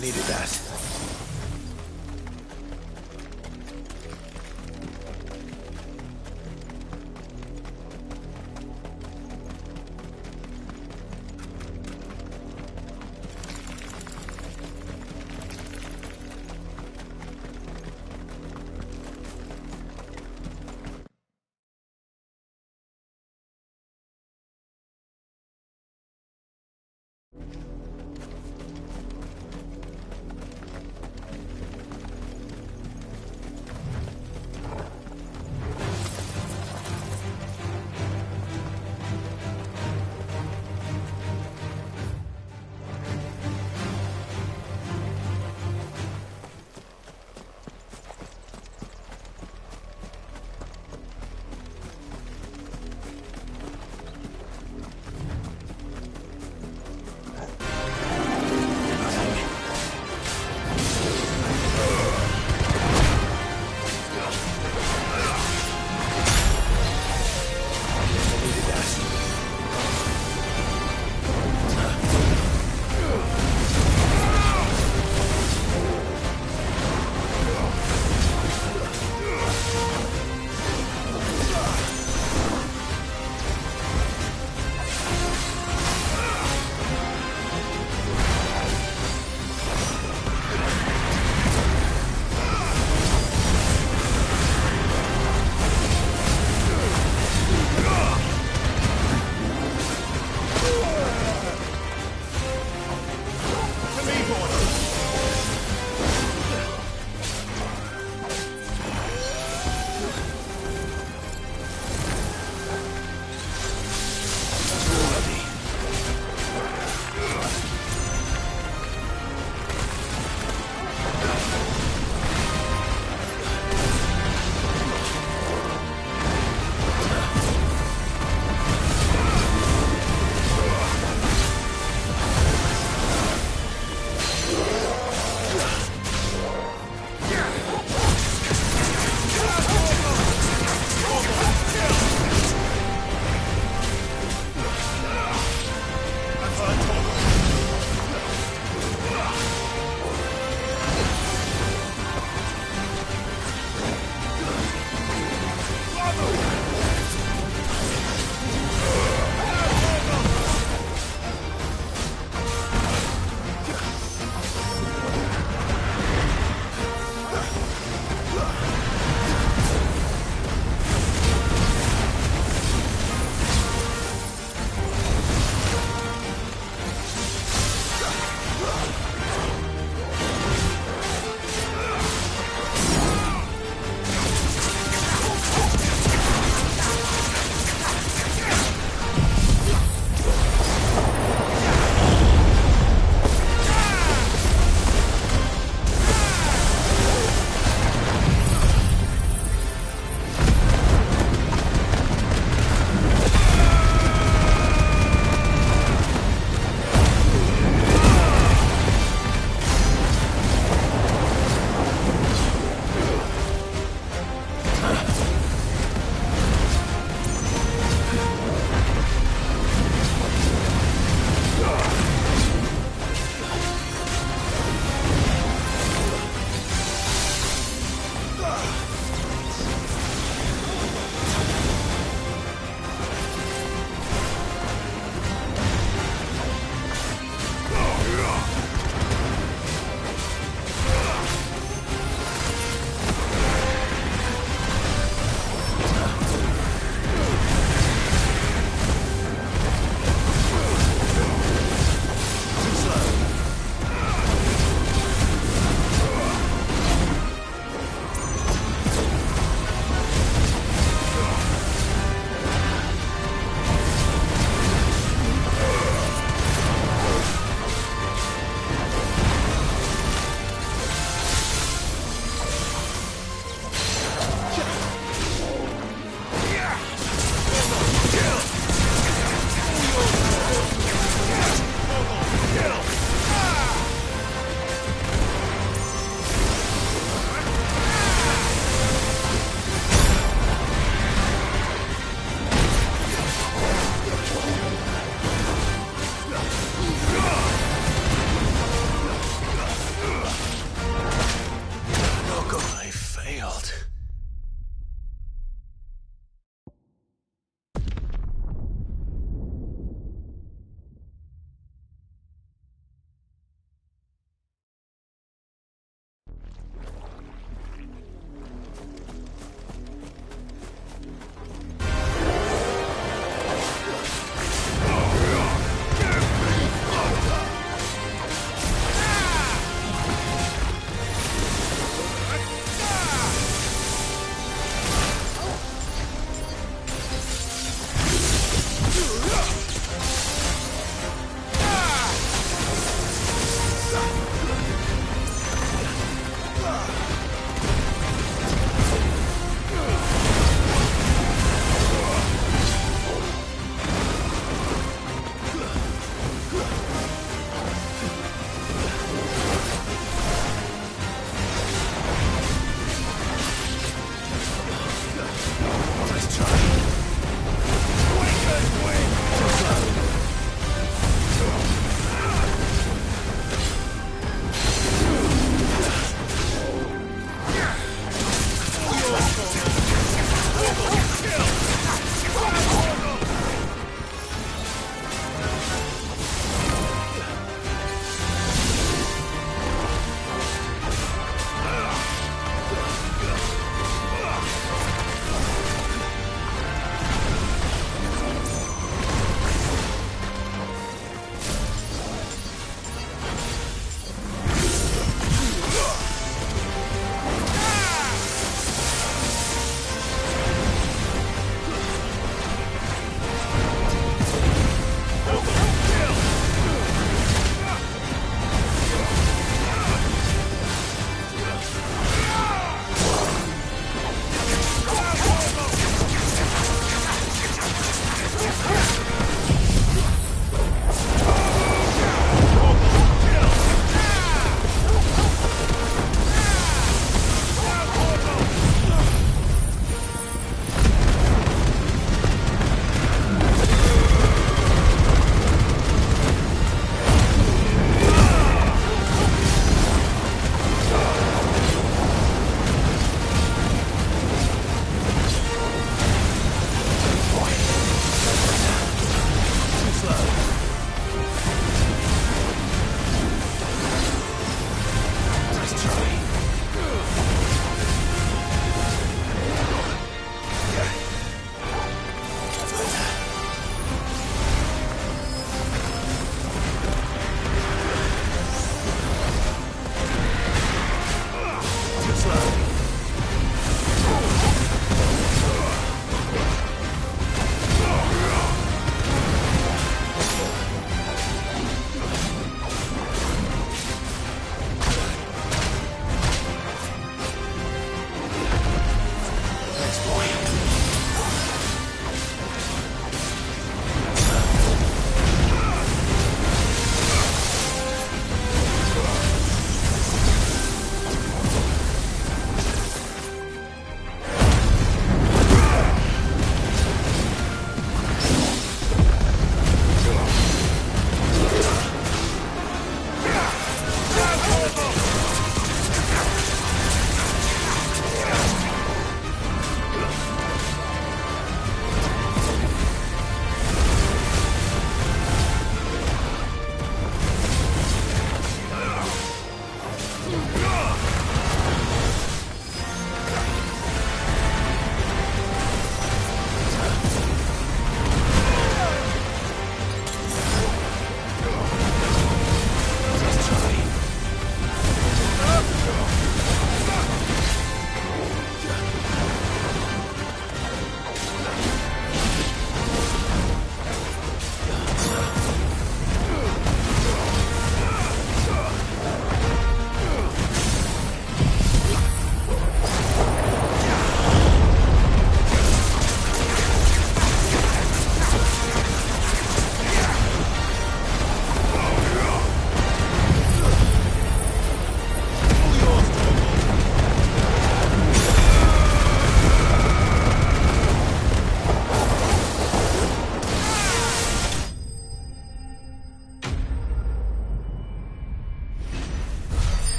needed that.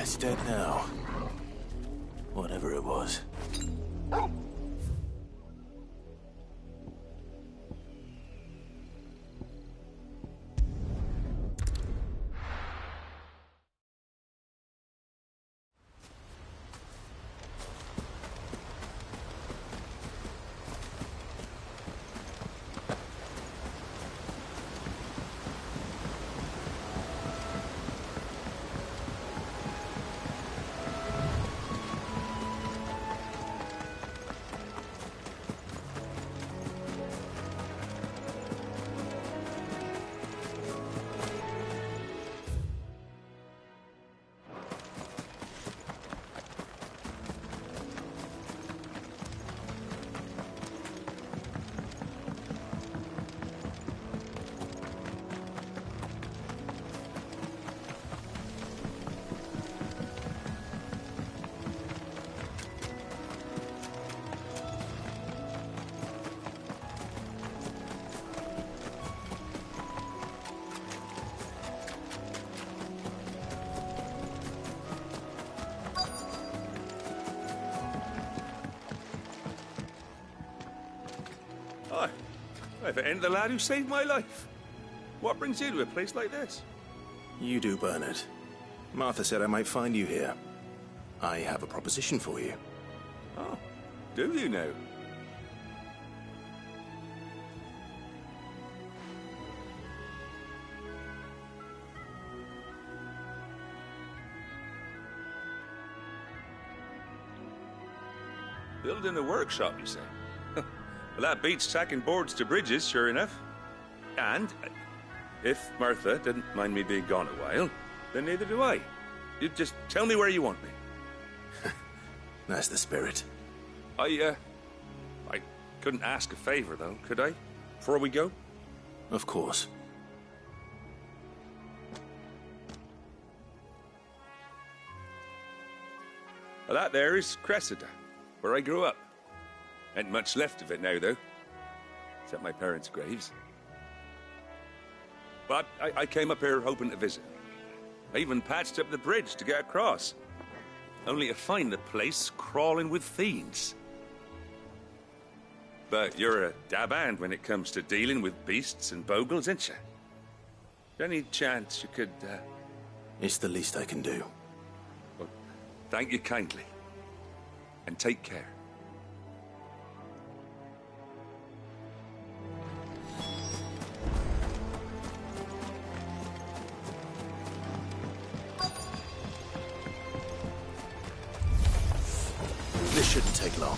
It's dead now. Whatever it was. Hi. I've ended the lad who saved my life. What brings you to a place like this? You do, Bernard. Martha said I might find you here. I have a proposition for you. Oh, do you now? Building a workshop, you say? Well, that beats tacking boards to bridges, sure enough. And if Martha didn't mind me being gone a while, then neither do I. You just tell me where you want me. That's the spirit. I couldn't ask a favor, though, could I? Before we go? Of course. Well, that there is Cressida, where I grew up. Ain't much left of it now, though. Except my parents' graves. But I came up here hoping to visit. I even patched up the bridge to get across. Only to find the place crawling with fiends. But you're a dab hand when it comes to dealing with beasts and bogles, ain't you? Any chance you could, It's the least I can do. Well, thank you kindly. And take care. This shouldn't take long.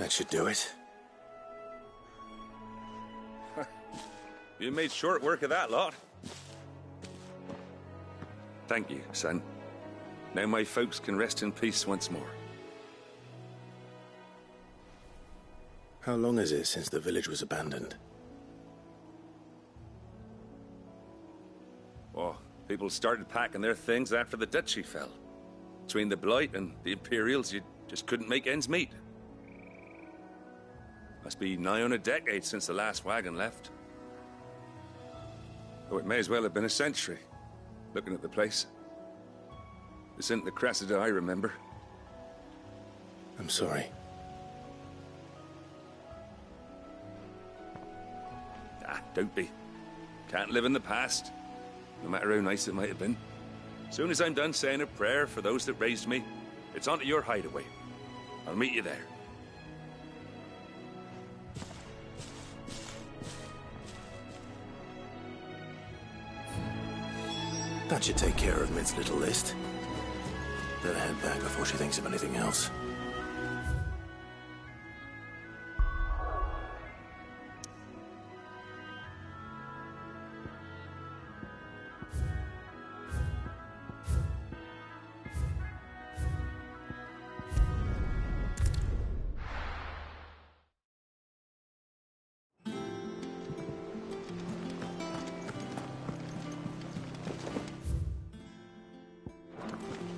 That should do it. You made short work of that lot. Thank you, son. Now my folks can rest in peace once more. How long is it since the village was abandoned? Oh, people started packing their things after the duchy fell. Between the Blight and the Imperials, you just couldn't make ends meet. Must be nigh on a decade since the last wagon left. Oh, it may as well have been a century, looking at the place. This isn't the Cressida I remember. I'm sorry. Ah, don't be. Can't live in the past, no matter how nice it might have been. Soon as I'm done saying a prayer for those that raised me, it's on to your hideaway. I'll meet you there. That should take care of Mid's little list. Better head back before she thinks of anything else.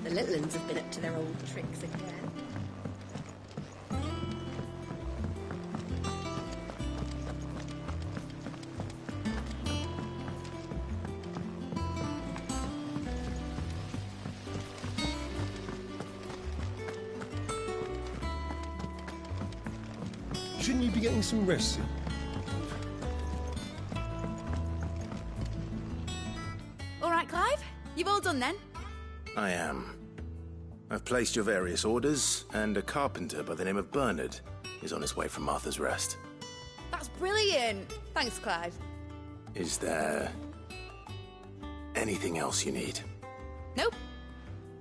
The little ones have been up to their old tricks again. Shouldn't you be getting some rest soon? All right, Clive. You've all done then? I am. I've placed your various orders, and a carpenter by the name of Bernard is on his way from Martha's Rest. That's brilliant. Thanks, Clive. Is there anything else you need? Nope.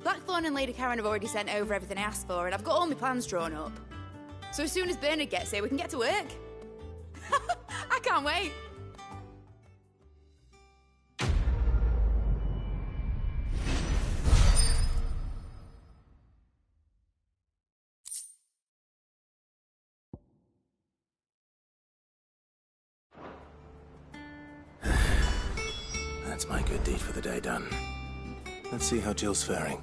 Blackthorn and Lady Karen have already sent over everything I asked for, and I've got all my plans drawn up. So as soon as Bernard gets here, we can get to work. I can't wait. That's my good deed for the day done. Let's see how Jill's faring.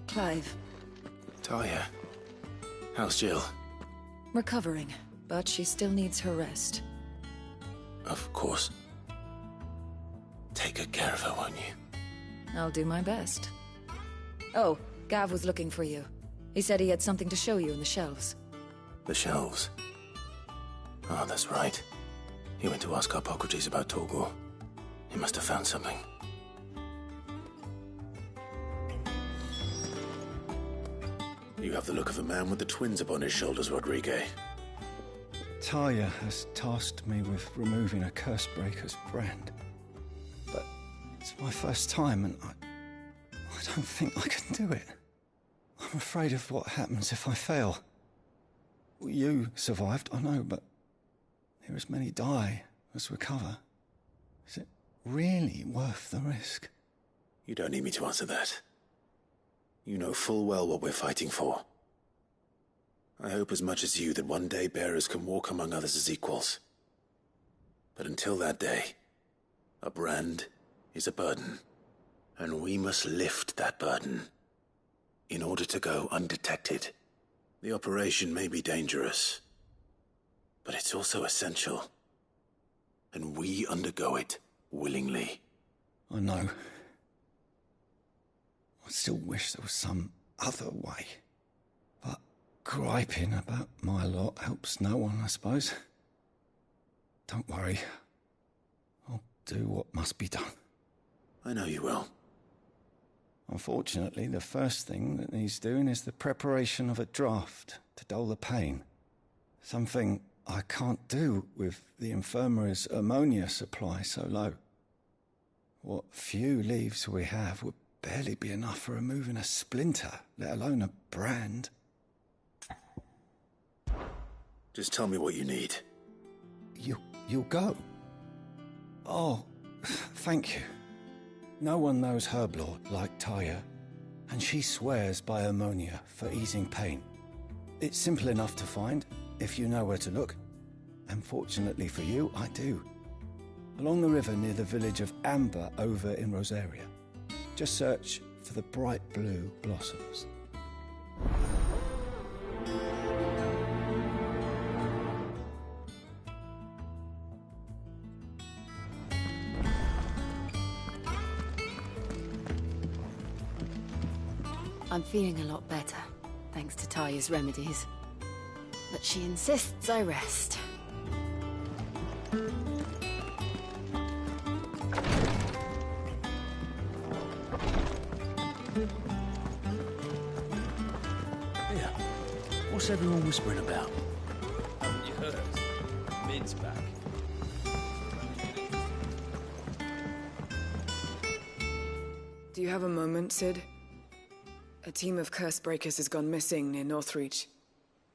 Clive. Talia, how's Jill? Recovering, but she still needs her rest. Of course. Take good care of her, won't you? I'll do my best. Oh, Gav was looking for you. He said he had something to show you in the shelves. The shelves. Oh, that's right. He went to ask Harpocrates about Torgor. He must have found something. You have the look of a man with the twins upon his shoulders, Rodrigue. Talia has tasked me with removing a Cursebreaker's brand. But it's my first time, and I don't think I can do it. I'm afraid of what happens if I fail. You survived, I know, but here as many die as recover. Is it really worth the risk? You don't need me to answer that. You know full well what we're fighting for. I hope as much as you that one day bearers can walk among others as equals. But until that day, a brand is a burden, and we must lift that burden in order to go undetected. The operation may be dangerous, but it's also essential, and we undergo it willingly. I know. I still wish there was some other way. But griping about my lot helps no one, I suppose. Don't worry. I'll do what must be done. I know you will. Unfortunately, the first thing that needs doing is the preparation of a draft to dull the pain. Something I can't do with the infirmary's ammonia supply so low. What few leaves we have would barely be enough for removing a splinter, let alone a brand. Just tell me what you need. You'll go? Oh, thank you. No one knows Herblord like Taya, and she swears by ammonia for easing pain. It's simple enough to find, if you know where to look. And fortunately for you, I do. Along the river near the village of Amber over in Rosaria. Just search for the bright blue blossoms. I'm feeling a lot better, thanks to Taya's remedies. But she insists I rest. Yeah. What's everyone whispering about? Haven't you heard? Mid's back. Do you have a moment, Sid? A team of curse breakers has gone missing near Northreach.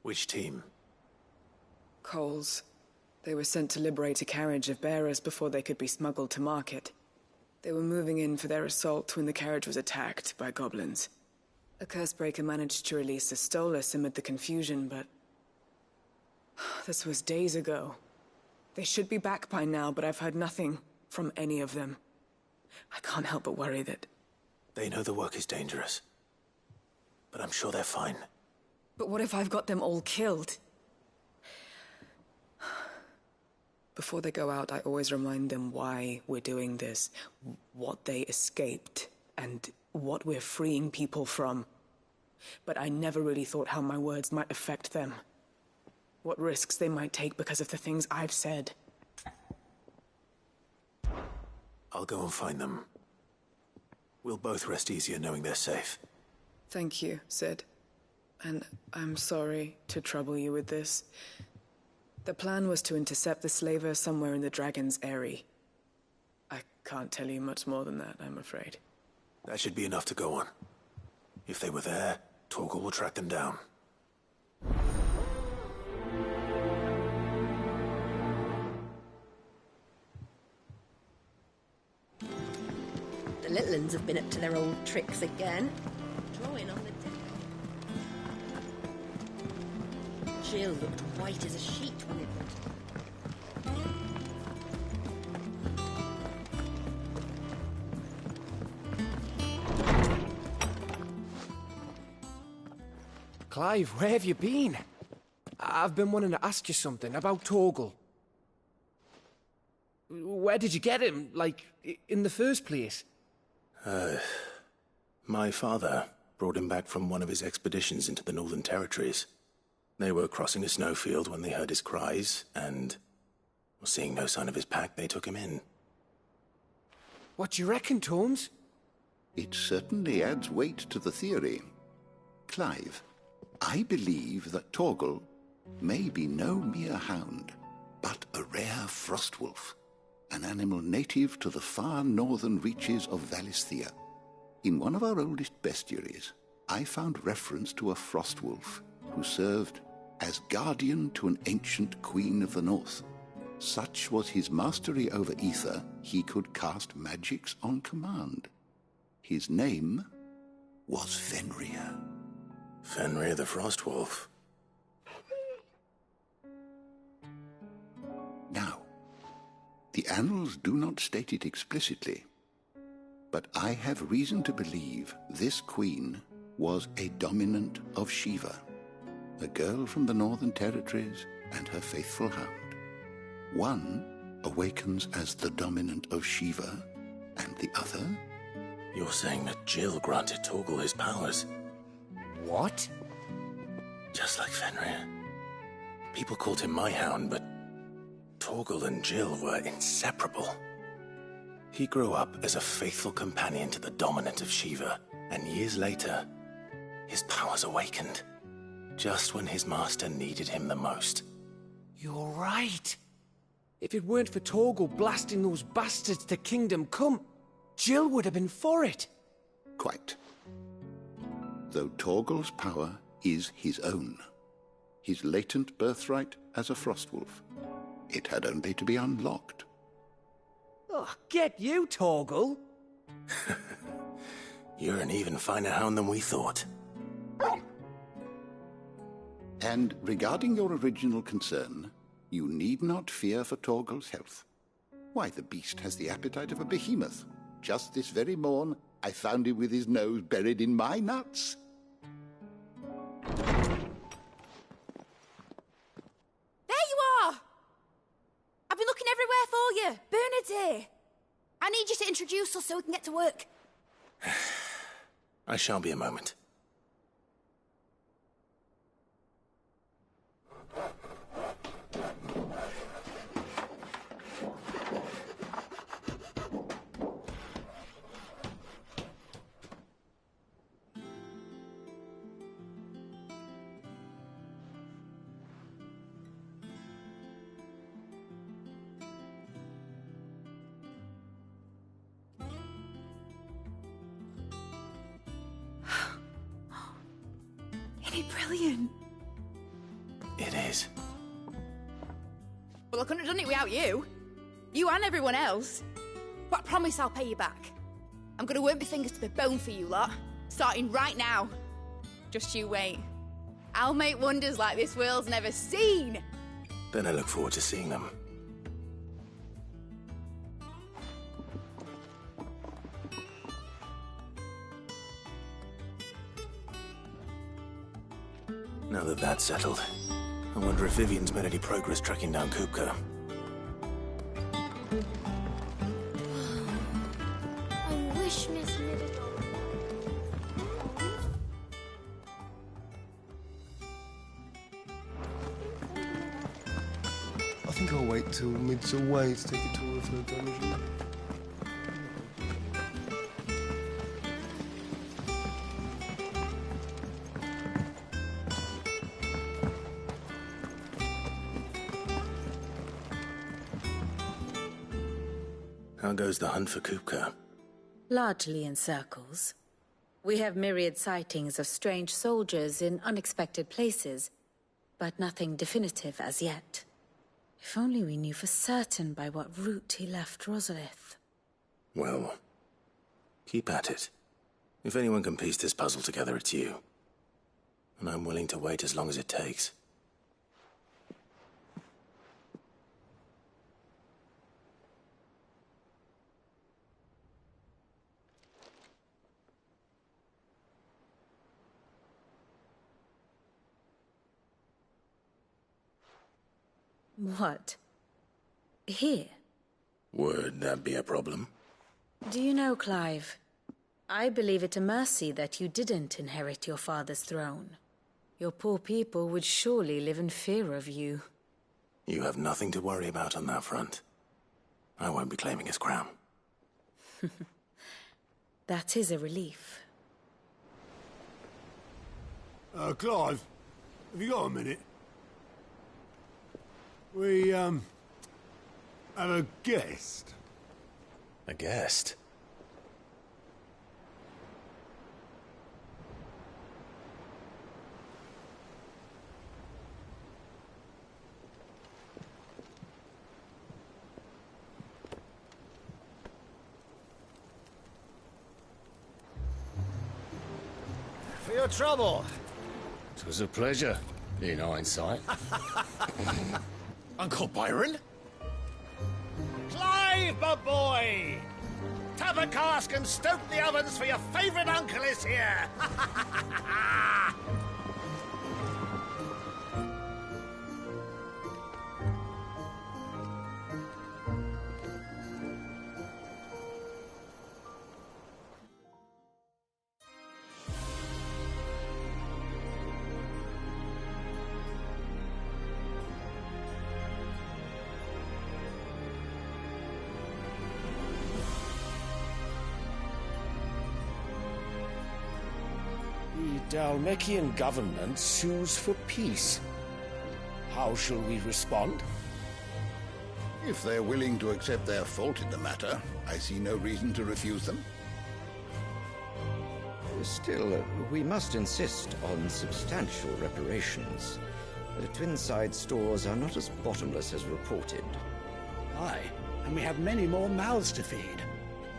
Which team? Coles. They were sent to liberate a carriage of bearers before they could be smuggled to market. They were moving in for their assault when the carriage was attacked by goblins. A curse breaker managed to release a Stolas amid the confusion, but... this was days ago. They should be back by now, but I've heard nothing from any of them. I can't help but worry that... They know the work is dangerous. But I'm sure they're fine. But what if I've got them all killed? Before they go out, I always remind them why we're doing this, what they escaped, and what we're freeing people from. But I never really thought how my words might affect them. What risks they might take because of the things I've said. I'll go and find them. We'll both rest easier knowing they're safe. Thank you, Sid. And I'm sorry to trouble you with this. The plan was to intercept the slaver somewhere in the Dragon's Eyrie. I can't tell you much more than that, I'm afraid. That should be enough to go on. If they were there, Torgal will track them down. The little uns have been up to their old tricks again. Drawing on the deck. Jill looked white as a sheet when it Clive, where have you been? I've been wanting to ask you something about Torgal. Where did you get him, like, in the first place? My father brought him back from one of his expeditions into the Northern Territories. They were crossing a snowfield when they heard his cries, and, seeing no sign of his pack, they took him in. What do you reckon, Tomes? It certainly adds weight to the theory. Clive, I believe that Torgal may be no mere hound, but a rare frostwolf, an animal native to the far northern reaches of Valisthea. In one of our oldest bestiaries, I found reference to a frostwolf who served as guardian to an ancient queen of the north. Such was his mastery over ether, he could cast magics on command. His name was Fenrir. Fenrir the Frostwolf. Now, the annals do not state it explicitly, but I have reason to believe this queen was a dominant of Shiva, a girl from the Northern Territories and her faithful hound. One awakens as the dominant of Shiva, and the other... You're saying that Jill granted Torgal his powers? What? Just like Fenrir. People called him my hound, but Torgal and Jill were inseparable. He grew up as a faithful companion to the dominant of Shiva, and years later, his powers awakened, just when his master needed him the most. You're right. If it weren't for Torgal blasting those bastards to Kingdom Come, Jill would have been for it. Quite. Though Torgal's power is his own, his latent birthright as a Frostwolf, it had only to be unlocked. Oh, get you, Torgal! You're an even finer hound than we thought. And regarding your original concern, you need not fear for Torgal's health. Why, the beast has the appetite of a behemoth. Just this very morn, I found him with his nose buried in my nuts. There you are! I've been looking everywhere for you. Bernard's here. I need you to introduce us so we can get to work. I shall be a moment. Isn't it brilliant? It is. Well, I couldn't have done it without you. You and everyone else. But I promise I'll pay you back. I'm gonna work my fingers to the bone for you lot, starting right now. Just you wait. I'll make wonders like this world's never seen. Then I look forward to seeing them. Now that that's settled, I wonder if Vivian's made any progress tracking down Kupka. I wish Miss Middledon. I think I'll wait till Mid's away to take a tour of her dungeon. How goes the hunt for Kupka? Largely in circles. We have myriad sightings of strange soldiers in unexpected places, but nothing definitive as yet. If only we knew for certain by what route he left Rosalith. Well, keep at it. If anyone can piece this puzzle together, it's you. And I'm willing to wait as long as it takes. What? Here? Would that be a problem? Do you know, Clive? I believe it a mercy that you didn't inherit your father's throne. Your poor people would surely live in fear of you. You have nothing to worry about on that front. I won't be claiming his crown. That is a relief. Clive, have you got a minute? We, have a guest. A guest? For your trouble. It was a pleasure, in hindsight. Uncle Byron? Clive, my boy! Tap a cask and stoke the ovens for your favourite uncle is here! Dalmekian government sues for peace. How shall we respond? If they're willing to accept their fault in the matter, I see no reason to refuse them. Still, we must insist on substantial reparations. The Twinside stores are not as bottomless as reported. Aye, and we have many more mouths to feed.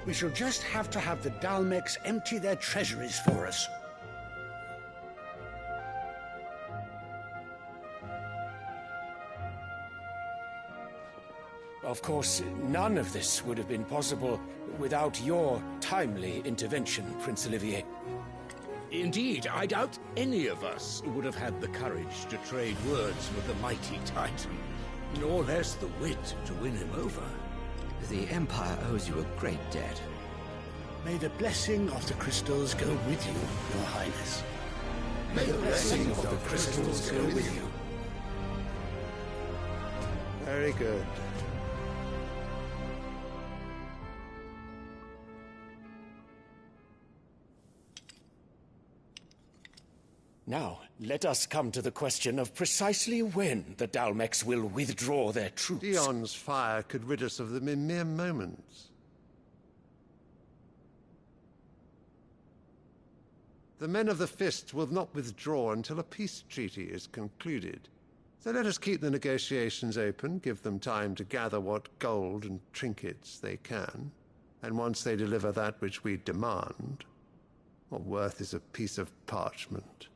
We shall just have to have the Dalmecs empty their treasuries for us. Of course, none of this would have been possible without your timely intervention, Prince Olivier. Indeed, I doubt any of us would have had the courage to trade words with the mighty Titan, nor less the wit to win him over. The Empire owes you a great debt. May the blessing of the crystals go with you, Your Highness. May the blessing of the crystals go with you. Very good. Now, let us come to the question of precisely when the Dalmecs will withdraw their troops. Dion's fire could rid us of them in mere moments. The men of the Fist will not withdraw until a peace treaty is concluded. So let us keep the negotiations open, give them time to gather what gold and trinkets they can, and once they deliver that which we demand, what worth is a piece of parchment?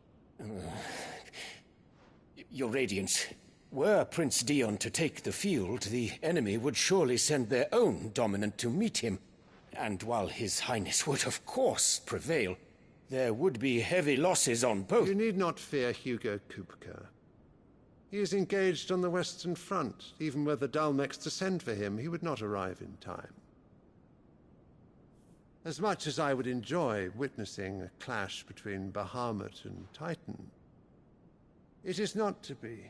Your Radiance, were Prince Dion to take the field, the enemy would surely send their own dominant to meet him. And while His Highness would of course prevail, there would be heavy losses on both. You need not fear Hugo Kupka. He is engaged on the Western Front. Even were the Dalmecs to send for him, he would not arrive in time. As much as I would enjoy witnessing a clash between Bahamut and Titan, it is not to be.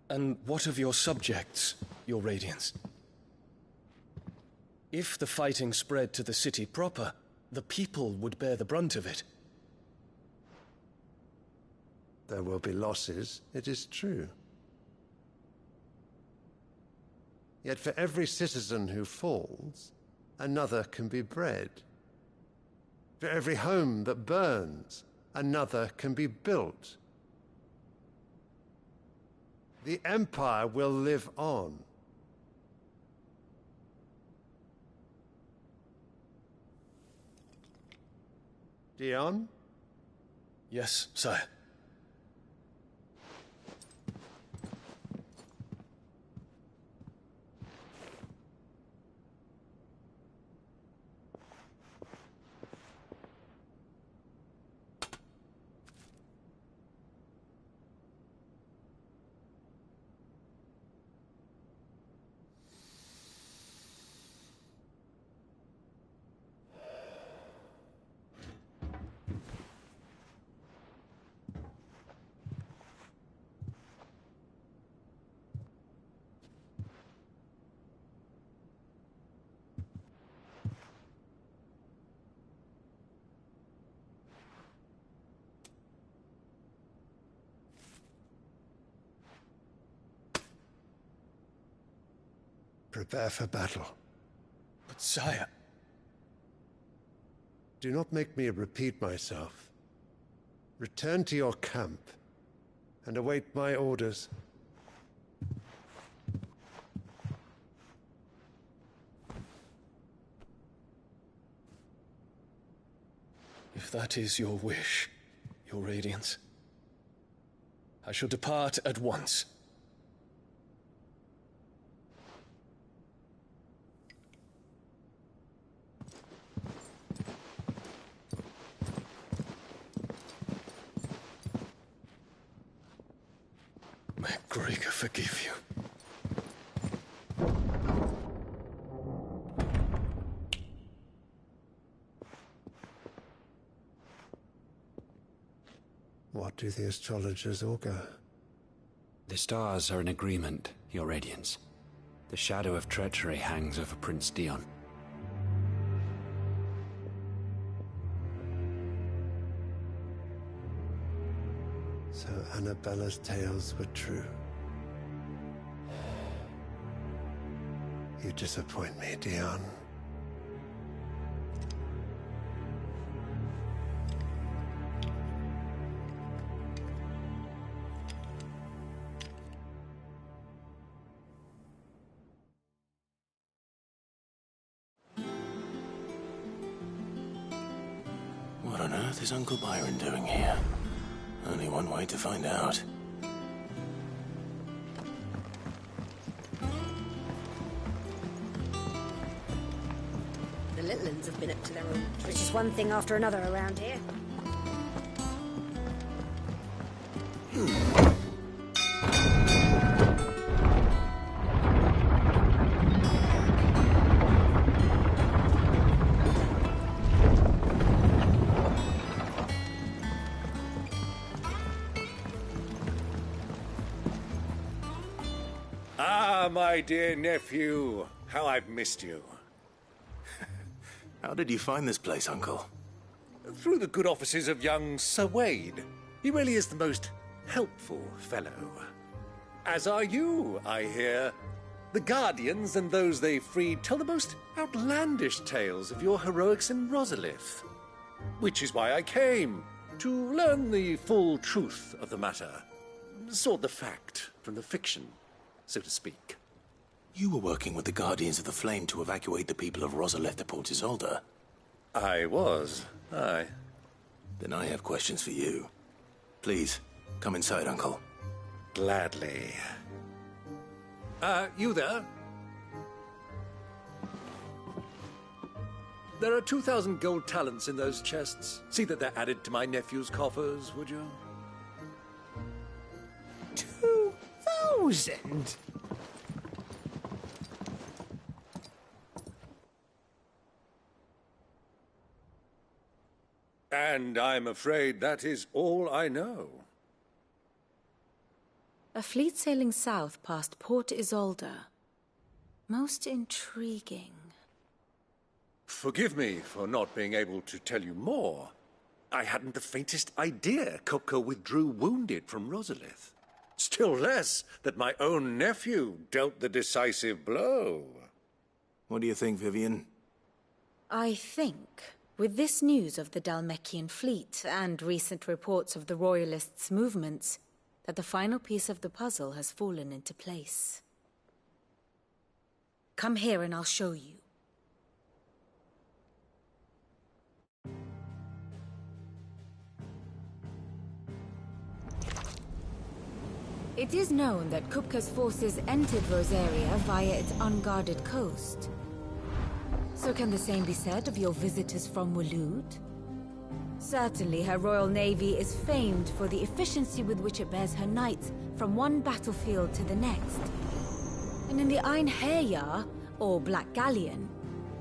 And what of your subjects, Your Radiance? If the fighting spread to the city proper, the people would bear the brunt of it. There will be losses, it is true. Yet for every citizen who falls, another can be bred. For every home that burns, another can be built. The Empire will live on. Dion? Yes, sire. Prepare for battle. But sire... Do not make me repeat myself. Return to your camp and await my orders. If that is your wish, Your Radiance, I shall depart at once. May Gregor forgive you. What do the astrologers augur? The stars are in agreement, Your Radiance. The shadow of treachery hangs over Prince Dion. Annabella's tales were true. You disappoint me, Dion. What on earth is Uncle Byron doing here? Only one way to find out. The Littlands have been up to their own tricks. It's just one thing after another around here. Ah, my dear nephew. How I've missed you. How did you find this place, Uncle? Through the good offices of young Sir Wade. He really is the most helpful fellow. As are you, I hear. The Guardians and those they freed tell the most outlandish tales of your heroics in Rosalith. Which is why I came, to learn the full truth of the matter. Sort the fact from the fiction, so to speak. You were working with the Guardians of the Flame to evacuate the people of Rosalith to Port Isolde. I was, aye. Then I have questions for you. Please, come inside, Uncle. Gladly. You there? There are 2,000 gold talents in those chests. See that they're added to my nephew's coffers, would you? 2,000? And I'm afraid that is all I know. A fleet sailing south past Port Isolde. Most intriguing. Forgive me for not being able to tell you more. I hadn't the faintest idea Kupka withdrew wounded from Rosalith. Still less that my own nephew dealt the decisive blow. What do you think, Vivian? I think, with this news of the Dhalmekian fleet and recent reports of the Royalists' movements, that the final piece of the puzzle has fallen into place. Come here and I'll show you. It is known that Kupka's forces entered Rosaria via its unguarded coast. So can the same be said of your visitors from Waloed? Certainly her Royal Navy is famed for the efficiency with which it bears her knights from one battlefield to the next. And in the Einherjar, or Black Galleon,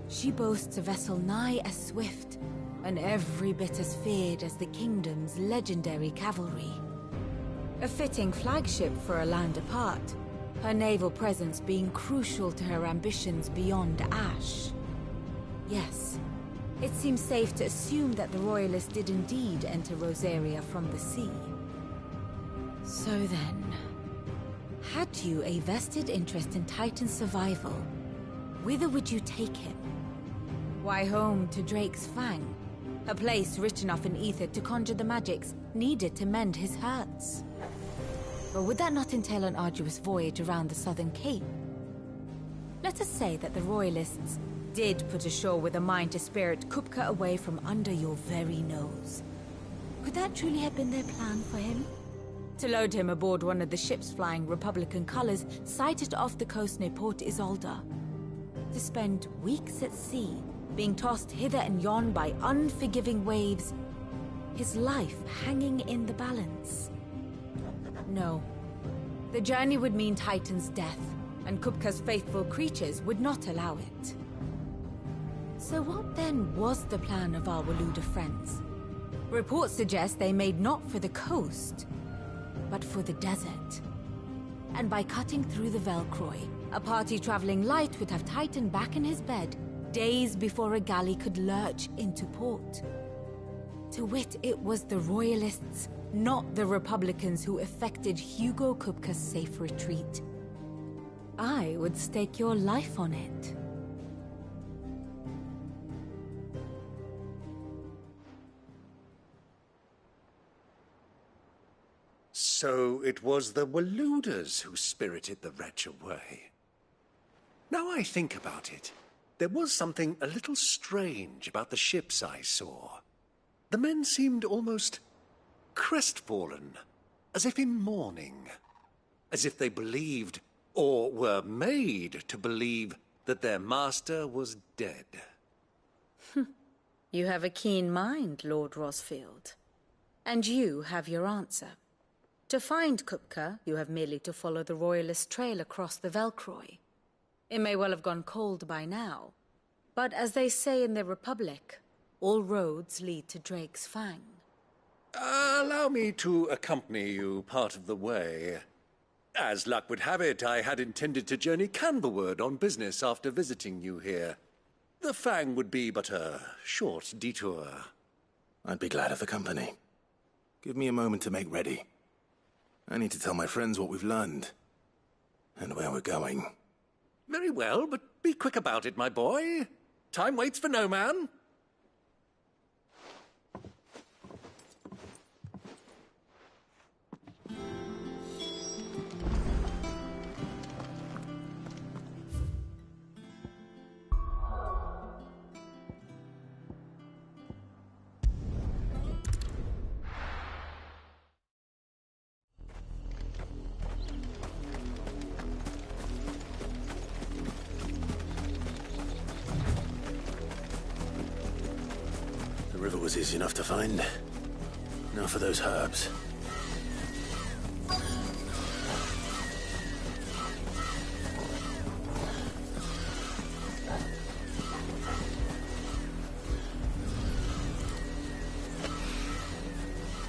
she boasts a vessel nigh as swift, and every bit as feared as the kingdom's legendary cavalry. A fitting flagship for a land apart, her naval presence being crucial to her ambitions beyond Ash. Yes, it seems safe to assume that the Royalists did indeed enter Rosaria from the sea. So then, had you a vested interest in Titan's survival, whither would you take him? Why, home to Drake's Fang, a place rich enough in ether to conjure the magics needed to mend his hurts. But would that not entail an arduous voyage around the southern cape? Let us say that the Royalists did put ashore with a mind to spirit Kupka away from under your very nose. Could that truly have been their plan for him? To load him aboard one of the ships flying Republican colors sighted off the coast near Port Isolde. To spend weeks at sea, being tossed hither and yon by unforgiving waves, his life hanging in the balance. No. The journey would mean Titan's death, and Kupka's faithful creatures would not allow it. So what then was the plan of our Waluda friends? Reports suggest they made not for the coast, but for the desert. And by cutting through the Velcroy, a party traveling light would have Titan back in his bed days before a galley could lurch into port. To wit, it was the Royalists, not the Republicans, who effected Hugo Kupka's safe retreat. I would stake your life on it. So it was the Waluders who spirited the wretch away. Now I think about it, there was something a little strange about the ships I saw. The men seemed almost crestfallen, as if in mourning, as if they believed, or were made to believe, that their master was dead. You have a keen mind, Lord Rosfield. And you have your answer. To find Kupka, you have merely to follow the Royalist trail across the Velcroy. It may well have gone cold by now, but as they say in the Republic, all roads lead to Drake's Fang. Allow me to accompany you part of the way. As luck would have it, I had intended to journey Canberward on business after visiting you here. The Fang would be but a short detour. I'd be glad of the company. Give me a moment to make ready. I need to tell my friends what we've learned, and where we're going. Very well, but be quick about it, my boy. Time waits for no man. The river was easy enough to find. Now for those herbs.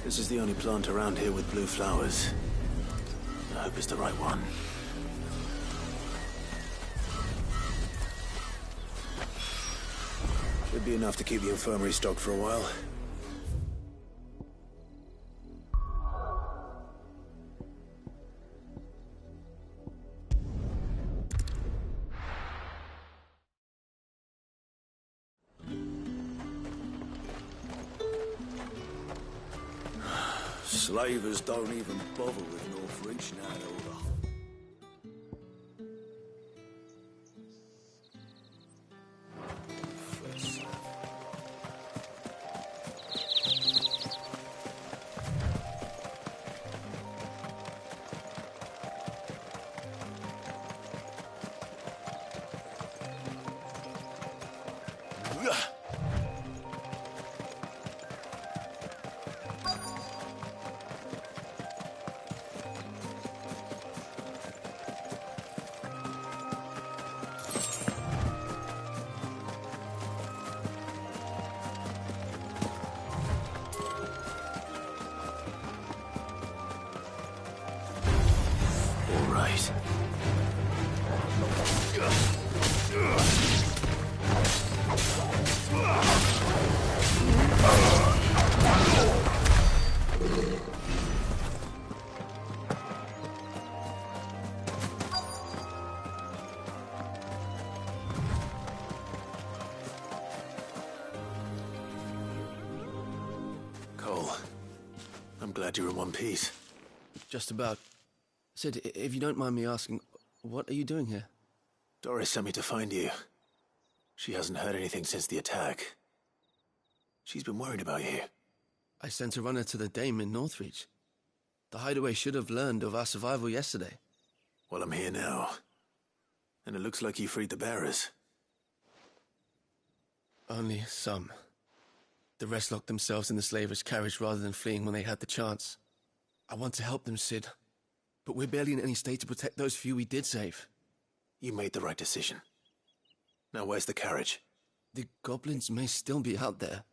This is the only plant around here with blue flowers. I hope it's the right one. Should be enough to keep the infirmary stocked for a while. Slavers don't even bother with Northreach now, Elder. I'm glad you're in one piece. Just about. Sid, if you don't mind me asking, what are you doing here? Doris sent me to find you. She hasn't heard anything since the attack. She's been worried about you. I sent a runner to the Dame in Northreach. The hideaway should have learned of our survival yesterday. Well, I'm here now. And it looks like you freed the bearers. Only some. The rest locked themselves in the slavers' carriage rather than fleeing when they had the chance. I want to help them, Sid. But we're barely in any state to protect those few we did save. You made the right decision. Now where's the carriage? The goblins may still be out there.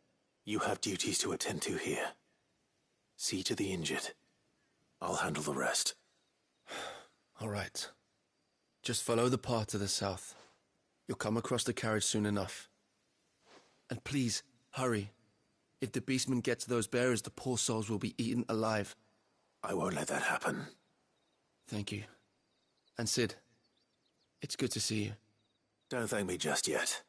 You have duties to attend to here. See to the injured. I'll handle the rest. All right. Just follow the path to the south. You'll come across the carriage soon enough. And please, hurry. If the beastmen get to those bearers, the poor souls will be eaten alive. I won't let that happen. Thank you. And Sid, it's good to see you. Don't thank me just yet.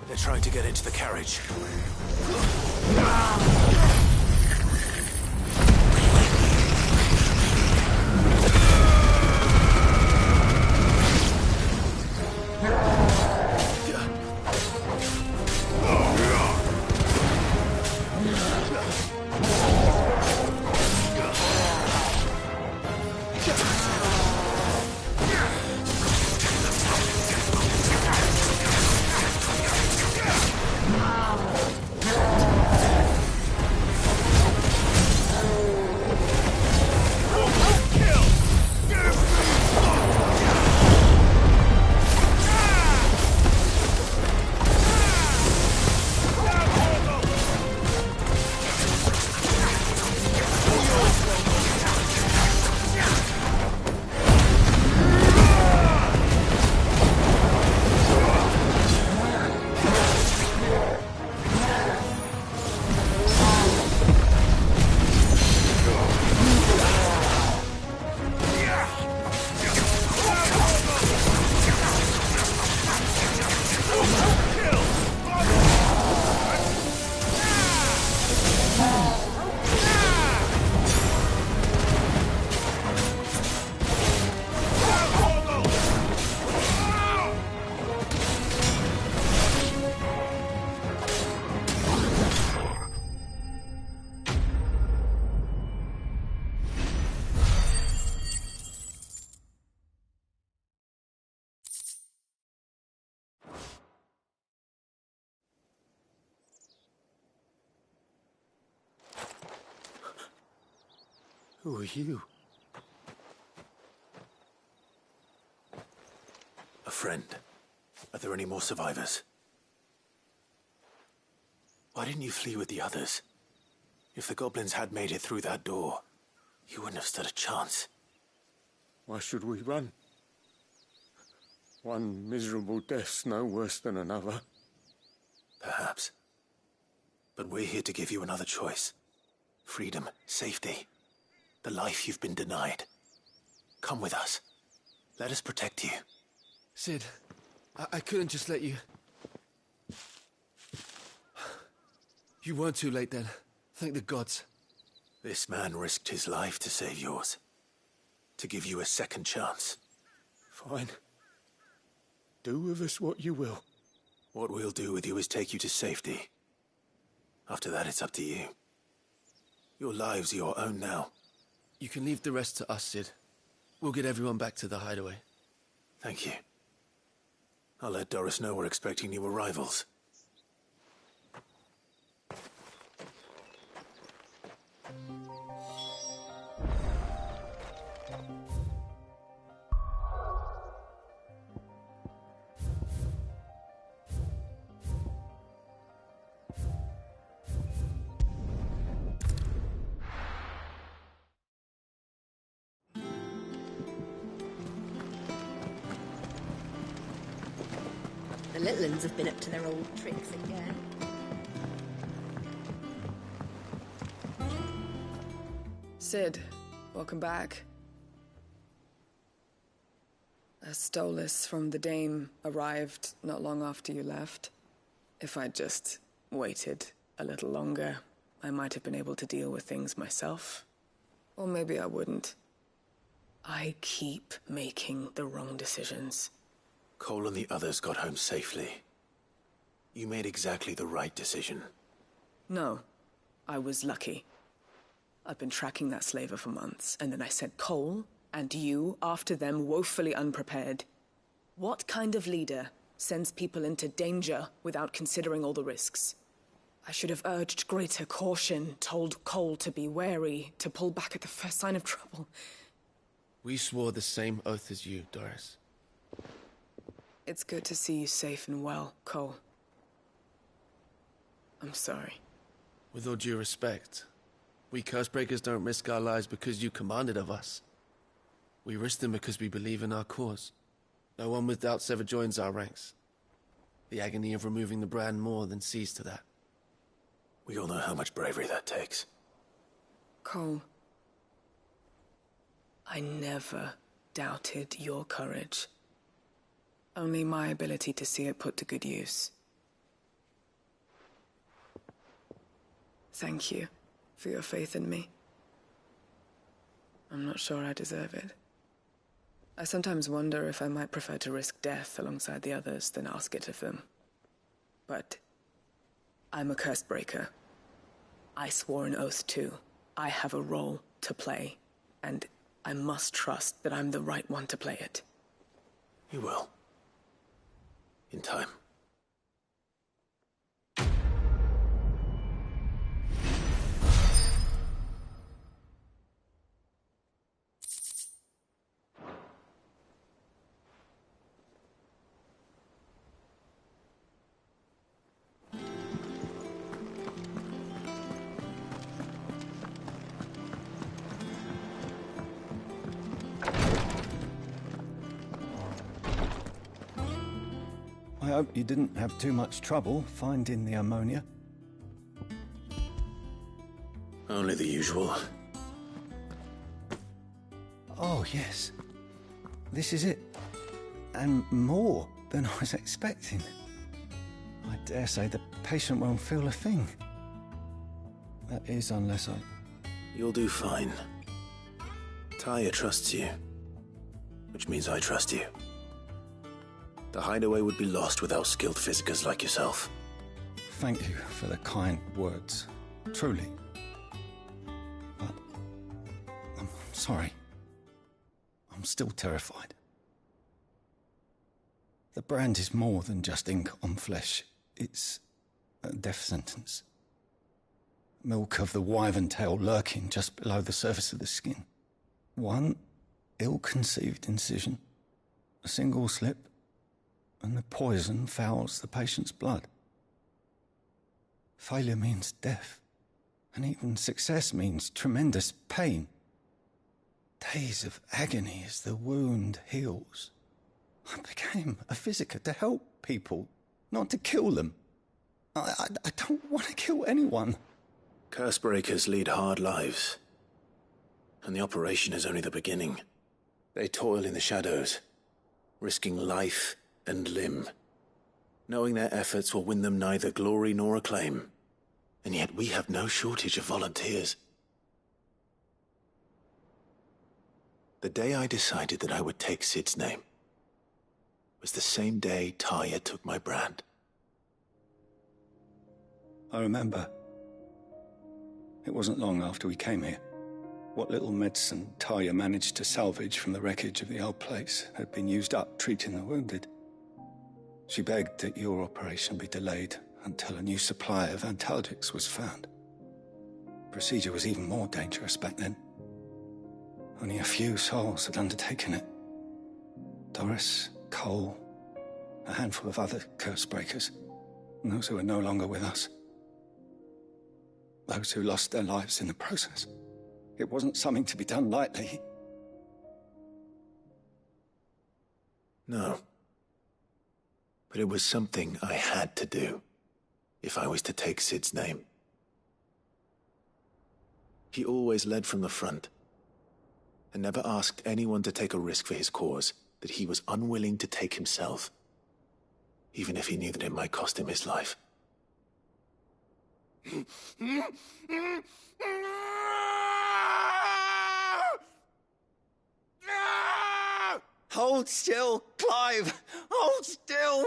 They're trying to get into the carriage. Who are you? A friend. Are there any more survivors? Why didn't you flee with the others? If the goblins had made it through that door, you wouldn't have stood a chance. Why should we run? One miserable death's no worse than another. Perhaps. But we're here to give you another choice. Freedom, safety, the life you've been denied. Come with us. Let us protect you. Sid, I couldn't just let you... You weren't too late then. Thank the gods. This man risked his life to save yours. To give you a second chance. Fine. Do with us what you will. What we'll do with you is take you to safety. After that, it's up to you. Your lives are your own now. You can leave the rest to us, Sid. We'll get everyone back to the hideaway. Thank you. I'll let Doris know we're expecting new arrivals. The Litlins have been up to their old tricks again. Sid, welcome back. A Stolas from the Dame arrived not long after you left. If I'd just waited a little longer, I might have been able to deal with things myself. Or maybe I wouldn't. I keep making the wrong decisions. Cole and the others got home safely. You made exactly the right decision. No, I was lucky. I've been tracking that slaver for months, and then I sent Cole and you after them woefully unprepared. What kind of leader sends people into danger without considering all the risks? I should have urged greater caution, told Cole to be wary, to pull back at the first sign of trouble. We swore the same oath as you, Doris. It's good to see you safe and well, Cole. I'm sorry. With all due respect, we Cursebreakers don't risk our lives because you commanded of us. We risk them because we believe in our cause. No one with doubts ever joins our ranks. The agony of removing the brand more than sees to that. We all know how much bravery that takes. Cole, I never doubted your courage. Only my ability to see it put to good use. Thank you for your faith in me. I'm not sure I deserve it. I sometimes wonder if I might prefer to risk death alongside the others than ask it of them. But I'm a Cursebreaker. I swore an oath too. I have a role to play, and I must trust that I'm the right one to play it. You will. In time. I hope you didn't have too much trouble finding the ammonia. Only the usual. Oh, yes. This is it. And more than I was expecting. I dare say the patient won't feel a thing. That is, unless I... You'll do fine. Taya trusts you. Which means I trust you. The hideaway would be lost without skilled physicers like yourself. Thank you for the kind words. Truly. But... I'm sorry. I'm still terrified. The brand is more than just ink on flesh. It's a death sentence. Milk of the wyvern tail lurking just below the surface of the skin. One ill-conceived incision, a single slip, and the poison fouls the patient's blood. Failure means death, and even success means tremendous pain. Days of agony as the wound heals. I became a physiker to help people, not to kill them. I don't want to kill anyone. Cursebreakers lead hard lives, and the operation is only the beginning. They toil in the shadows, risking life and limb, knowing their efforts will win them neither glory nor acclaim. And yet we have no shortage of volunteers. The day I decided that I would take Sid's name was the same day Taya took my brand. I remember. It wasn't long after we came here. What little medicine Taya managed to salvage from the wreckage of the old place had been used up treating the wounded. She begged that your operation be delayed until a new supply of antalgics was found. Procedure was even more dangerous back then. Only a few souls had undertaken it. Doris, Cole, a handful of other Cursebreakers, and those who are no longer with us. Those who lost their lives in the process. It wasn't something to be done lightly. No. But it was something I had to do, if I was to take Sid's name. He always led from the front, and never asked anyone to take a risk for his cause that he was unwilling to take himself, even if he knew that it might cost him his life. Hold still, Clive! Hold still!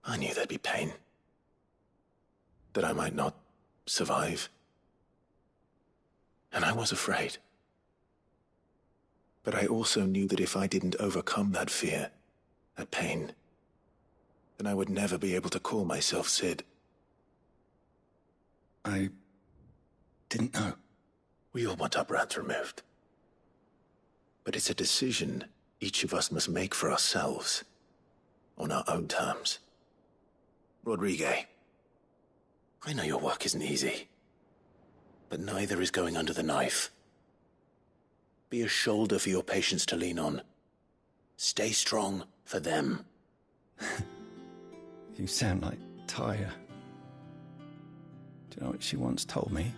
I knew there'd be pain. That I might not survive. And I was afraid. But I also knew that if I didn't overcome that fear, that pain, then I would never be able to call myself Sid. I didn't know. We all want our brands removed. But it's a decision each of us must make for ourselves, on our own terms. Rodriguez, I know your work isn't easy, but neither is going under the knife. Be a shoulder for your patients to lean on. Stay strong for them. You sound like Taya. Do you know what she once told me?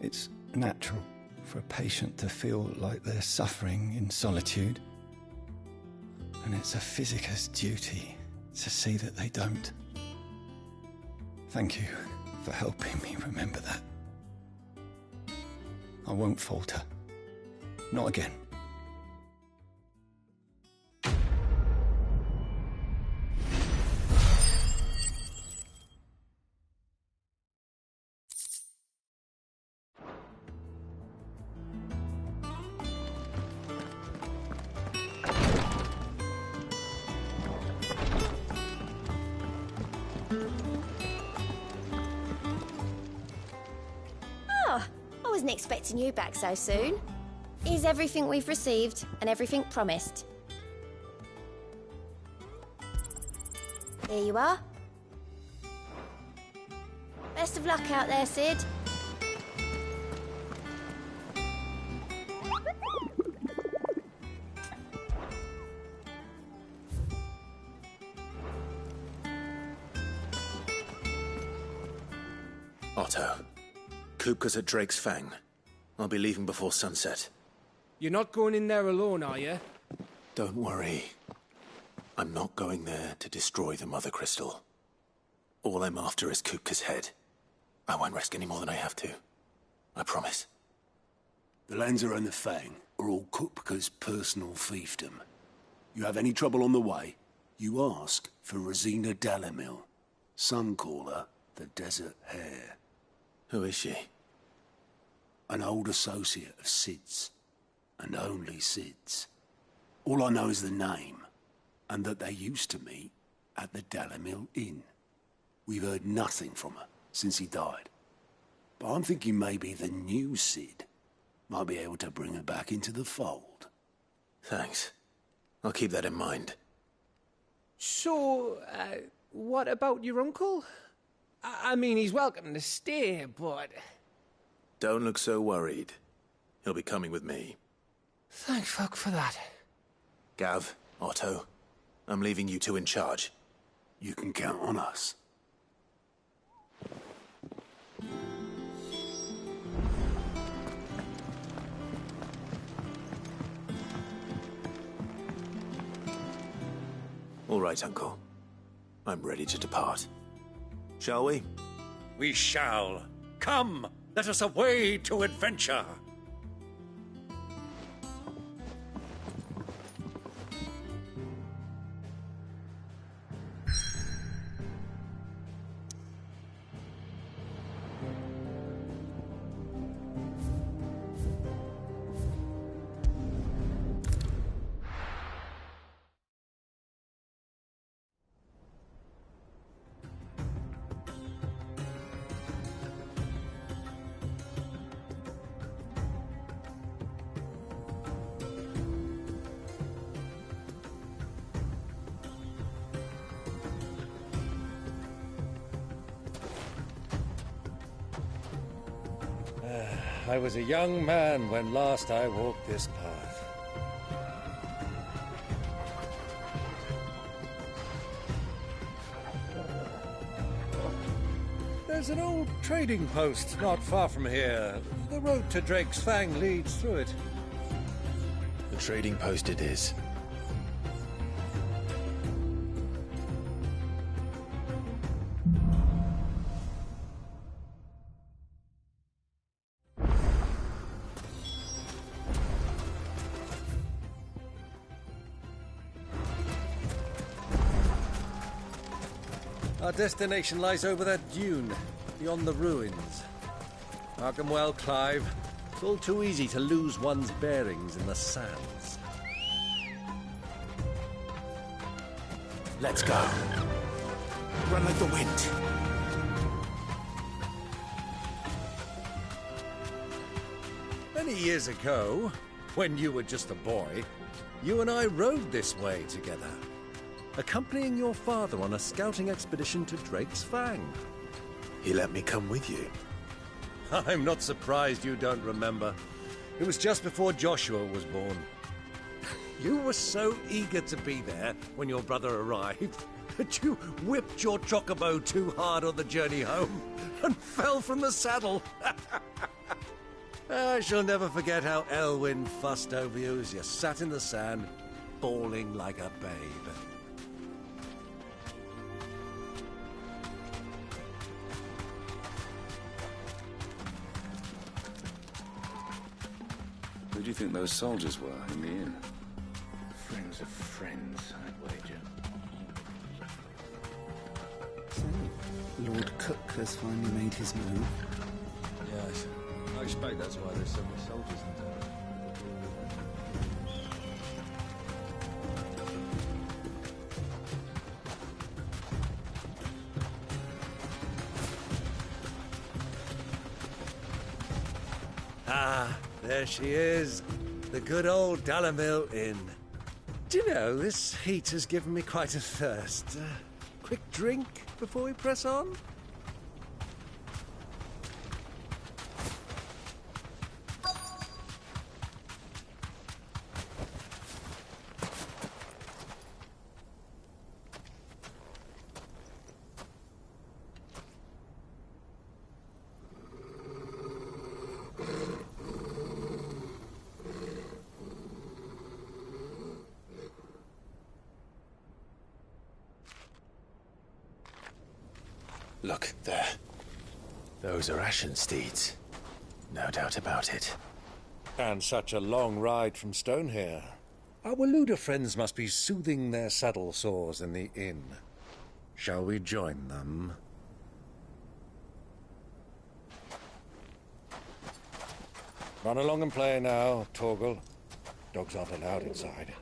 It's natural for a patient to feel like they're suffering in solitude. And it's a physicist's duty to see that they don't. Thank you for helping me remember that. I won't falter. Not again. I wasn't expecting you back so soon. Is everything we've received and everything promised? Here you are. Best of luck out there, Sid. Otto, Kupka's at Drake's Fang. I'll be leaving before sunset. You're not going in there alone, are you? Don't worry. I'm not going there to destroy the Mother Crystal. All I'm after is Kupka's head. I won't risk any more than I have to. I promise. The Lanza and the Fang are all Kupka's personal fiefdom. You have any trouble on the way, you ask for Rosina Dalamil. Some call her the Desert Hare. Who is she? An old associate of Sid's. And only Sid's. All I know is the name, and that they used to meet at the Dalamil Inn. We've heard nothing from her since he died. But I'm thinking maybe the new Sid might be able to bring her back into the fold. Thanks. I'll keep that in mind. So, what about your uncle? I mean, he's welcome to stay, but... Don't look so worried. He'll be coming with me. Thank fuck for that. Gav, Otto, I'm leaving you two in charge. You can count on us. All right, Uncle. I'm ready to depart. Shall we? We shall. Come, let us away to adventure. I was a young man when last I walked this path. There's an old trading post not far from here. The road to Drake's Fang leads through it. The trading post it is. Our destination lies over that dune, beyond the ruins. Mark 'em well, Clive. It's all too easy to lose one's bearings in the sands. Let's go. Run like the wind. Many years ago, when you were just a boy, you and I rode this way together, accompanying your father on a scouting expedition to Drake's Fang. He let me come with you. I'm not surprised you don't remember. It was just before Joshua was born. You were so eager to be there when your brother arrived that you whipped your chocobo too hard on the journey home and fell from the saddle. I shall never forget how Elwyn fussed over you as you sat in the sand, bawling like a babe. Who do you think those soldiers were in the inn? Friends of friends, I'd wager. So, Lord Cook has finally made his move. Yes, I expect that's why there's so many soldiers in town. Ah, there she is. The good old Dalamil Inn. Do you know, this heat has given me quite a thirst. Quick drink before we press on? Look, there. Those are Ashen steeds. No doubt about it. And such a long ride from Stonehair. Our Waluda friends must be soothing their saddle sores in the inn. Shall we join them? Run along and play now, Torgal. Dogs aren't allowed inside.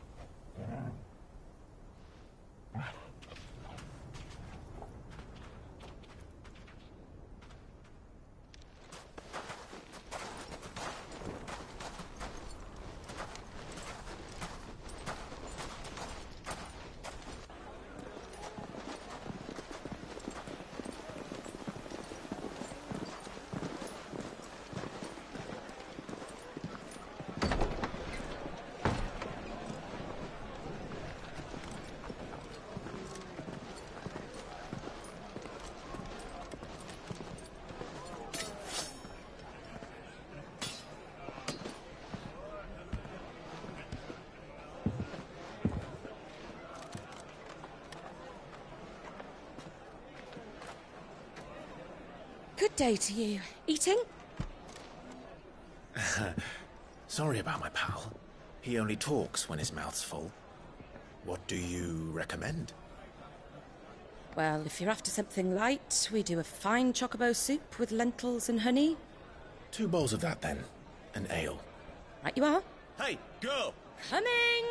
Good day to you. Eating? Sorry about my pal. He only talks when his mouth's full. What do you recommend? Well, if you're after something light, we do a fine chocobo soup with lentils and honey. 2 bowls of that, then. An ale. Right you are. Hey, girl! Coming!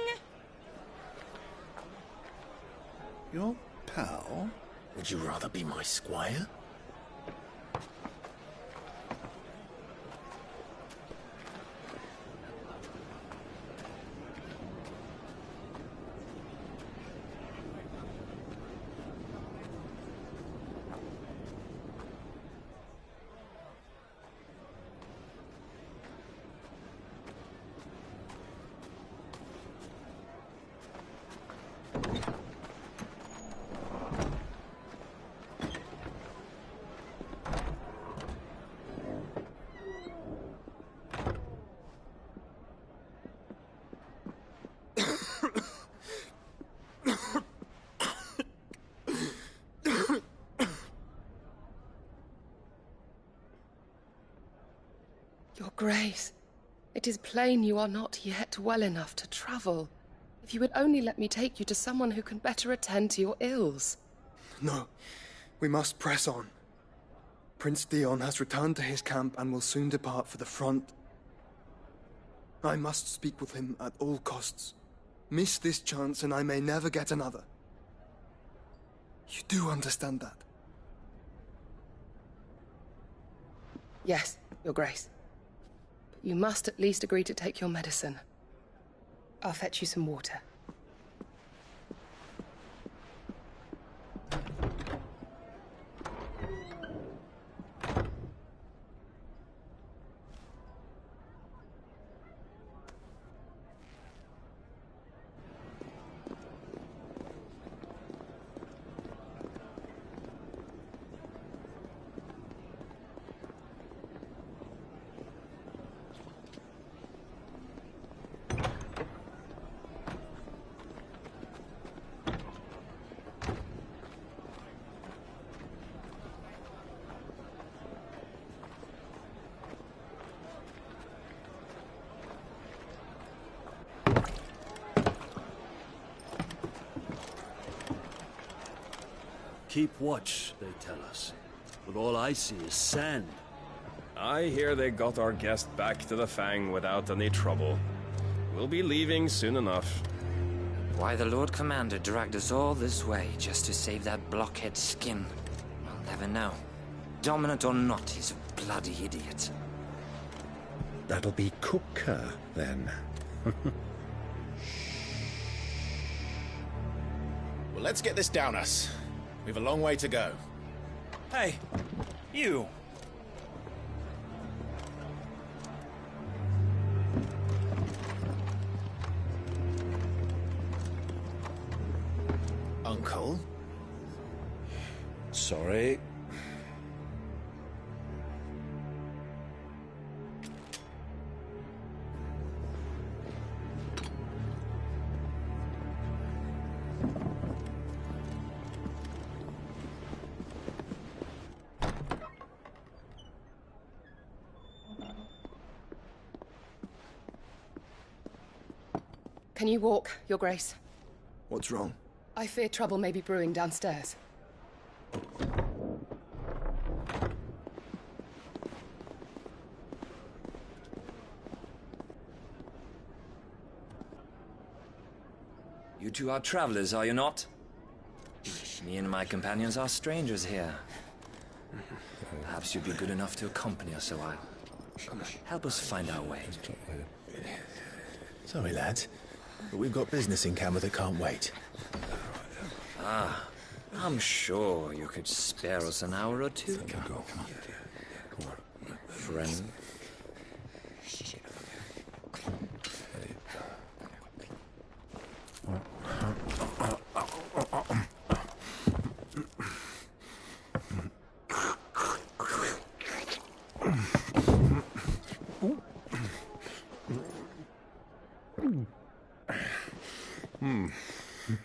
Your pal? Would you rather be my squire? Your Grace, it is plain you are not yet well enough to travel. If you would only let me take you to someone who can better attend to your ills. No. We must press on. Prince Dion has returned to his camp and will soon depart for the front. I must speak with him at all costs. Miss this chance and I may never get another. You do understand that? Yes, Your Grace. But you must at least agree to take your medicine. I'll fetch you some water. Keep watch, they tell us. But all I see is sand. I hear they got our guest back to the Fang without any trouble. We'll be leaving soon enough. Why the Lord Commander dragged us all this way just to save that blockhead's skin, I'll never know. Dominant or not, he's a bloody idiot. That'll be Cooker, then. Well, let's get this down us. We've a long way to go. Hey, you! Uncle? Sorry. Can you walk, Your Grace? What's wrong? I fear trouble may be brewing downstairs. You two are travelers, are you not? Me and my companions are strangers here. Perhaps you'd be good enough to accompany us a while. Help us find our way. Sorry, lads, but we've got business in camera that can't wait. Ah, I'm sure you could spare us an hour or two. Friend.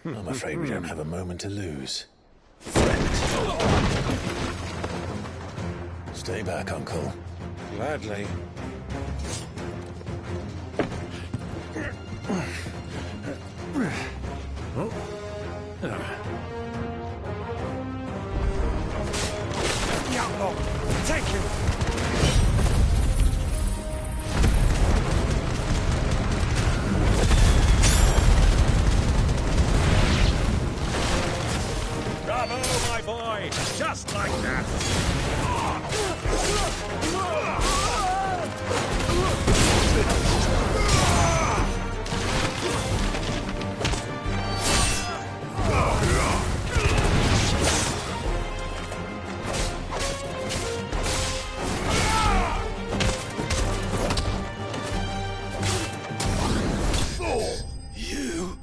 I'm afraid we don't have a moment to lose. Stay back, Uncle. Gladly. Outlaw! Take him! Bravo, my boy! Just like that! You...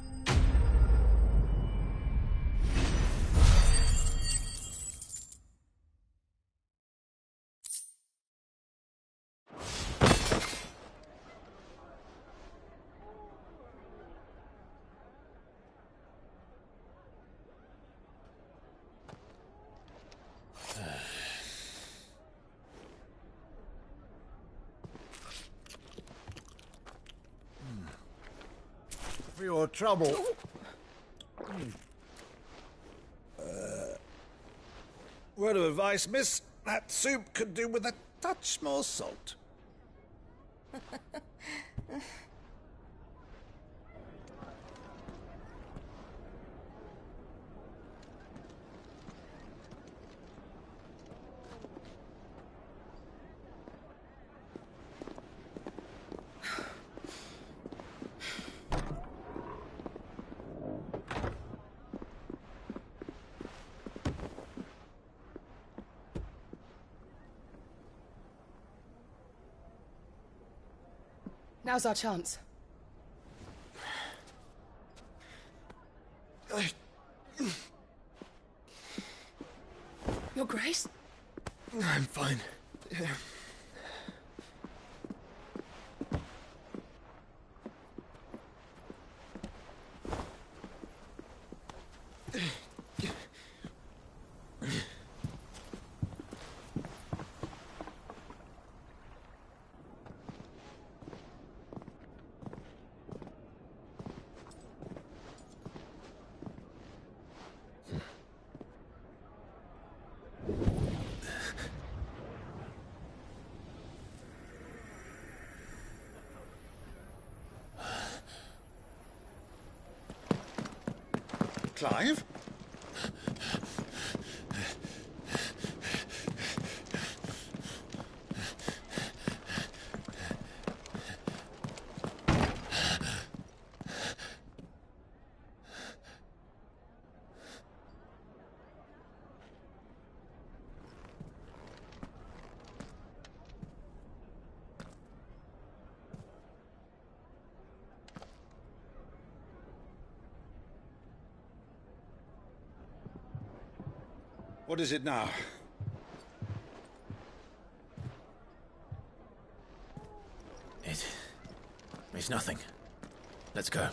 For your trouble. Word of advice, miss. That soup could do with a touch more salt. Now's our chance. Your Grace? I'm fine. Clive? What is it now? It's nothing. Let's go.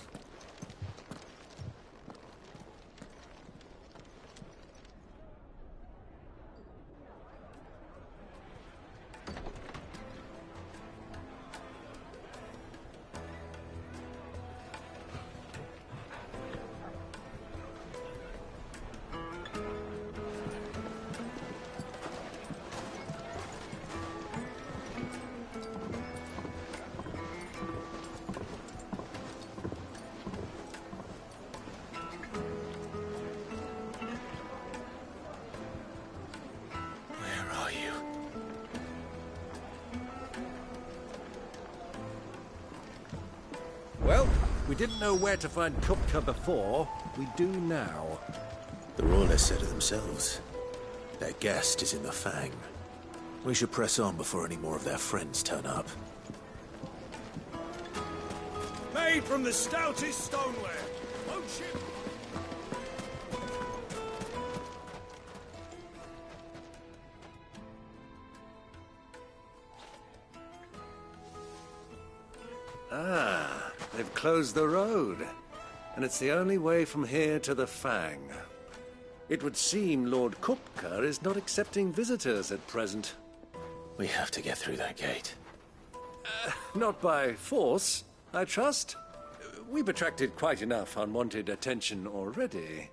Well, we didn't know where to find Kupka before. We do now. The Royalists said it themselves. Their guest is in the Fang. We should press on before any more of their friends turn up. Made from the stoutest stoneware. Won't you? Ah, they've closed the road. And it's the only way from here to the Fang. It would seem Lord Kupka is not accepting visitors at present. We have to get through that gate. Not by force, I trust. We've attracted quite enough unwanted attention already.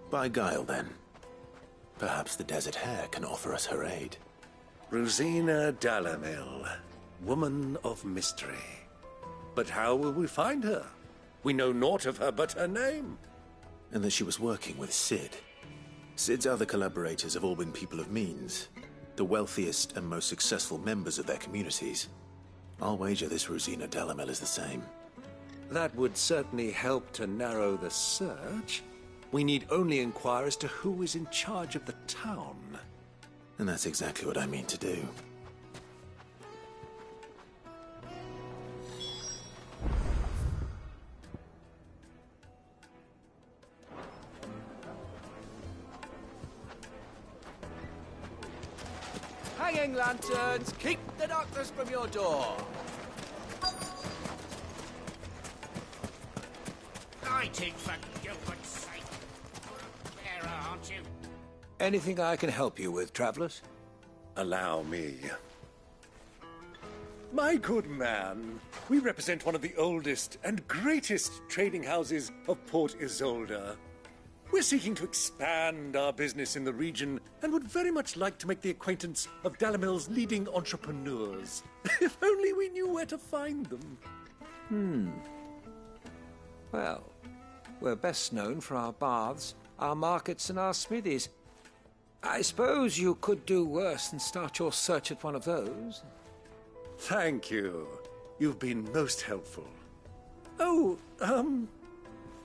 By guile, then. Perhaps the Desert Hare can offer us her aid. Rosina Dalamil, woman of mystery. But how will we find her? We know naught of her but her name. And that she was working with Sid. Sid's other collaborators have all been people of means, the wealthiest and most successful members of their communities. I'll wager this Rosina Dalamil is the same. That would certainly help to narrow the search. We need only inquire as to who is in charge of the town. And that's exactly what I mean to do. Hanging lanterns, keep the darkness from your door. Lighting, for Gilbert's sake. You're a bearer, aren't you? Anything I can help you with, travelers? Allow me. My good man, we represent one of the oldest and greatest trading houses of Port Isolde. We're seeking to expand our business in the region and would very much like to make the acquaintance of Dalamil's leading entrepreneurs. If only we knew where to find them. Well, we're best known for our baths, our markets, and our smithies. I suppose you could do worse than start your search at one of those. Thank you. You've been most helpful. Oh,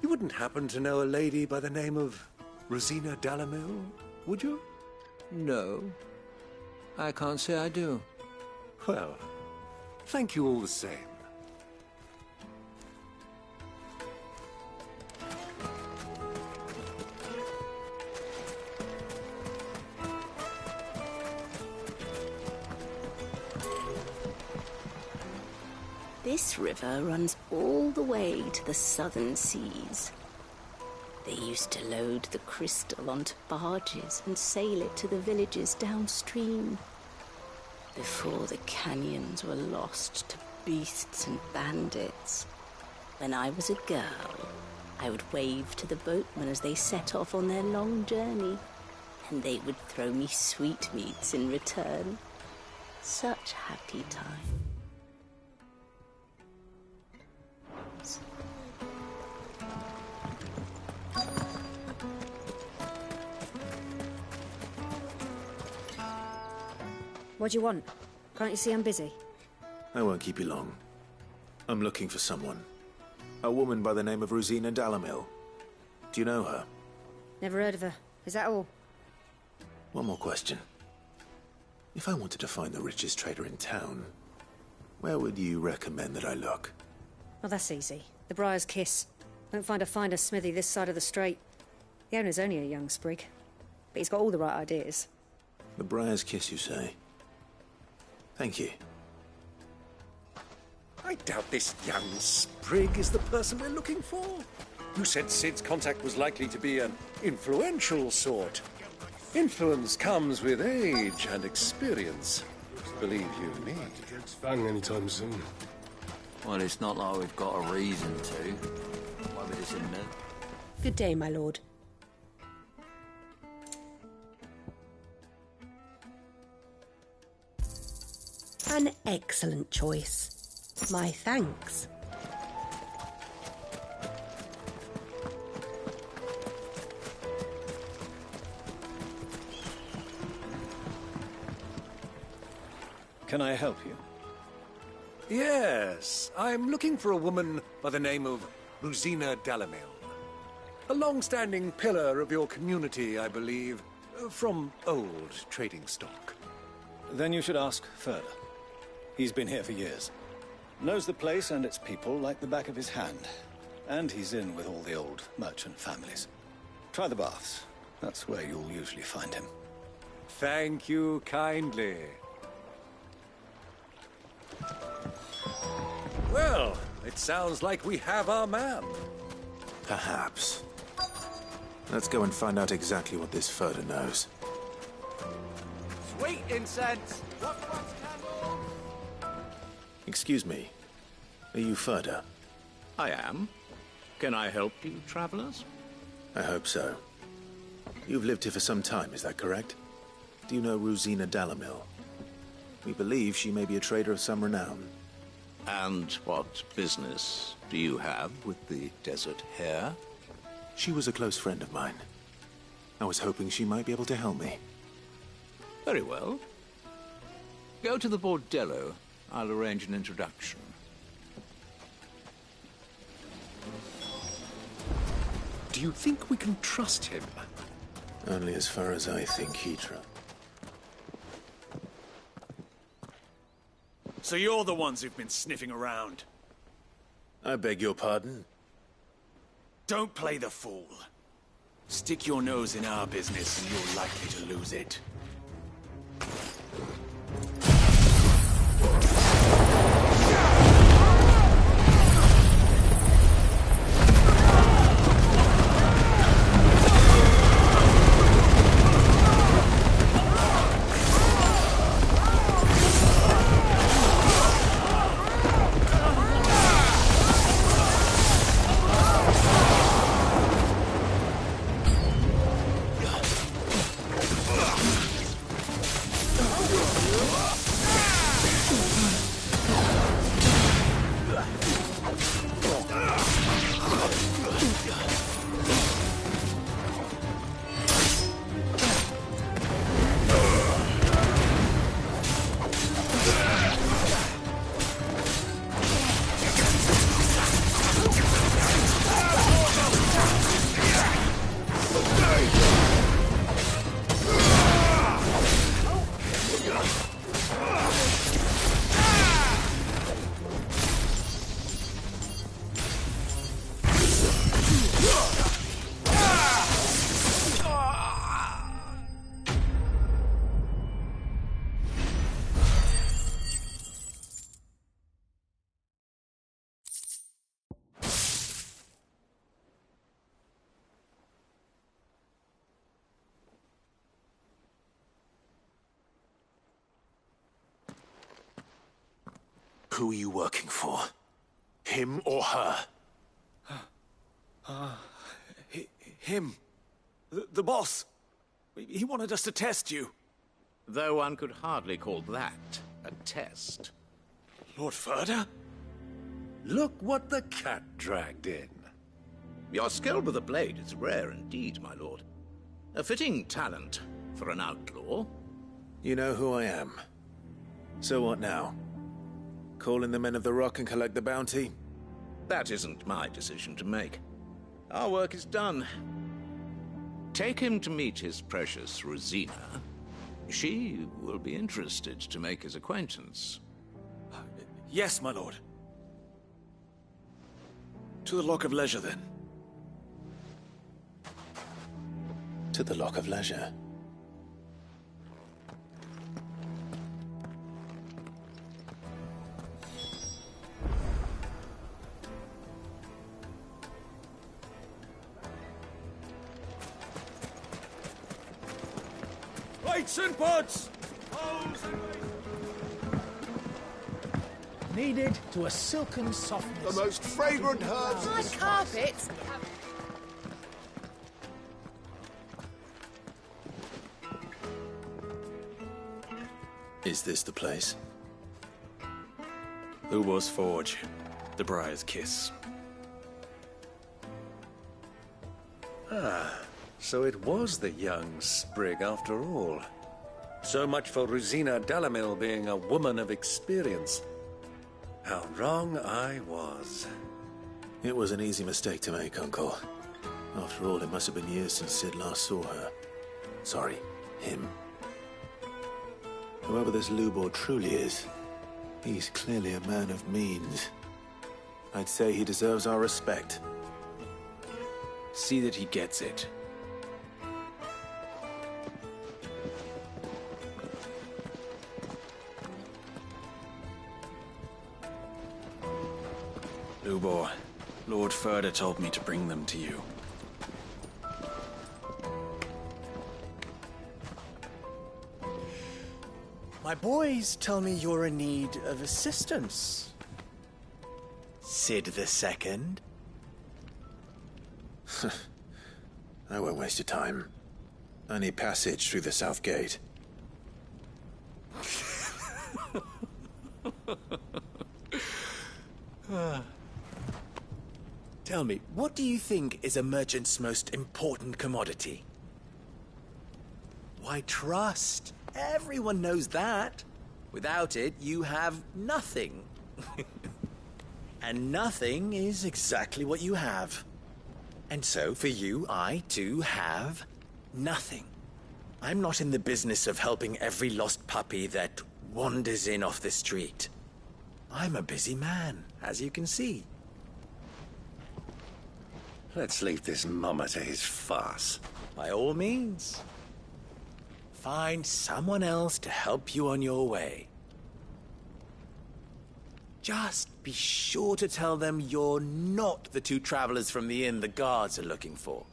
you wouldn't happen to know a lady by the name of Rosina Dalamil, would you? No. I can't say I do. Well, thank you all the same. This river runs all the way to the southern seas. They used to load the crystal onto barges and sail it to the villages downstream. Before the canyons were lost to beasts and bandits. When I was a girl, I would wave to the boatmen as they set off on their long journey, and they would throw me sweetmeats in return. Such happy times. What do you want? Can't you see I'm busy? I won't keep you long. I'm looking for someone. A woman by the name of Rosina Dalamil. Do you know her? Never heard of her. Is that all? One more question. If I wanted to find the richest trader in town, where would you recommend that I look? Well, that's easy. The Briar's Kiss. Won't find a finer smithy this side of the strait. The owner's only a young sprig, but he's got all the right ideas. The Briar's Kiss, you say? Thank you. I doubt this young sprig is the person we're looking for. You said Sid's contact was likely to be an influential sort. Influence comes with age and experience. Believe you me. Against Fang anytime soon. Well, it's not like we've got a reason to. Why would this in there? Good day, my lord. An excellent choice. My thanks. Can I help you? Yes, I'm looking for a woman by the name of Rosina Dalamil. A long-standing pillar of your community, I believe, from old trading stock. Then you should ask further. He's been here for years. Knows the place and its people like the back of his hand. And he's in with all the old merchant families. Try the baths. That's where you'll usually find him. Thank you kindly. Well, it sounds like we have our man. Perhaps. Let's go and find out exactly what this Furter knows. Sweet incense! Excuse me. Are you Furter? I am. Can I help you, travelers? I hope so. You've lived here for some time, is that correct? Do you know Rosina Dalamil? We believe she may be a trader of some renown. And what business do you have with the desert hare? She was a close friend of mine. I was hoping she might be able to help me. Very well. Go to the bordello. I'll arrange an introduction. Do you think we can trust him? Only as far as I think he trusts. So you're the ones who've been sniffing around? I beg your pardon? Don't play the fool. Stick your nose in our business and you're likely to lose it. Who are you working for? Him or her? Him. The boss. He wanted us to test you. Though one could hardly call that a test. Lord Ferda? Look what the cat dragged in. Your skill with the blade is rare indeed, my lord. A fitting talent for an outlaw. You know who I am. So what now? Call in the Men of the Rock and collect the bounty? That isn't my decision to make. Our work is done. Take him to meet his precious Rosina. She will be interested to make his acquaintance. Yes, my lord. To the Lock of Leisure, then. To the Lock of Leisure. Lights and pots! Kneaded to a silken softness. The most fragrant herbs. My carpets. Is this the place? Ubor's Forge. The Briar's Kiss. So it was the young sprig after all. So much for Rosina Dalamil being a woman of experience. How wrong I was. It was an easy mistake to make, Uncle. After all, it must have been years since Sid last saw her. Sorry, him. Whoever this Lubor truly is, he's clearly a man of means. I'd say he deserves our respect. See that he gets it. Lubor, Lord Ferda told me to bring them to you. My boys tell me you're in need of assistance. Sid the Second. I won't waste your time. I need passage through the south gate. Tell me, what do you think is a merchant's most important commodity? Why, trust. Everyone knows that. Without it, you have nothing. And nothing is exactly what you have. And so, for you, I, too, have nothing. I'm not in the business of helping every lost puppy that wanders in off the street. I'm a busy man, as you can see. Let's leave this mummer to his farce. By all means. Find someone else to help you on your way. Just be sure to tell them you're not the two travelers from the inn the guards are looking for.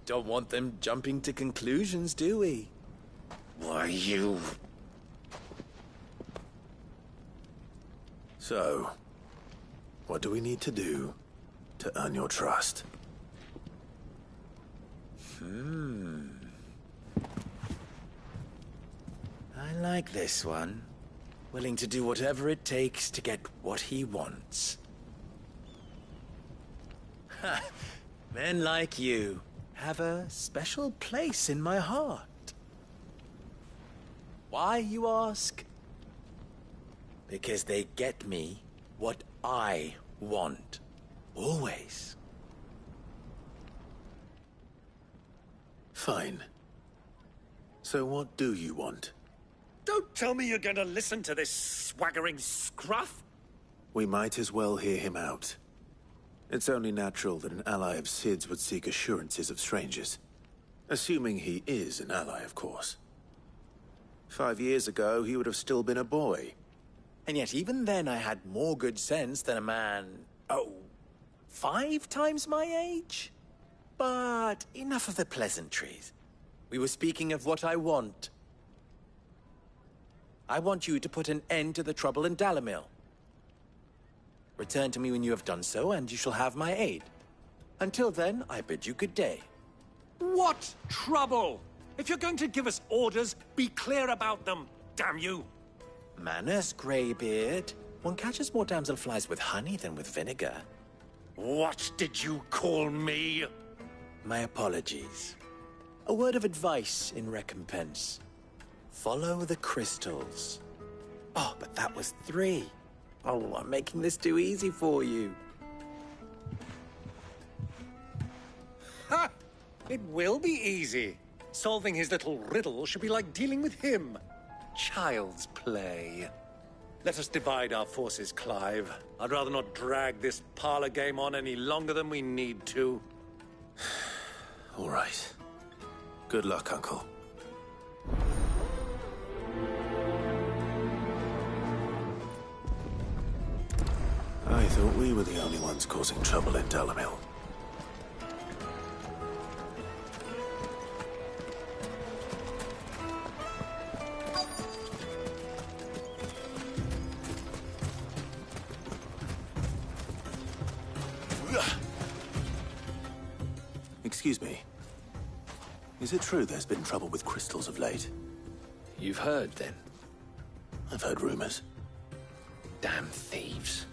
Don't want them jumping to conclusions, do we? Why, you... So, what do we need to do to earn your trust? I like this one. Willing to do whatever it takes to get what he wants. Ha! Men like you have a special place in my heart. Why, you ask? Because they get me what I want. Always. Fine. So what do you want? Don't tell me you're going to listen to this swaggering scruff! We might as well hear him out. It's only natural that an ally of Sid's would seek assurances of strangers. Assuming he is an ally, of course. 5 years ago, he would have still been a boy. And yet even then I had more good sense than a man, 5 times my age? But enough of the pleasantries. We were speaking of what I want. I want you to put an end to the trouble in Dalamil. Return to me when you have done so, and you shall have my aid. Until then, I bid you good day. What trouble? If you're going to give us orders, be clear about them, damn you! Manners, Greybeard. One catches more damselflies with honey than with vinegar. What did you call me? My apologies. A word of advice in recompense. Follow the crystals. Oh, but that was 3. Oh, I'm making this too easy for you. Ha! It will be easy. Solving his little riddle should be like dealing with him. Child's play. Let us divide our forces, Clive. I'd rather not drag this parlor game on any longer than we need to. All right. Good luck, Uncle. I thought we were the only ones causing trouble in Dalamil. Excuse me. Is it true there's been trouble with crystals of late? You've heard, then? I've heard rumors. Damn thieves.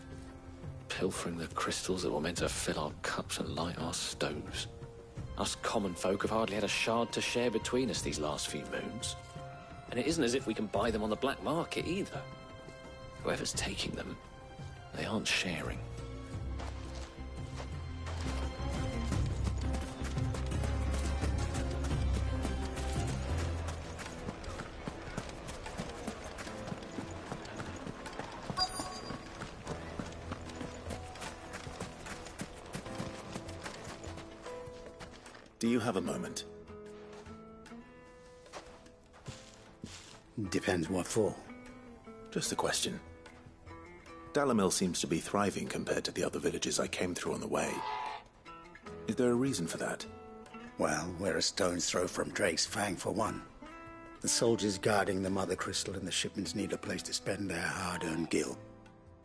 Pilfering the crystals that were meant to fill our cups and light our stoves. Us common folk have hardly had a shard to share between us these last few moons. And it isn't as if we can buy them on the black market either. Whoever's taking them, they aren't sharing. Do you have a moment? Depends what for. Just a question. Dalamil seems to be thriving compared to the other villages I came through on the way. Is there a reason for that? Well, we're a stone's throw from Drake's Fang, for one. The soldiers guarding the Mother Crystal and the shipments need a place to spend their hard-earned gil.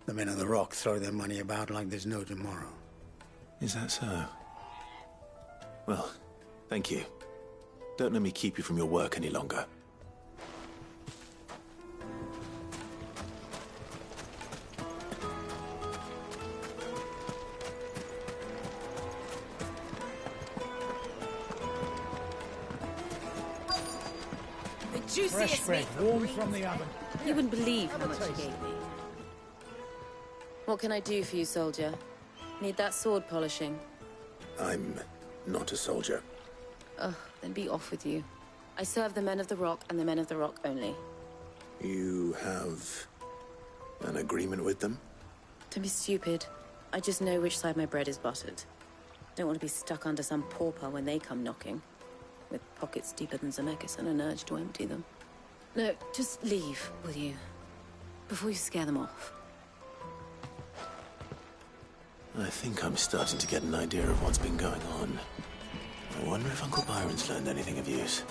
The men of the Rock throw their money about like there's no tomorrow. Is that so? Well, thank you. Don't let me keep you from your work any longer. Juiciest bread, warm from the oven. You wouldn't believe how much he gave me. What can I do for you, soldier? Need that sword polishing? I'm not a soldier. Ugh, then be off with you. I serve the men of the Rock and the men of the Rock only. You have an agreement with them? Don't be stupid. I just know which side my bread is buttered. Don't want to be stuck under some pauper when they come knocking. With pockets deeper than Zemeckis and an urge to empty them. No, just leave, will you? Before you scare them off. I think I'm starting to get an idea of what's been going on. I wonder if Uncle Byron's learned anything of use.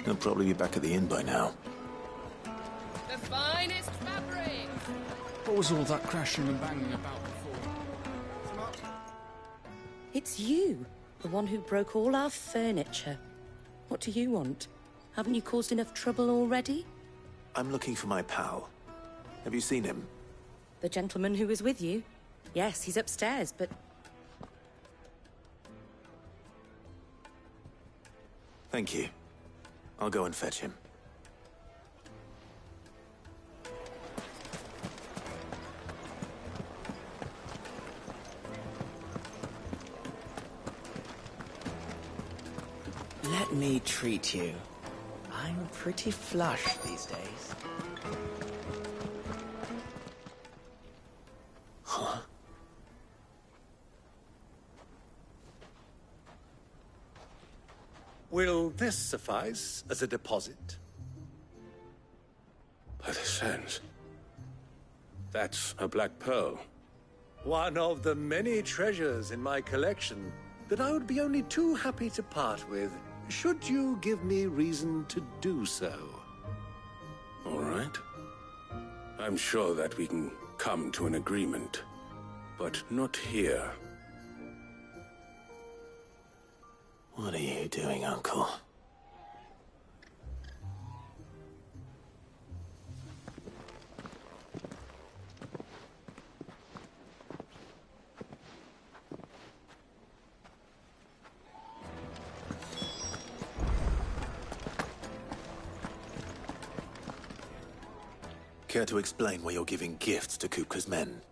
He'll probably be back at the inn by now. The finest fabric! What was all that crashing and banging about before? It's you. The one who broke all our furniture. What do you want? Haven't you caused enough trouble already? I'm looking for my pal. Have you seen him? The gentleman who was with you? Yes, he's upstairs, but... Thank you. I'll go and fetch him. Let me treat you. I'm pretty flush these days. Huh? Will this suffice as a deposit? By the sands. That's a black pearl. One of the many treasures in my collection that I would be only too happy to part with, should you give me reason to do so. All right. I'm sure that we can come to an agreement, but not here. What are you doing, Uncle? Care to explain why you're giving gifts to Kupka's men?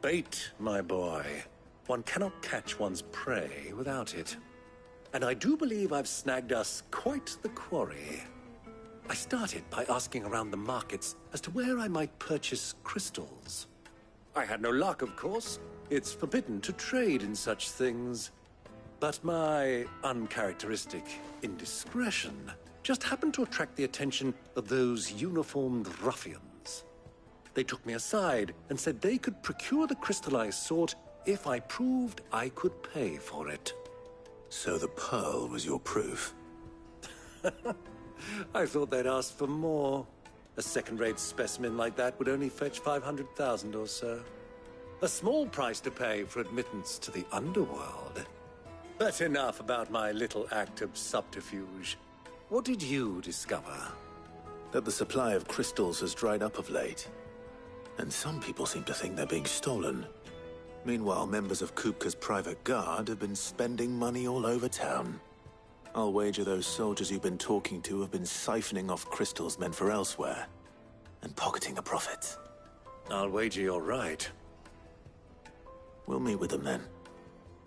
Bait, my boy. One cannot catch one's prey without it. And I do believe I've snagged us quite the quarry. I started by asking around the markets as to where I might purchase crystals. I had no luck, of course. It's forbidden to trade in such things. But my uncharacteristic indiscretion just happened to attract the attention of those uniformed ruffians. They took me aside and said they could procure the crystal I sought if I proved I could pay for it. So the pearl was your proof? I thought they'd asked for more. A second-rate specimen like that would only fetch 500,000 or so. A small price to pay for admittance to the underworld. But enough about my little act of subterfuge. What did you discover? That the supply of crystals has dried up of late. And some people seem to think they're being stolen. Meanwhile, members of Kupka's private guard have been spending money all over town. I'll wager those soldiers you've been talking to have been siphoning off crystals meant for elsewhere, and pocketing the profits. I'll wager you're right. We'll meet with them then,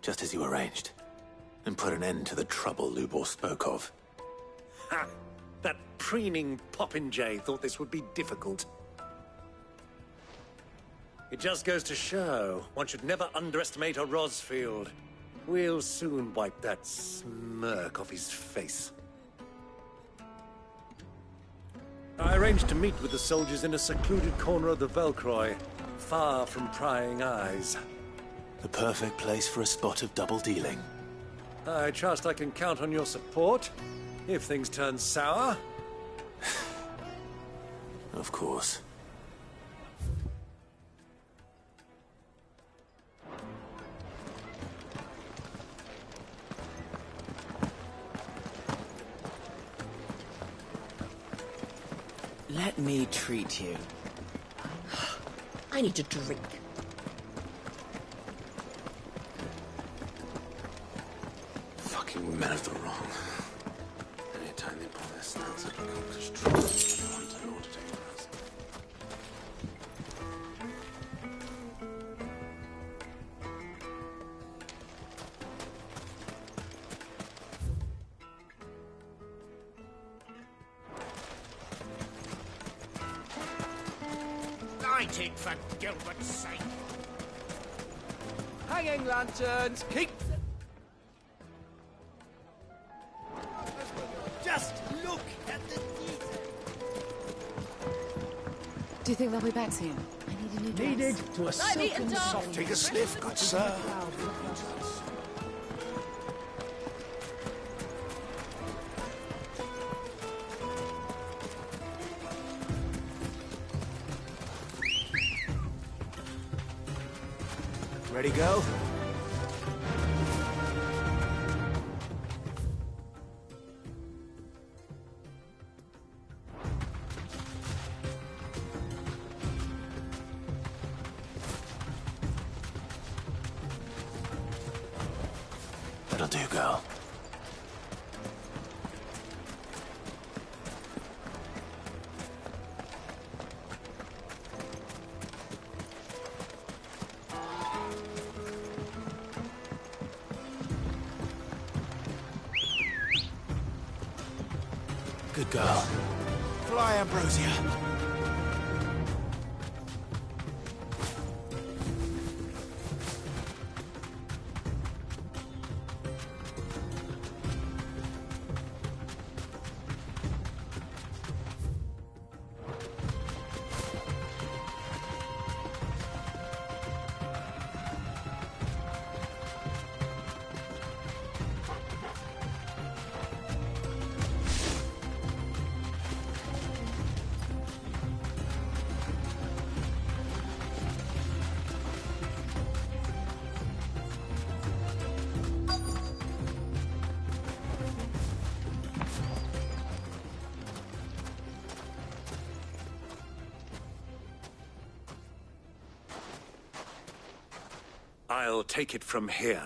just as you arranged, and put an end to the trouble Lubor spoke of. Ha! That preening popinjay thought this would be difficult. It just goes to show, one should never underestimate a Rosfield. We'll soon wipe that smirk off his face. I arranged to meet with the soldiers in a secluded corner of the Velcroy, far from prying eyes. The perfect place for a spot of double dealing. I trust I can count on your support, if things turn sour. Of course. Let me treat you. I need a drink. Fucking men of the wrong. Anytime they pull their snouts up, it becomes trouble. They want to know what to take for us. Lighted for Gilbert's sake. Hanging lanterns, keep. Just look at the detail. Do you think they'll be back soon? I need a new dress. Needed to a silken soft. Take a sniff, good sir. Ready, go? That'll do, girl. Good girl. Fly, Ambrosia. I'll take it from here.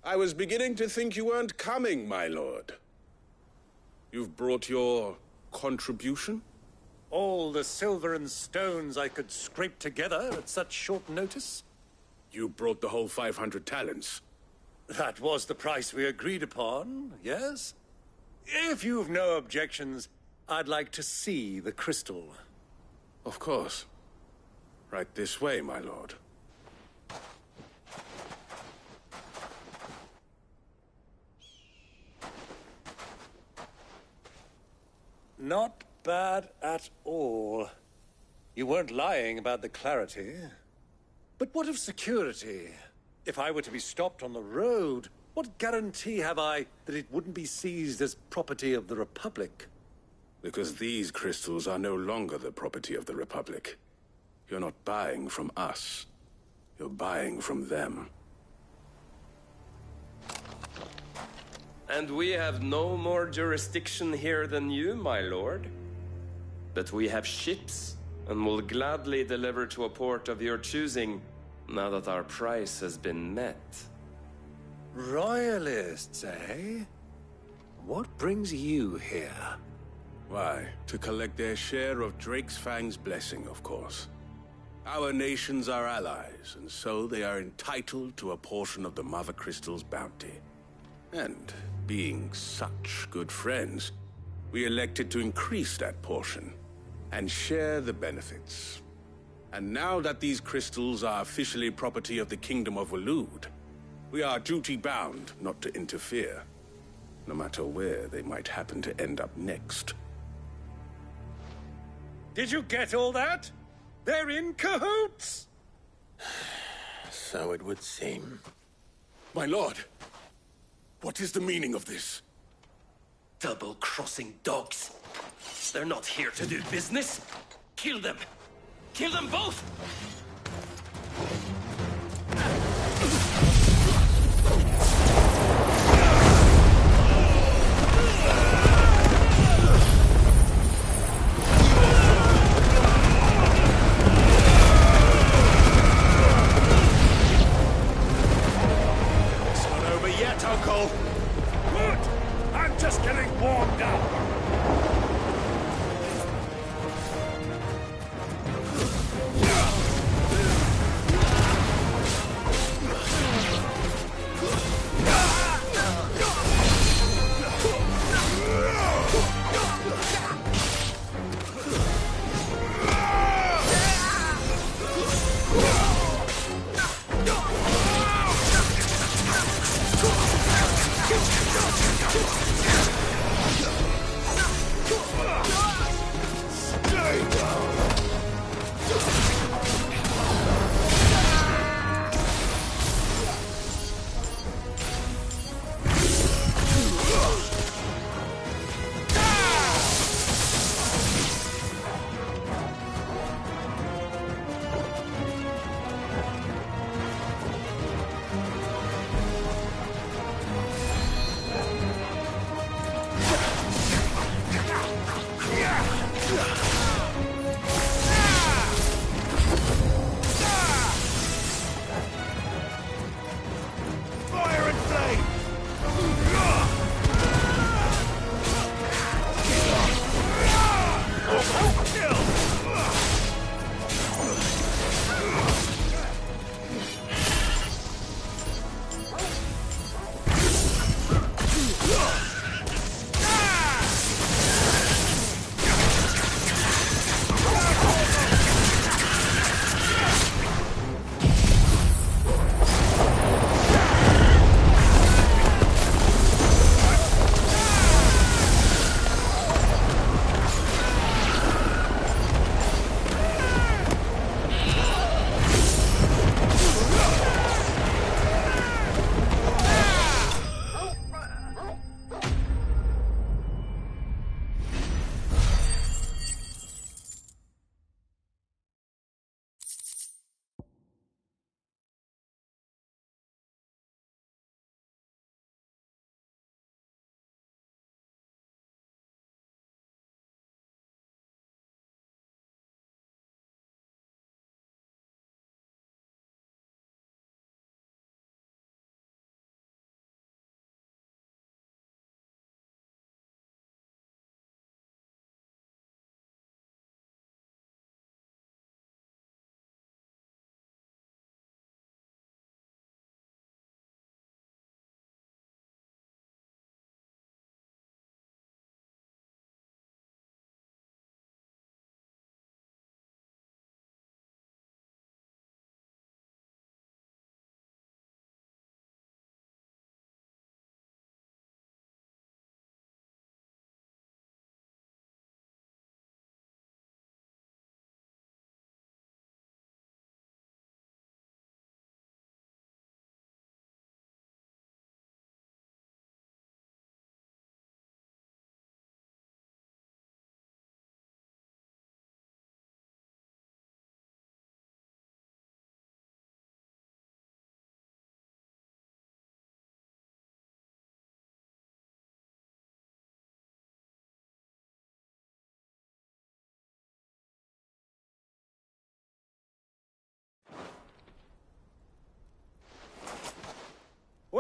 I was beginning to think you weren't coming, my lord. You've brought your contribution? All the silver and stones I could scrape together at such short notice? You brought the whole 500 talents. That was the price we agreed upon, yes? If you've no objections, I'd like to see the crystal. Of course. Right this way, my lord. Not bad at all. You weren't lying about the clarity. But what of security? If I were to be stopped on the road, what guarantee have I that it wouldn't be seized as property of the Republic? Because these crystals are no longer the property of the Republic. You're not buying from us. You're buying from them. And we have no more jurisdiction here than you, my lord. But we have ships, and will gladly deliver to a port of your choosing, now that our price has been met. Royalists, eh? What brings you here? Why, to collect their share of Drake's Fang's blessing, of course. Our nations are allies, and so they are entitled to a portion of the Mother Crystal's bounty. And being such good friends, we elected to increase that portion and share the benefits. And now that these crystals are officially property of the Kingdom of Waloed, we are duty-bound not to interfere, no matter where they might happen to end up next. Did you get all that? They're in cahoots! So it would seem. My lord, what is the meaning of this? Double-crossing dogs. They're not here to do business. Kill them. Kill them both! It's not over yet, Uncle. Good. I'm just getting warmed up.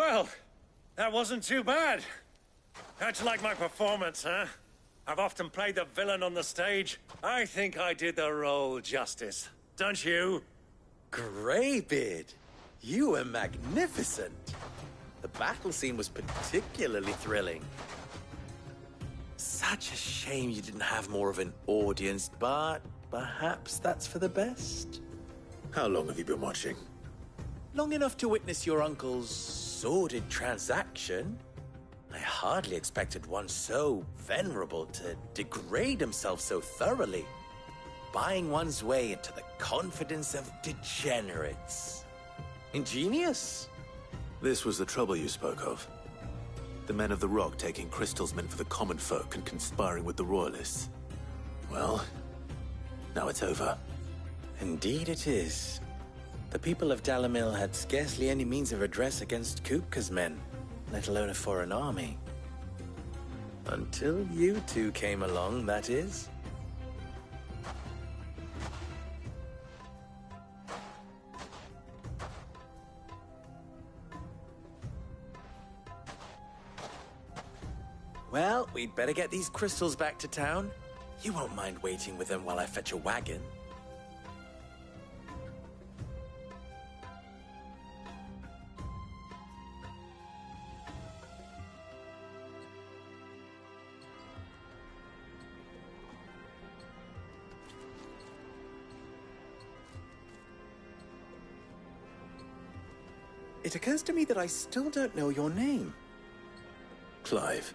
Well, that wasn't too bad. How'd you like my performance, huh? I've often played the villain on the stage. I think I did the role justice. Don't you? Greybeard, you were magnificent. The battle scene was particularly thrilling. Such a shame you didn't have more of an audience, but perhaps that's for the best. How long have you been watching? Long enough to witness your uncle's sordid transaction. I hardly expected one so venerable to degrade himself so thoroughly, buying one's way into the confidence of degenerates. Ingenious. This was the trouble you spoke of. The men of the Rock taking crystals meant for the common folk and conspiring with the Royalists. Well, now it's over. Indeed it is. The people of Dalamil had scarcely any means of redress against Kupka's men, let alone a foreign army. Until you two came along, that is. Well, we'd better get these crystals back to town. You won't mind waiting with them while I fetch a wagon. It occurs to me that I still don't know your name. Clive.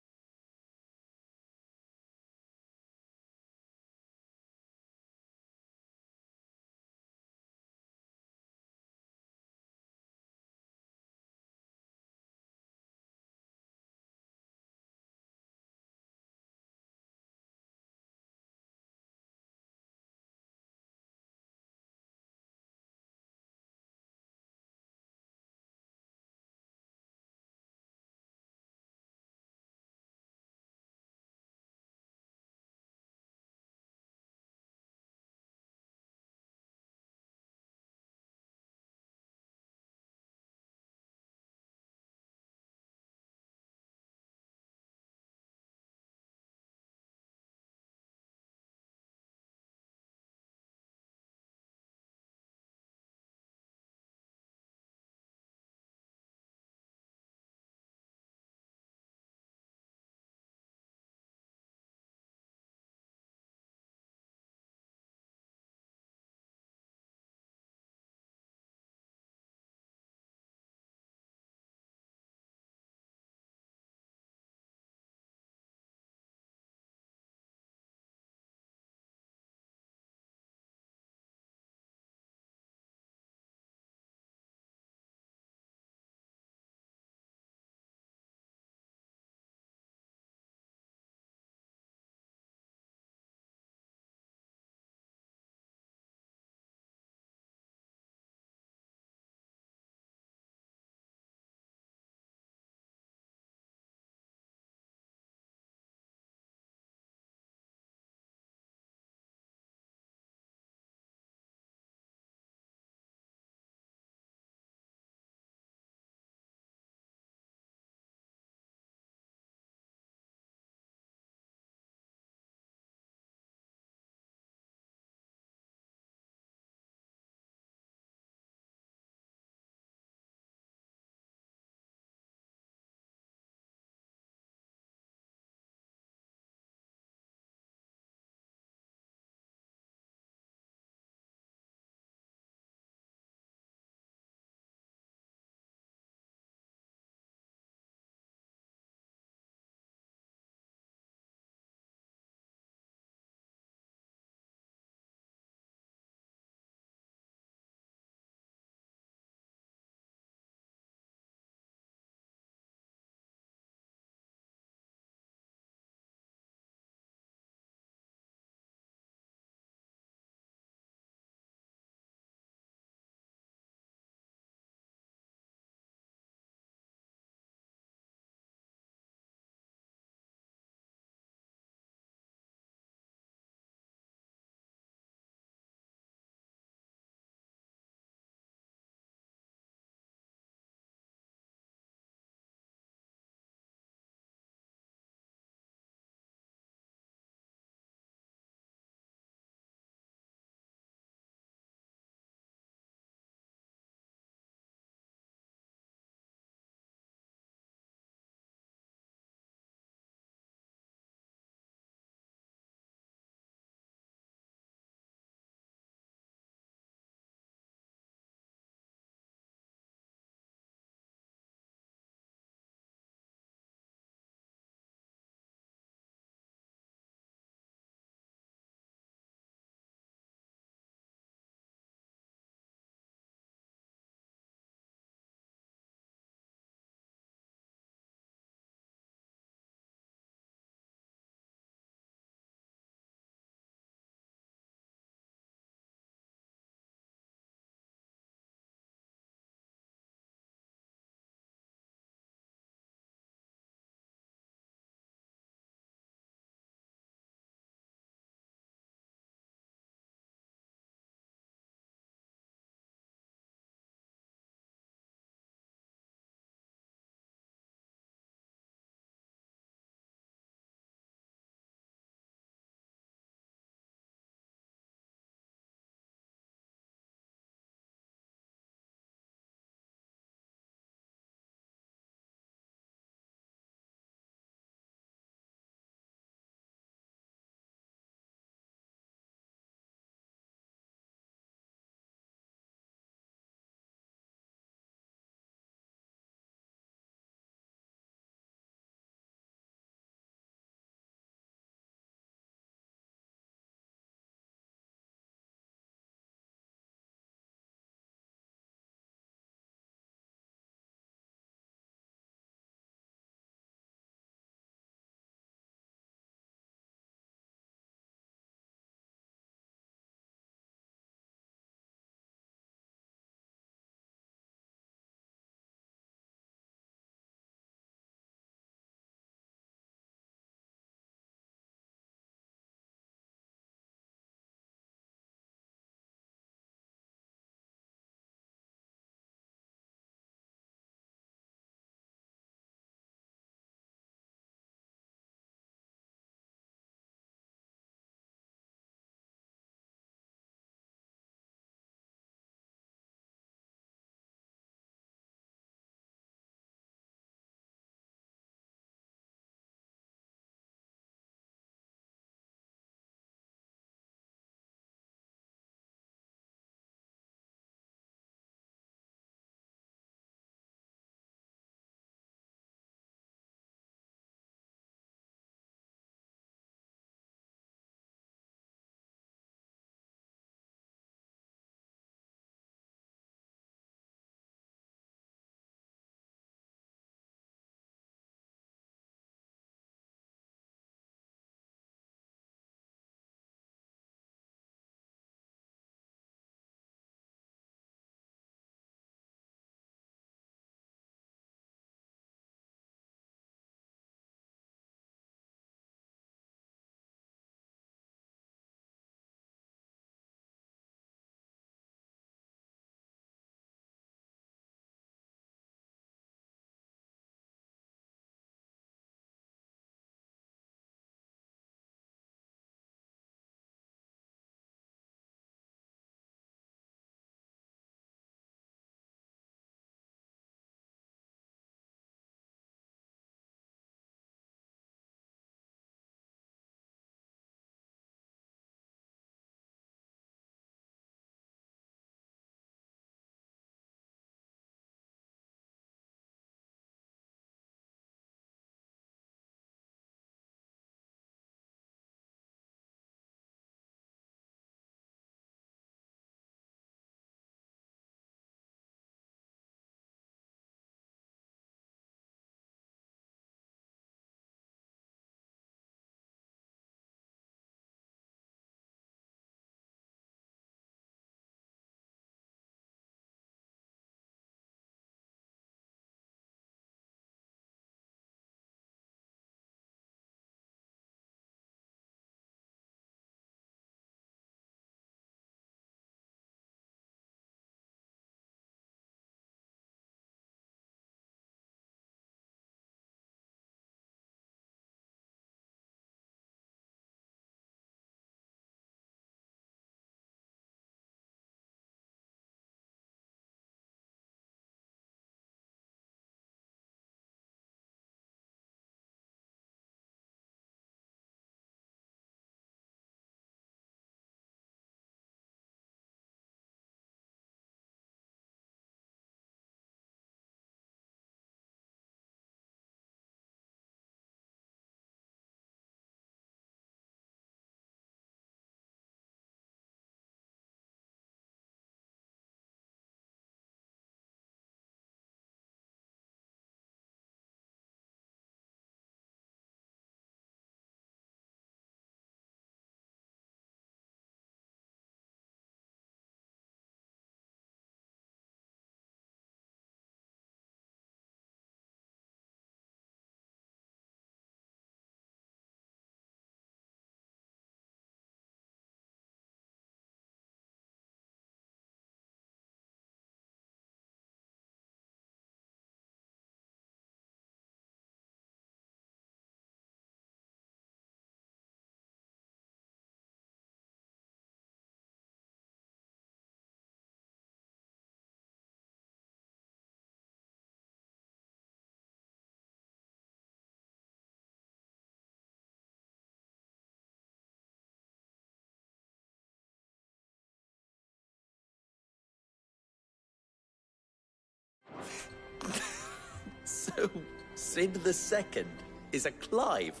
So, Sid the Second is a Clive?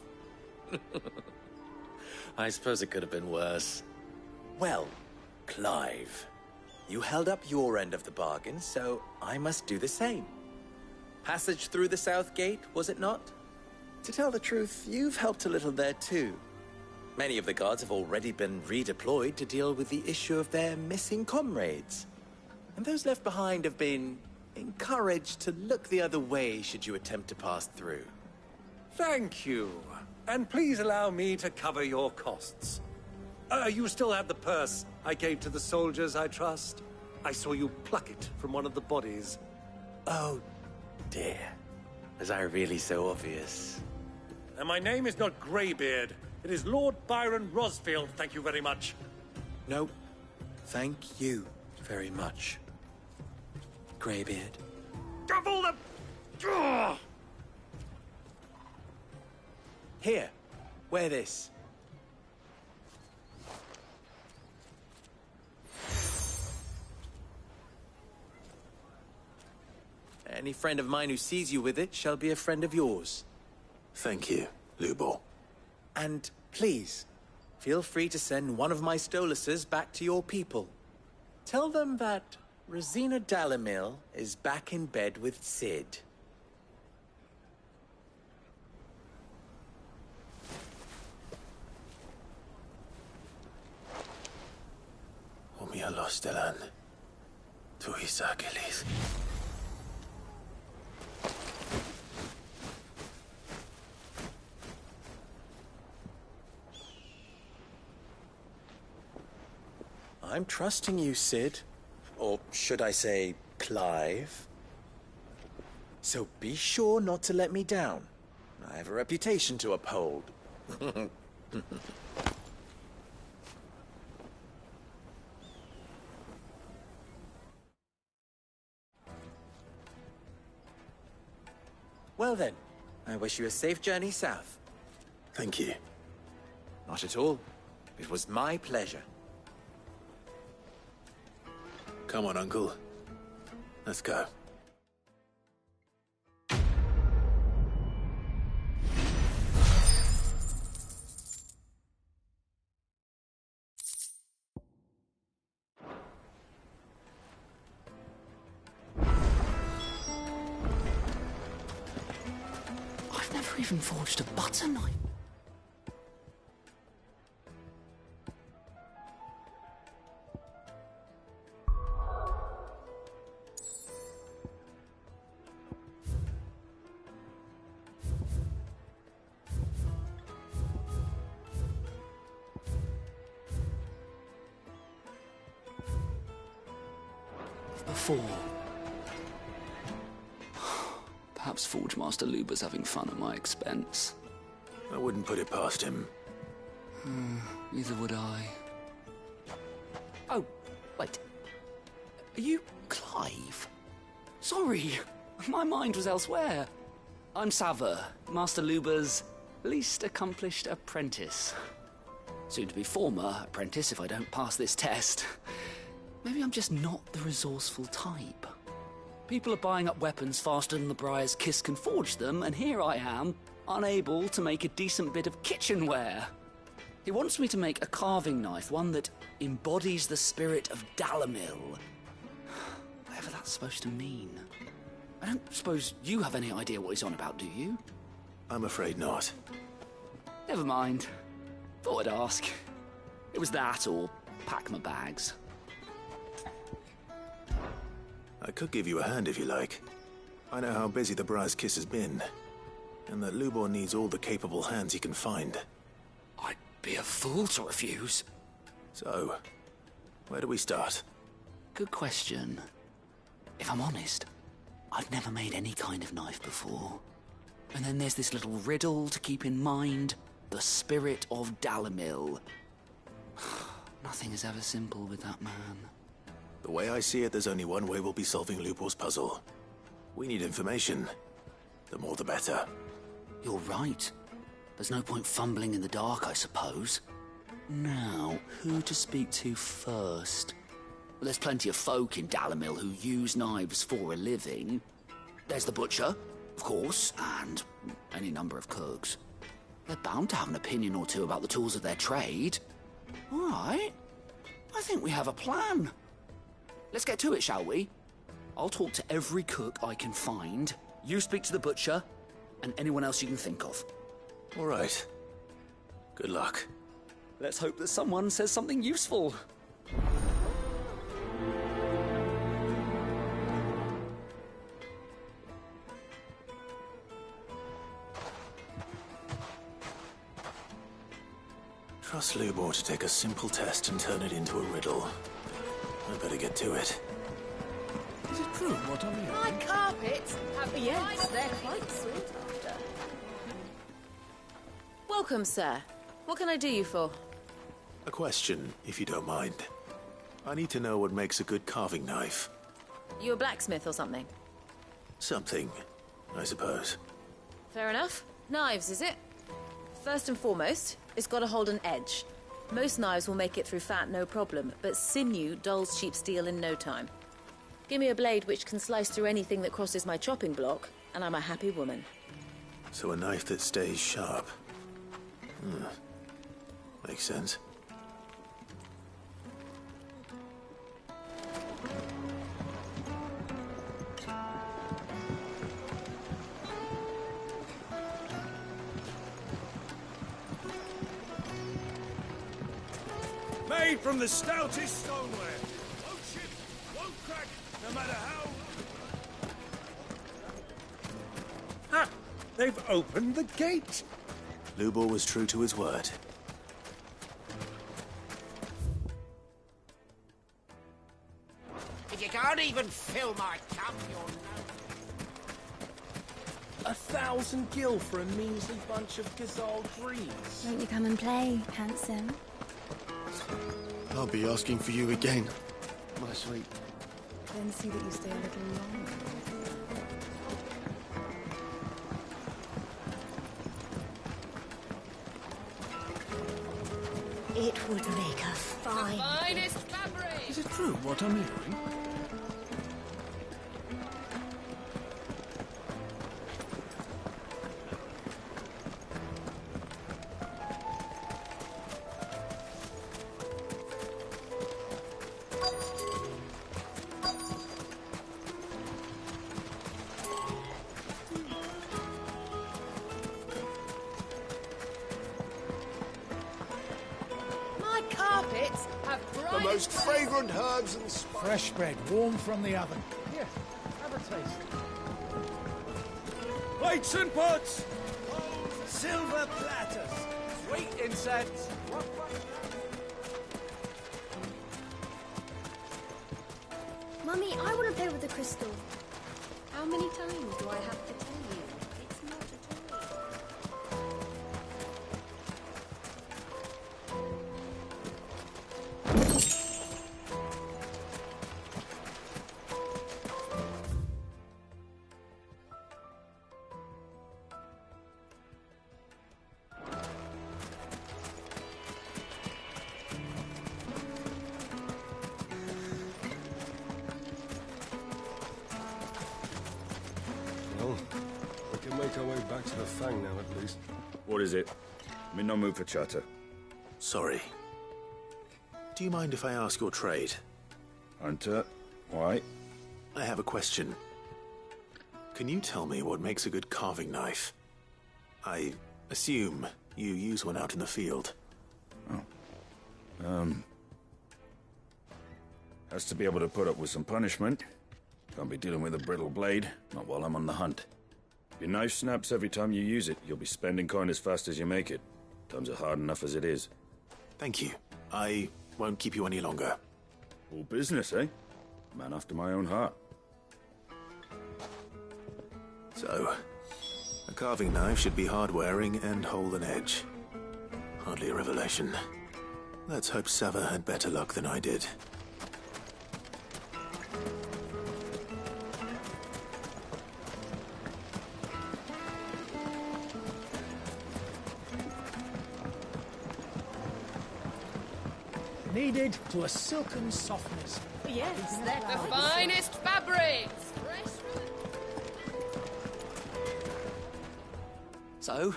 I suppose it could have been worse. Well, Clive, you held up your end of the bargain, so I must do the same. Passage through the South Gate, was it not? To tell the truth, you've helped a little there too. Many of the guards have already been redeployed to deal with the issue of their missing comrades. And those left behind have been encouraged to look the other way should you attempt to pass through. Thank you. And please allow me to cover your costs. You still have the purse I gave to the soldiers, I trust? I saw you pluck it from one of the bodies. Oh, dear. Was I really so obvious? And my name is not Greybeard. It is Lord Byron Rosfield, thank you very much. No, thank you very much, Greybeard. Double the... Ugh! Here, wear this. Any friend of mine who sees you with it shall be a friend of yours. Thank you, Lubor. And please, feel free to send one of my Stoluses back to your people. Tell them that Rosina Dalamil is back in bed with Sid. Umia los delan. Tu isakelis. I'm trusting you, Sid. Or should I say, Clive? So be sure not to let me down. I have a reputation to uphold. Well then, I wish you a safe journey south. Thank you. Not at all. It was my pleasure. Come on, Uncle. Let's go. I've never even forged a butter knife. Before. Perhaps Forge Master Luber's having fun at my expense. I wouldn't put it past him. Neither would I. Oh, wait. Are you Clive? Sorry, my mind was elsewhere. I'm Saver, Master Luber's least accomplished apprentice. Soon to be former apprentice if I don't pass this test. Maybe I'm just not the resourceful type. People are buying up weapons faster than the Briar's Kiss can forge them, and here I am, unable to make a decent bit of kitchenware. He wants me to make a carving knife, one that embodies the spirit of Dalamil. Whatever that's supposed to mean. I don't suppose you have any idea what he's on about, do you? I'm afraid not. Never mind. Thought I'd ask. It was that, or pack my bags. I could give you a hand if you like. I know how busy the Briar's Kiss has been, and that Lubor needs all the capable hands he can find. I'd be a fool to refuse. So, where do we start? Good question. If I'm honest, I've never made any kind of knife before. And then there's this little riddle to keep in mind. The spirit of Dalamil. Nothing is ever simple with that man. The way I see it, there's only one way we'll be solving Lubor's puzzle. We need information. The more the better. You're right. There's no point fumbling in the dark, I suppose. Now, who to speak to first? Well, there's plenty of folk in Dalamil who use knives for a living. There's the butcher, of course, and any number of cooks. They're bound to have an opinion or two about the tools of their trade. All right. I think we have a plan. Let's get to it, shall we? I'll talk to every cook I can find. You speak to the butcher, and anyone else you can think of. All right. Good luck. Let's hope that someone says something useful. Trust Lubor to take a simple test and turn it into a riddle. I better get to it. Is it true what I'm hearing? My carpets have yes, they're quite sought after. Welcome, sir. What can I do you for? A question, if you don't mind. I need to know what makes a good carving knife. You a blacksmith or something? Something, I suppose. Fair enough. Knives, is it? First and foremost, it's got to hold an edge. Most knives will make it through fat, no problem, but sinew dulls cheap steel in no time. Give me a blade which can slice through anything that crosses my chopping block, and I'm a happy woman. So a knife that stays sharp. Makes sense. Made from the stoutest stoneware. Won't chip, won't crack, no matter how... Ah! They've opened the gate! Lubor was true to his word. If you can't even fill my cup, you're no... 1,000 gil for a measly bunch of gazelle greens. Won't you come and play, handsome? I'll be asking for you again, my sweet. Then see that you stay a little longer. It would make a fine... Finest fabric! Is it true what I'm hearing? My carpets have The most fragrant herbs and spices. Fresh bread, warm from the oven. Here, have a taste. Plates and pots! Silver platters! Sweet incense! Mummy, I want to play with the crystal. How many times do I have to tell you? It's not a toy. Well, we can make our way back to the Fang now, at least. What is it? I'm in no mood for chatter. Sorry. Do you mind if I ask your trade? Hunter, why? I have a question. Can you tell me what makes a good carving knife? I assume you use one out in the field. Has to be able to put up with some punishment. Can't be dealing with a brittle blade, not while I'm on the hunt. If your knife snaps every time you use it, you'll be spending coin as fast as you make it. Times are hard enough as it is. Thank you. I won't keep you any longer. All business, eh? Man after my own heart. So, a carving knife should be hard-wearing and hold an edge. Hardly a revelation. Let's hope Sava had better luck than I did. Kneaded to a silken softness. Yes, the finest fabrics! So,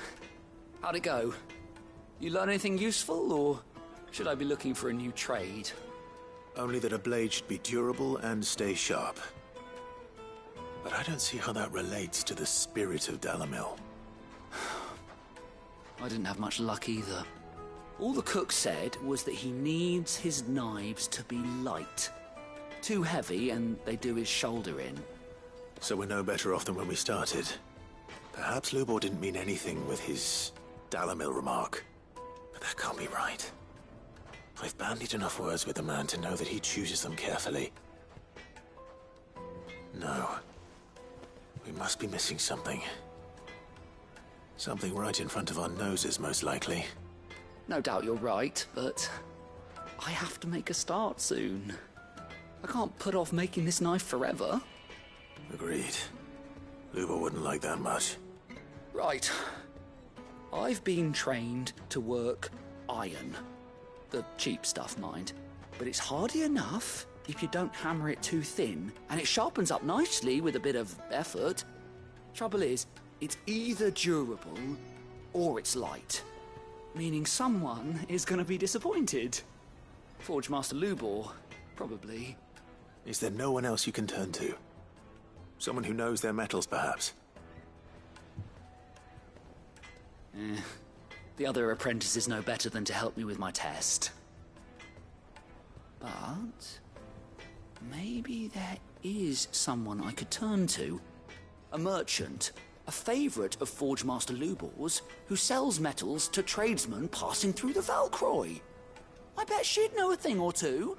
how'd it go? You learn anything useful, or should I be looking for a new trade? Only that a blade should be durable and stay sharp. But I don't see how that relates to the spirit of Dalamil. I didn't have much luck either. All the cook said was that he needs his knives to be light. Too heavy and they do his shoulder in. So we're no better off than when we started. Perhaps Lubor didn't mean anything with his Dalamil remark. But that can't be right. I've bandied enough words with the man to know that he chooses them carefully. No. We must be missing something. Something right in front of our noses, most likely. No doubt you're right, but I have to make a start soon. I can't put off making this knife forever. Agreed. Lubor wouldn't like that much. Right. I've been trained to work iron. The cheap stuff, mind. But it's hardy enough if you don't hammer it too thin, and it sharpens up nicely with a bit of effort. Trouble is, it's either durable or it's light. Meaning someone is going to be disappointed. Forge Master Lubor, probably. Is there no one else you can turn to? Someone who knows their metals, perhaps? The other apprentice is no better than to help me with my test. But maybe there is someone I could turn to. A merchant, a favourite of Forge Master Lubor's, who sells metals to tradesmen passing through the Valcroy. I bet she'd know a thing or two.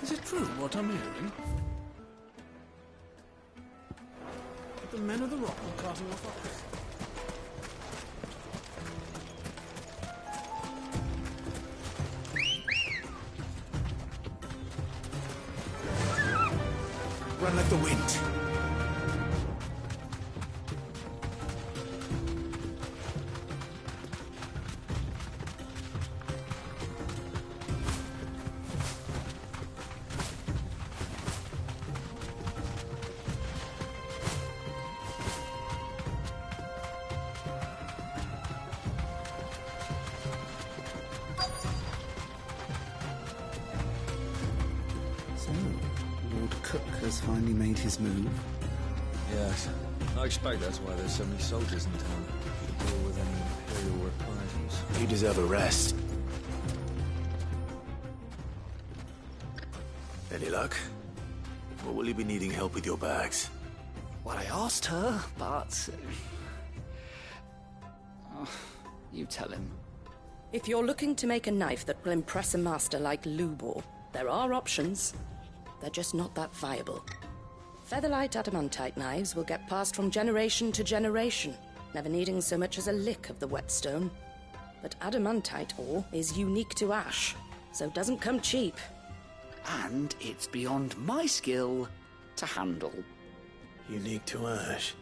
Is it true what I'm hearing? The men of the rock are carting off our crystal. Run like the wind. Finally made his move. Yes. I expect that's why there's so many soldiers in town to deal with any Imperial reprisals. You deserve a rest. Any luck? Or will you be needing help with your bags? Well, I asked her, but... you tell him. If you're looking to make a knife that will impress a master like Lubor, there are options. They're just not that viable. Featherlight adamantite knives will get passed from generation to generation, never needing so much as a lick of the whetstone. But adamantite ore is unique to ash, so it doesn't come cheap. And it's beyond my skill to handle. Unique to ash?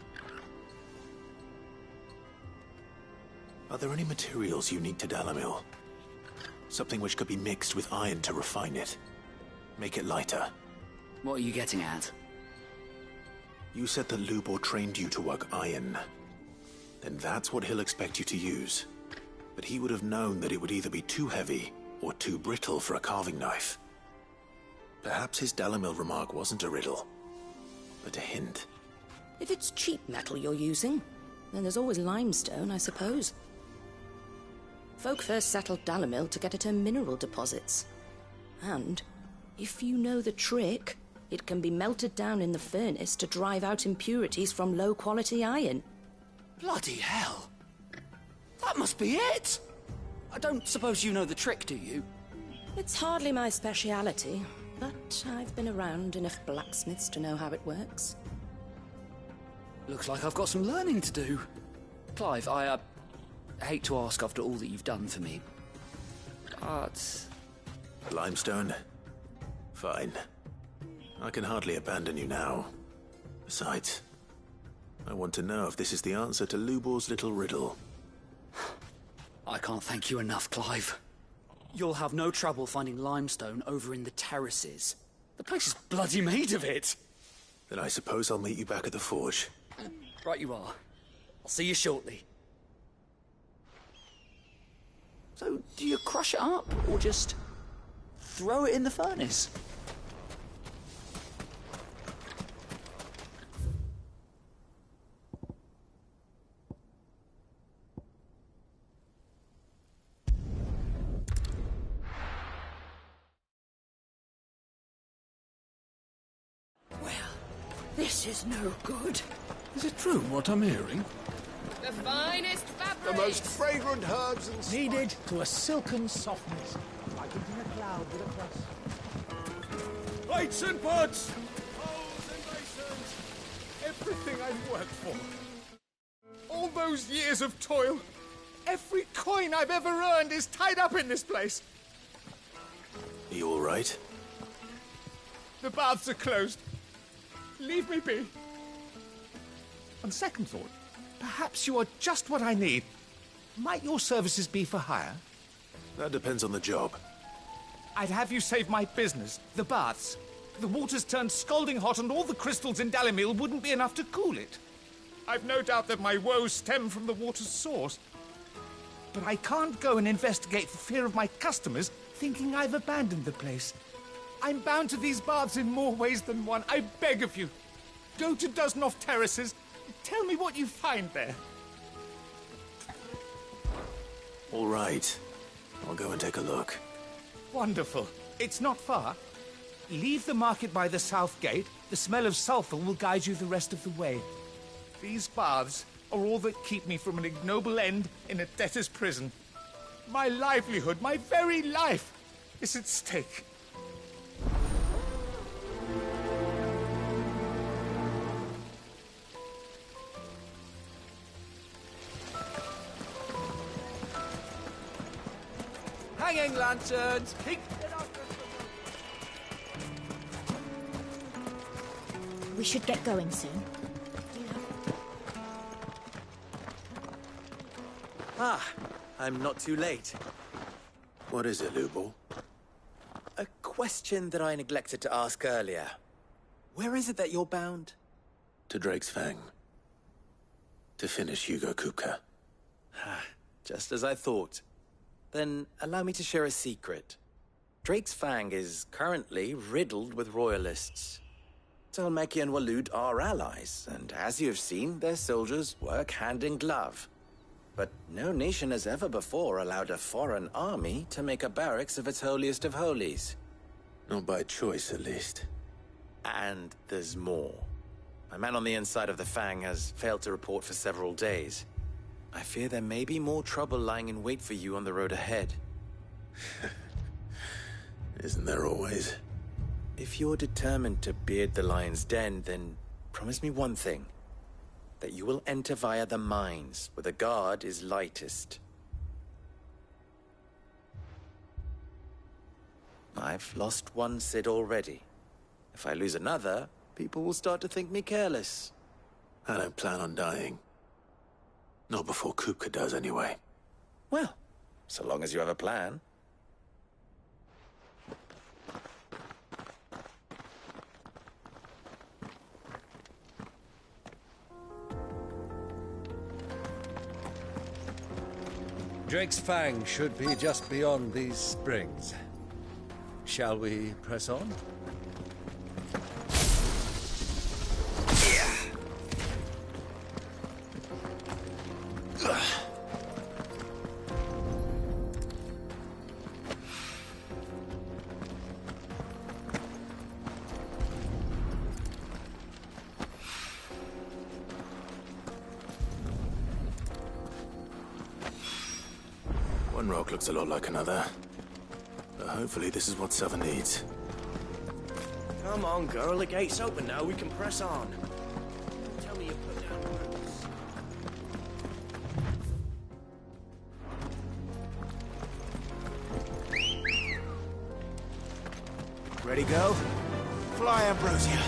Are there any materials unique to Dalamil? Something which could be mixed with iron to refine it. Make it lighter. What are you getting at? You said that Lubor trained you to work iron. Then that's what he'll expect you to use. But he would have known that it would either be too heavy or too brittle for a carving knife. Perhaps his Dalamil remark wasn't a riddle, but a hint. If it's cheap metal you're using, then there's always limestone, I suppose. Folk first settled Dalamil to get at her mineral deposits. And if you know the trick, it can be melted down in the furnace to drive out impurities from low-quality iron. Bloody hell! That must be it! I don't suppose you know the trick, do you? It's hardly my speciality, but I've been around enough blacksmiths to know how it works. Looks like I've got some learning to do. Clive, I hate to ask after all that you've done for me, but... Limestone? Fine. I can hardly abandon you now. Besides, I want to know if this is the answer to Lubor's little riddle. I can't thank you enough, Clive. You'll have no trouble finding limestone over in the terraces. The place is bloody made of it. Then I suppose I'll meet you back at the forge. Right you are. I'll see you shortly. So, do you crush it up, or just throw it in the furnace? This is no good. Is it true what I'm hearing? The finest fabric! The most fragrant herbs and spices. Kneaded to a silken softness, like eating a cloud with a crust. Plates and pots! Bowls and basins! Everything I've worked for. All those years of toil. Every coin I've ever earned is tied up in this place. Are you all right? The baths are closed. Leave me be. On second thought, perhaps you are just what I need. Might your services be for hire? That depends on the job. I'd have you save my business, the baths. The water's turned scalding hot and all the crystals in Dalimil wouldn't be enough to cool it. I've no doubt that my woes stem from the water's source. But I can't go and investigate for fear of my customers thinking I've abandoned the place. I'm bound to these baths in more ways than one. I beg of you. Go to Dusnoff Terraces. Tell me what you find there. All right. I'll go and take a look. Wonderful. It's not far. Leave the market by the south gate. The smell of sulphur will guide you the rest of the way. These baths are all that keep me from an ignoble end in a debtor's prison. My livelihood, my very life, is at stake. Hanging lanterns! We should get going soon. Ah, I'm not too late. What is it, Lubor? A question that I neglected to ask earlier. Where is it that you're bound? To Drake's Fang. To finish Hugo Kupka. Just as I thought. Then allow me to share a secret. Drake's Fang is currently riddled with royalists. Talmeki and Waloed are allies, and as you have seen, their soldiers work hand in glove. But no nation has ever before allowed a foreign army to make a barracks of its holiest of holies. Not by choice, at least. And there's more. My man on the inside of the Fang has failed to report for several days. I fear there may be more trouble lying in wait for you on the road ahead. Isn't there always? If you're determined to beard the lion's den, then promise me one thing. That you will enter via the mines, where the guard is lightest. I've lost one Cid already. If I lose another, people will start to think me careless. I don't plan on dying. Not before Kupka does, anyway. Well, so long as you have a plan. Drake's Fang should be just beyond these springs. Shall we press on? One rock looks a lot like another. But hopefully this is what Sava needs. Come on, girl. The gate's open now. We can press on. Don't tell me you put down roots. Ready, go? Fly, Ambrosia.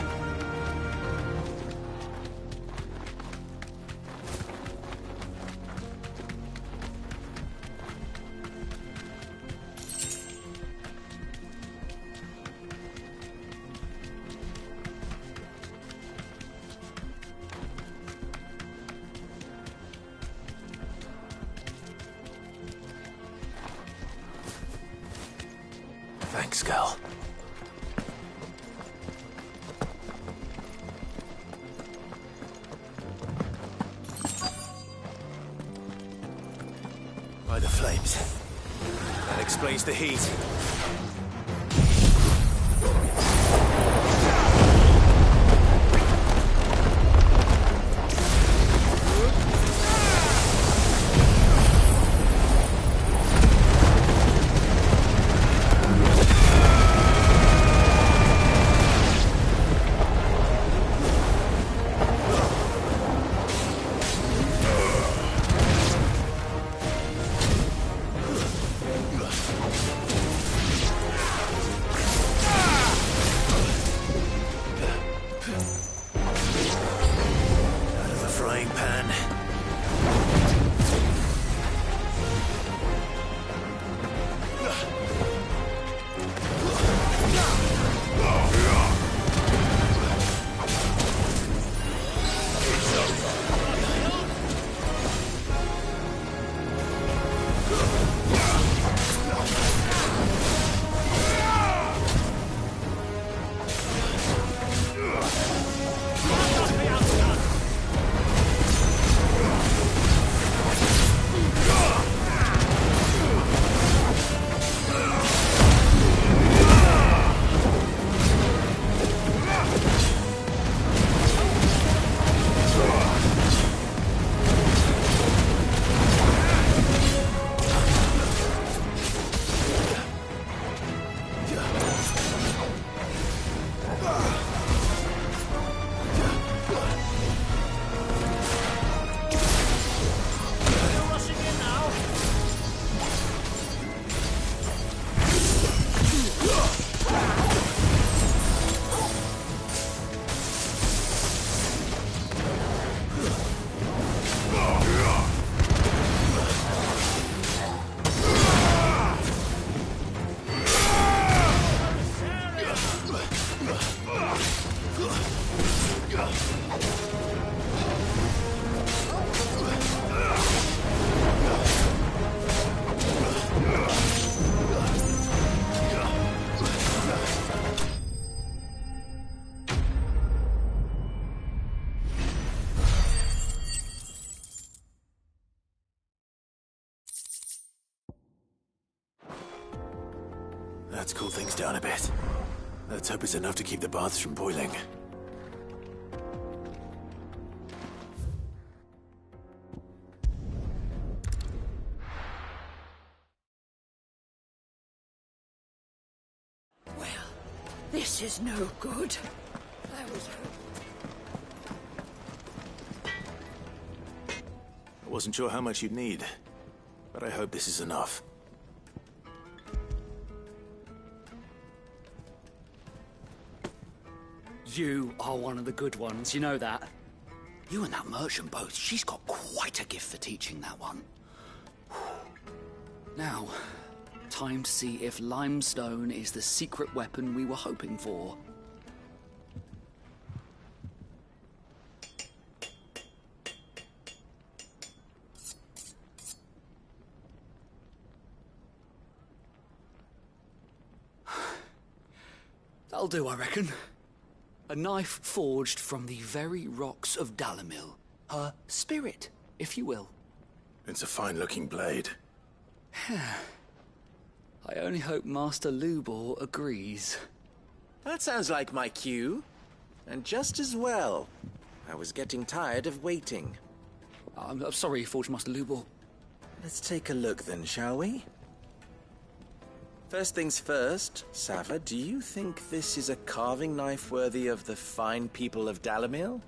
Thanks, girl. By the flames. That explains the heat. Let's cool things down a bit. Let's hope it's enough to keep the baths from boiling. Well, this is no good. I was I wasn't sure how much you'd need, but I hope this is enough. You are one of the good ones, you know that. You and that merchant both, she's got quite a gift for teaching that one. Now, time to see if limestone is the secret weapon we were hoping for. That'll do, I reckon. A knife forged from the very rocks of Dalamil. Her spirit, if you will. It's a fine-looking blade. I only hope Master Lubor agrees. That sounds like my cue. And just as well. I was getting tired of waiting. I'm sorry, Forge Master Lubor. Let's take a look then, shall we? First things first, Sava, do you think this is a carving knife worthy of the fine people of Dalamil?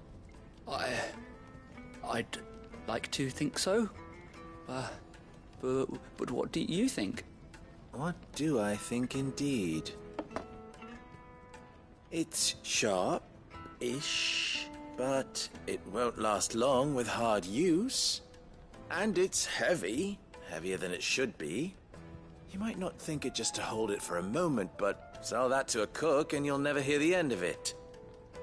I'd like to think so. But what do you think? What do I think indeed? It's sharp-ish, but it won't last long with hard use. And it's heavy, heavier than it should be. You might not think it just to hold it for a moment, but sell that to a cook and you'll never hear the end of it.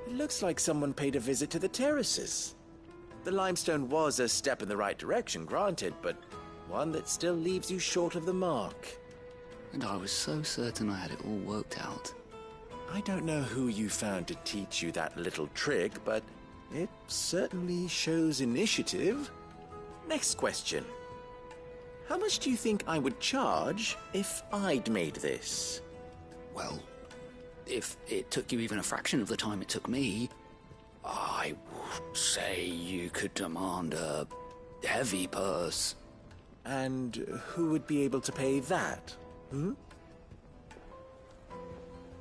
It looks like someone paid a visit to the terraces. The limestone was a step in the right direction, granted, but one that still leaves you short of the mark. And I was so certain I had it all worked out. I don't know who you found to teach you that little trick, but it certainly shows initiative. Next question. How much do you think I would charge if I'd made this? Well, if it took you even a fraction of the time it took me, I would say you could demand a heavy purse. And who would be able to pay that?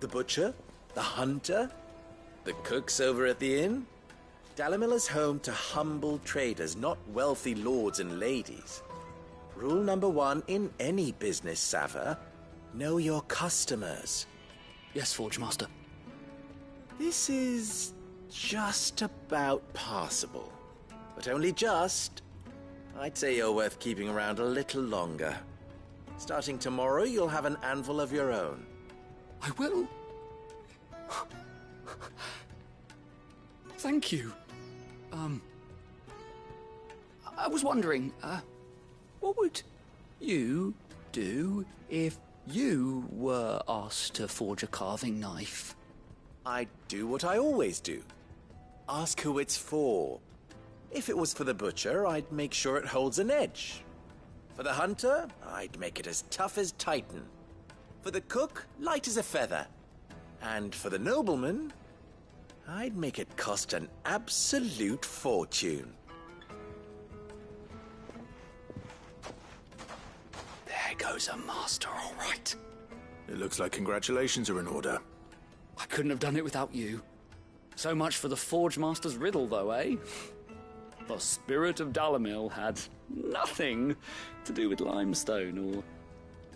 The butcher? The hunter? The cooks over at the inn? Dalimil is home to humble traders, not wealthy lords and ladies. Rule number 1 in any business, Sava: know your customers. Yes, Forge Master. This is just about passable. But only just. I'd say you're worth keeping around a little longer. Starting tomorrow, you'll have an anvil of your own. I will. Thank you. I was wondering, what would you do if you were asked to forge a carving knife? I'd do what I always do. Ask who it's for. If it was for the butcher, I'd make sure it holds an edge. For the hunter, I'd make it as tough as Titan. For the cook, light as a feather. And for the nobleman, I'd make it cost an absolute fortune. There goes a master, all right. It looks like congratulations are in order. I couldn't have done it without you. So much for the Forge Master's riddle, though, eh? The spirit of Dalimil had nothing to do with limestone or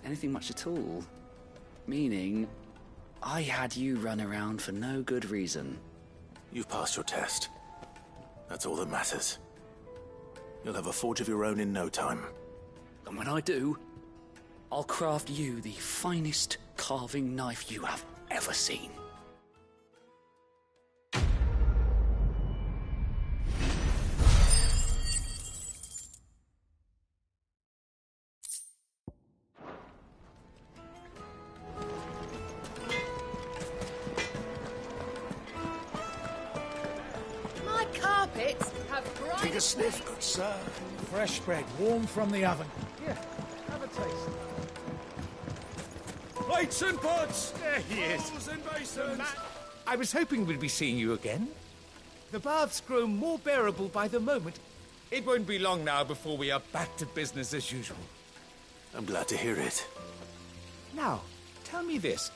anything much at all. Meaning, I had you run around for no good reason. You've passed your test. That's all that matters. You'll have a forge of your own in no time. And when I do, I'll craft you the finest carving knife you have ever seen. My carpets have bright... Take a sniff, good sir. Fresh bread, warm from the oven. Here, have a taste. Plates and pots! There he is. Bowls and basins! I was hoping we'd be seeing you again. The baths grow more bearable by the moment. It won't be long now before we are back to business as usual. I'm glad to hear it. Now, tell me this.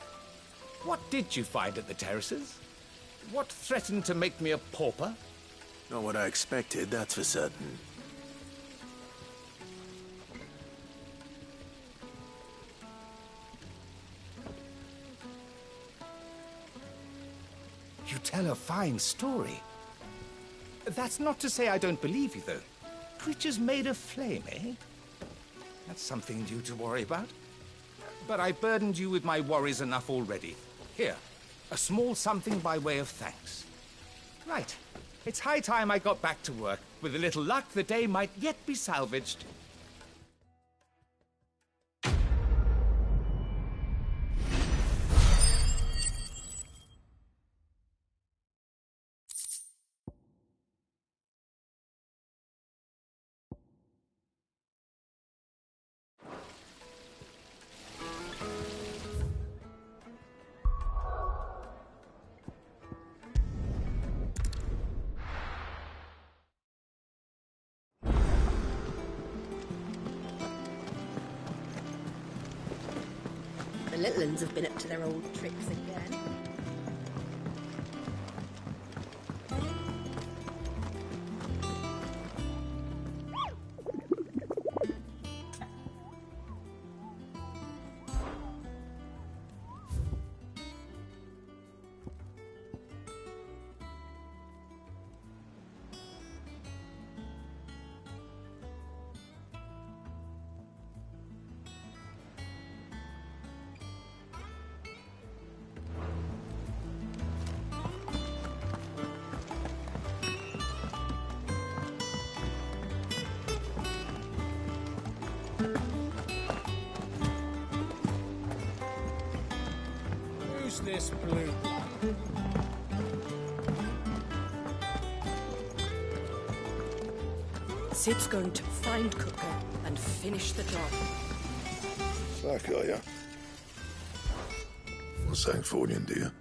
What did you find at the terraces? What threatened to make me a pauper? Not what I expected, that's for certain. You tell a fine story. That's not to say I don't believe you, though. Creatures made of flame, eh? That's something new to worry about. But I burdened you with my worries enough already. Here, a small something by way of thanks. Right. It's high time I got back to work. With a little luck, the day might yet be salvaged. The little uns have been up to their old tricks again. Who's this blue blood? Sid's going to find Cooker and finish the job. Slack, are ya? What's that for you, dear?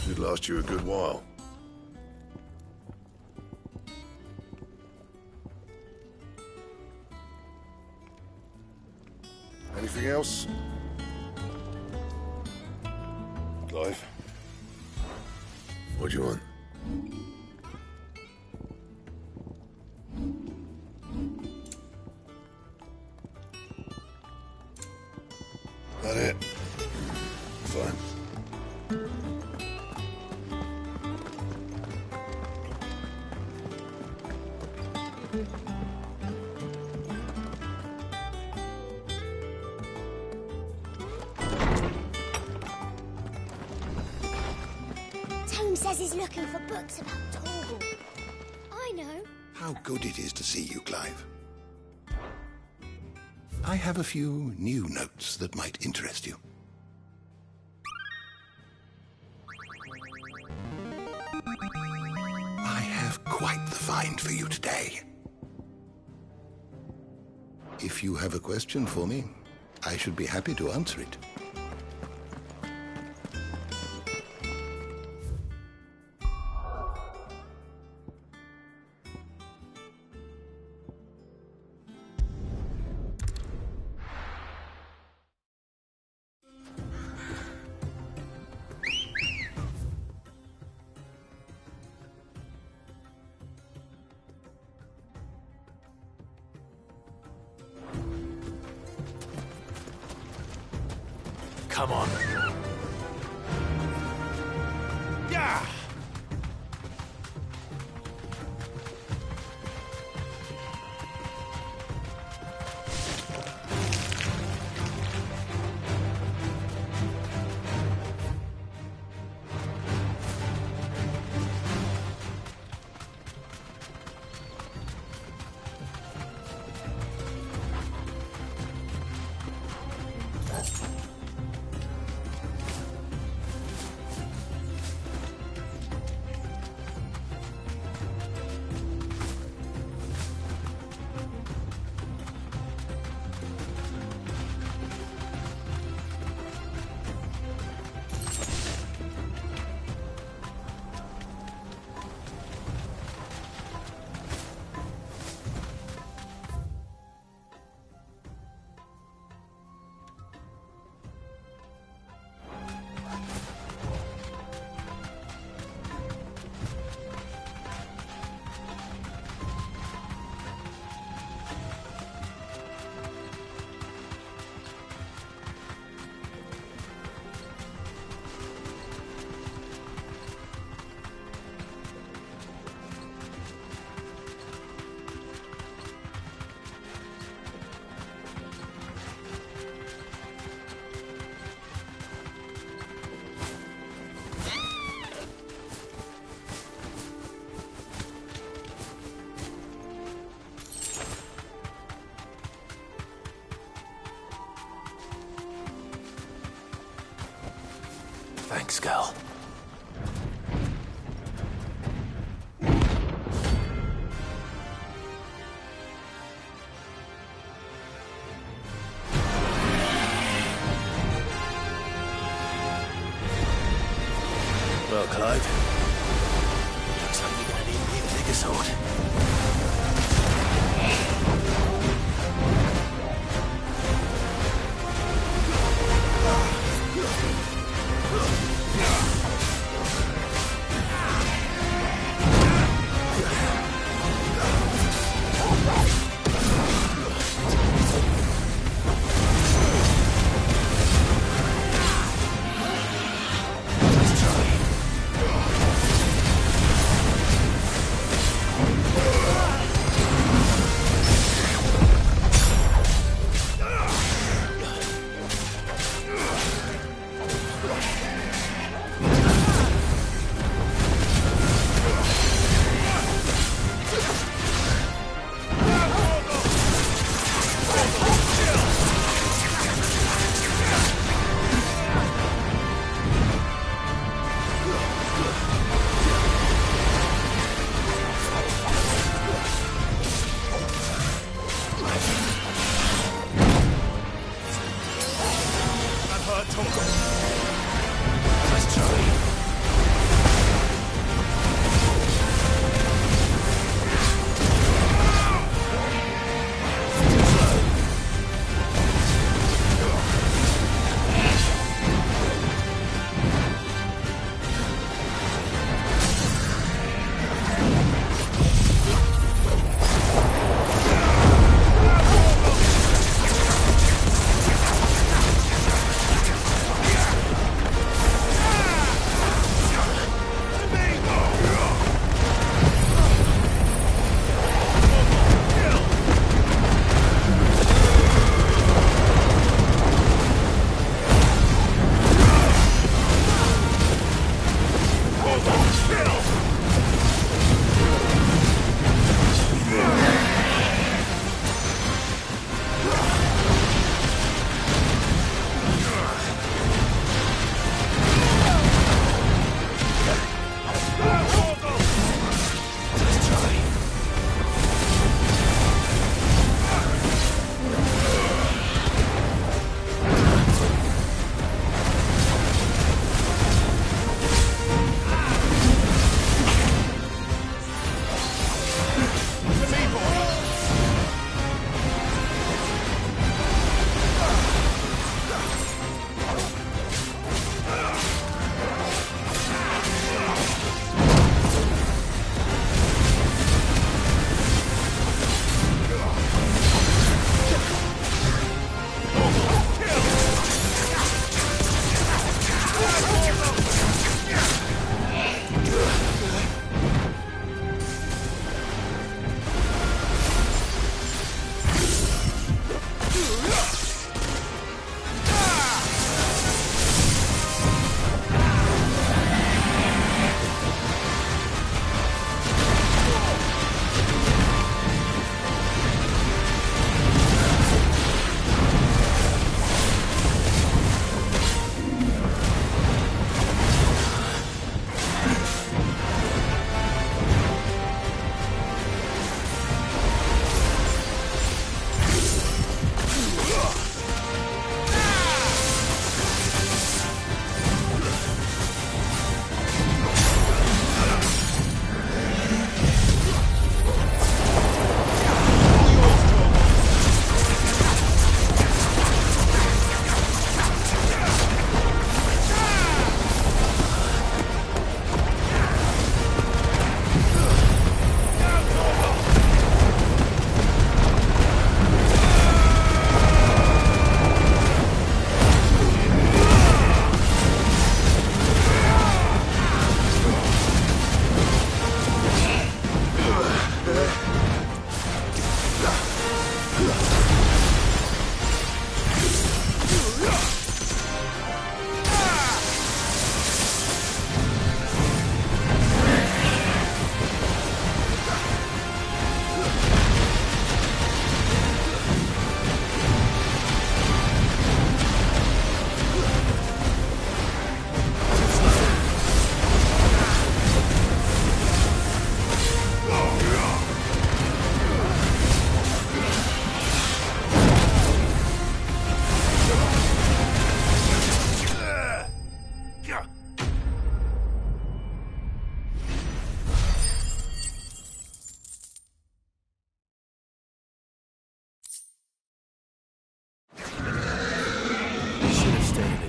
Should last you a good while. Anything else? Clive? What do you want? That it? Fine. Tone says he's looking for books about Torgal. I know. How good it is to see you, Clive. I have a few new notes that might interest you. I have quite the find for you today. If you have a question for me, I should be happy to answer it. Come on. Yeah! Thanks, girl. Well, Clive, looks like you're gonna need me to take a sword.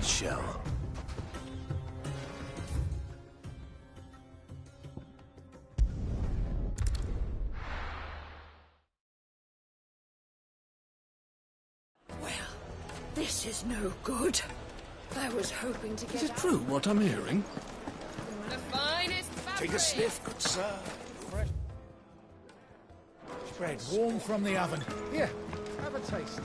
shell. This is no good. I was hoping to get Is it true what I'm hearing? The finest Take a sniff, good sir. Bread warm from the oven. Here, have a taste.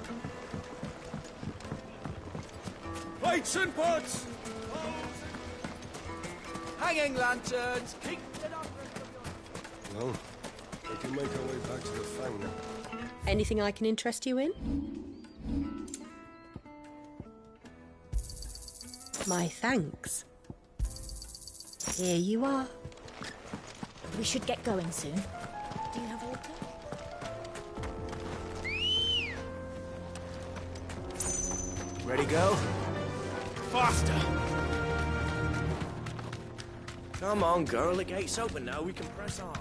Plates and pots! Hanging lanterns! Keep it up! Well, we can make our way back to the Fang now. Anything I can interest you in? My thanks. Here you are. We should get going soon. Do you have water? Ready, go? Faster! Come on, girl, the gate's open now, we can press on.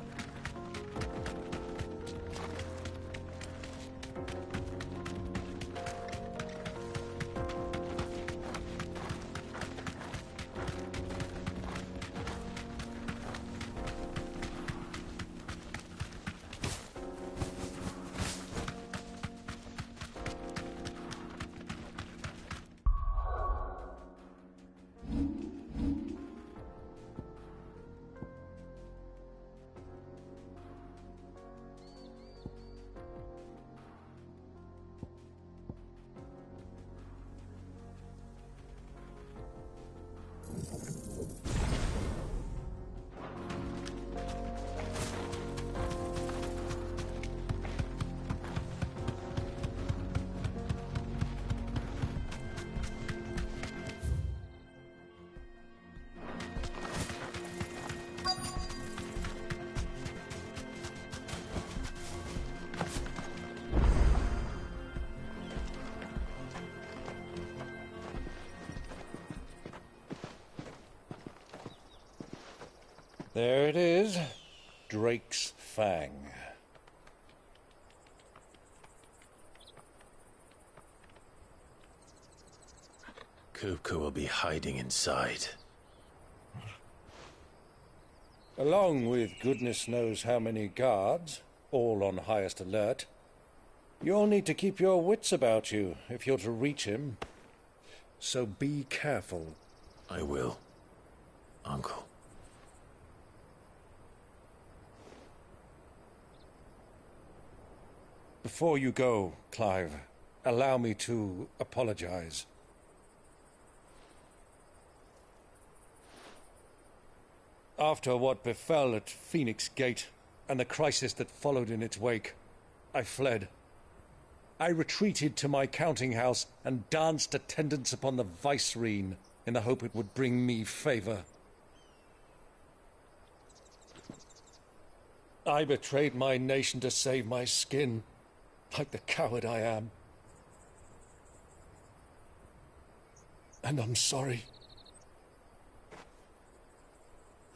There it is. Drake's Fang. Kupka will be hiding inside. Along with goodness knows how many guards, all on highest alert. You'll need to keep your wits about you if you're to reach him. So be careful. I will, Uncle. Before you go, Clive, allow me to apologize. After what befell at Phoenix Gate and the crisis that followed in its wake, I fled. I retreated to my counting house and danced attendance upon the vicereine in the hope it would bring me favor. I betrayed my nation to save my skin, like the coward I am. And I'm sorry.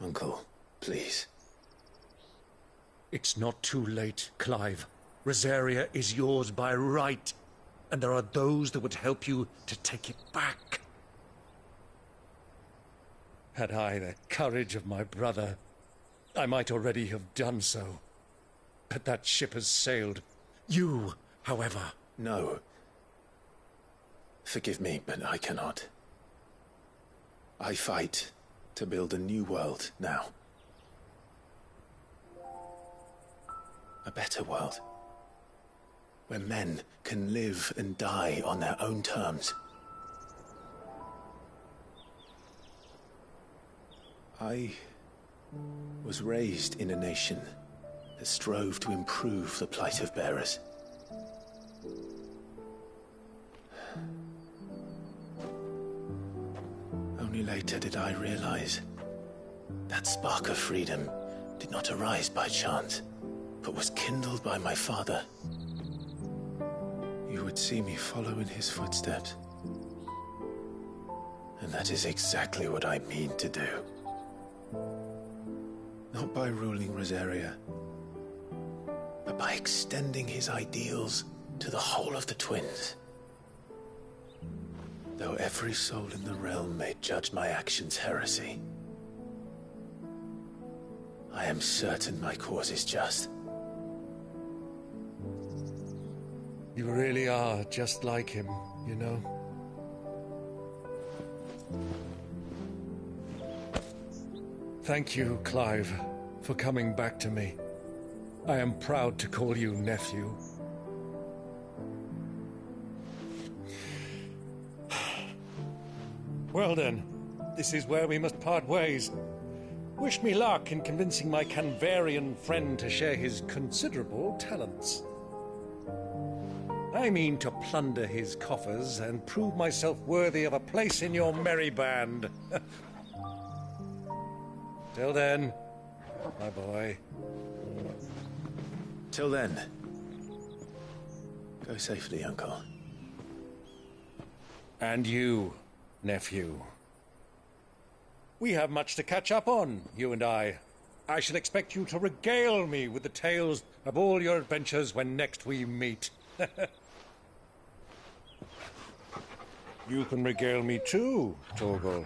Uncle, please. It's not too late, Clive. Rosaria is yours by right, and there are those that would help you to take it back. Had I the courage of my brother, I might already have done so. But that ship has sailed. You, however... No. Forgive me, but I cannot. I fight to build a new world now. A better world. Where men can live and die on their own terms. I was raised in a nation that strove to improve the plight of bearers. Only later did I realize that spark of freedom did not arise by chance, but was kindled by my father. You would see me follow in his footsteps. And that is exactly what I mean to do. Not by ruling Rosaria, but by extending his ideals to the whole of the twins. Though every soul in the realm may judge my actions heresy, I am certain my cause is just. You really are just like him, you know? Thank you, Clive, for coming back to me. I am proud to call you nephew. Well then, this is where we must part ways. Wish me luck in convincing my Canvarian friend to share his considerable talents. I mean to plunder his coffers and prove myself worthy of a place in your merry band. Till then, my boy. Till then, go safely, Uncle. And you, nephew. We have much to catch up on, you and I. I shall expect you to regale me with the tales of all your adventures when next we meet. You can regale me too, Torgal.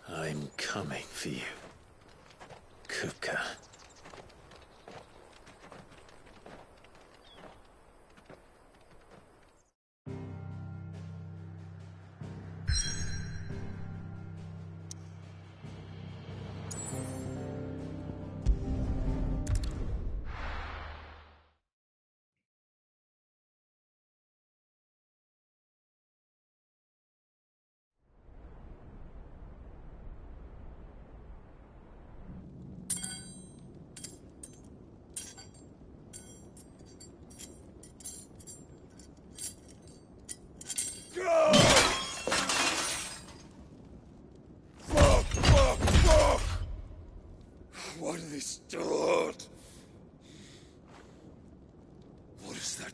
I'm coming for you, Kupka. Fuck! Why do they still hurt? What has that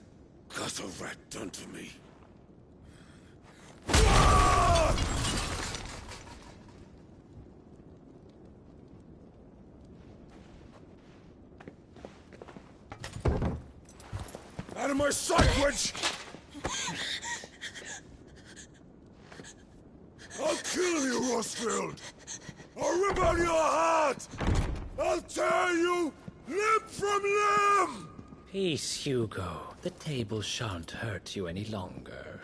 gutter rat done to me? Out of my sight, witch! I'll kill you, Rosfield! I'll rip out your heart! I'll tear you limb from limb! Peace, Hugo. The table shan't hurt you any longer.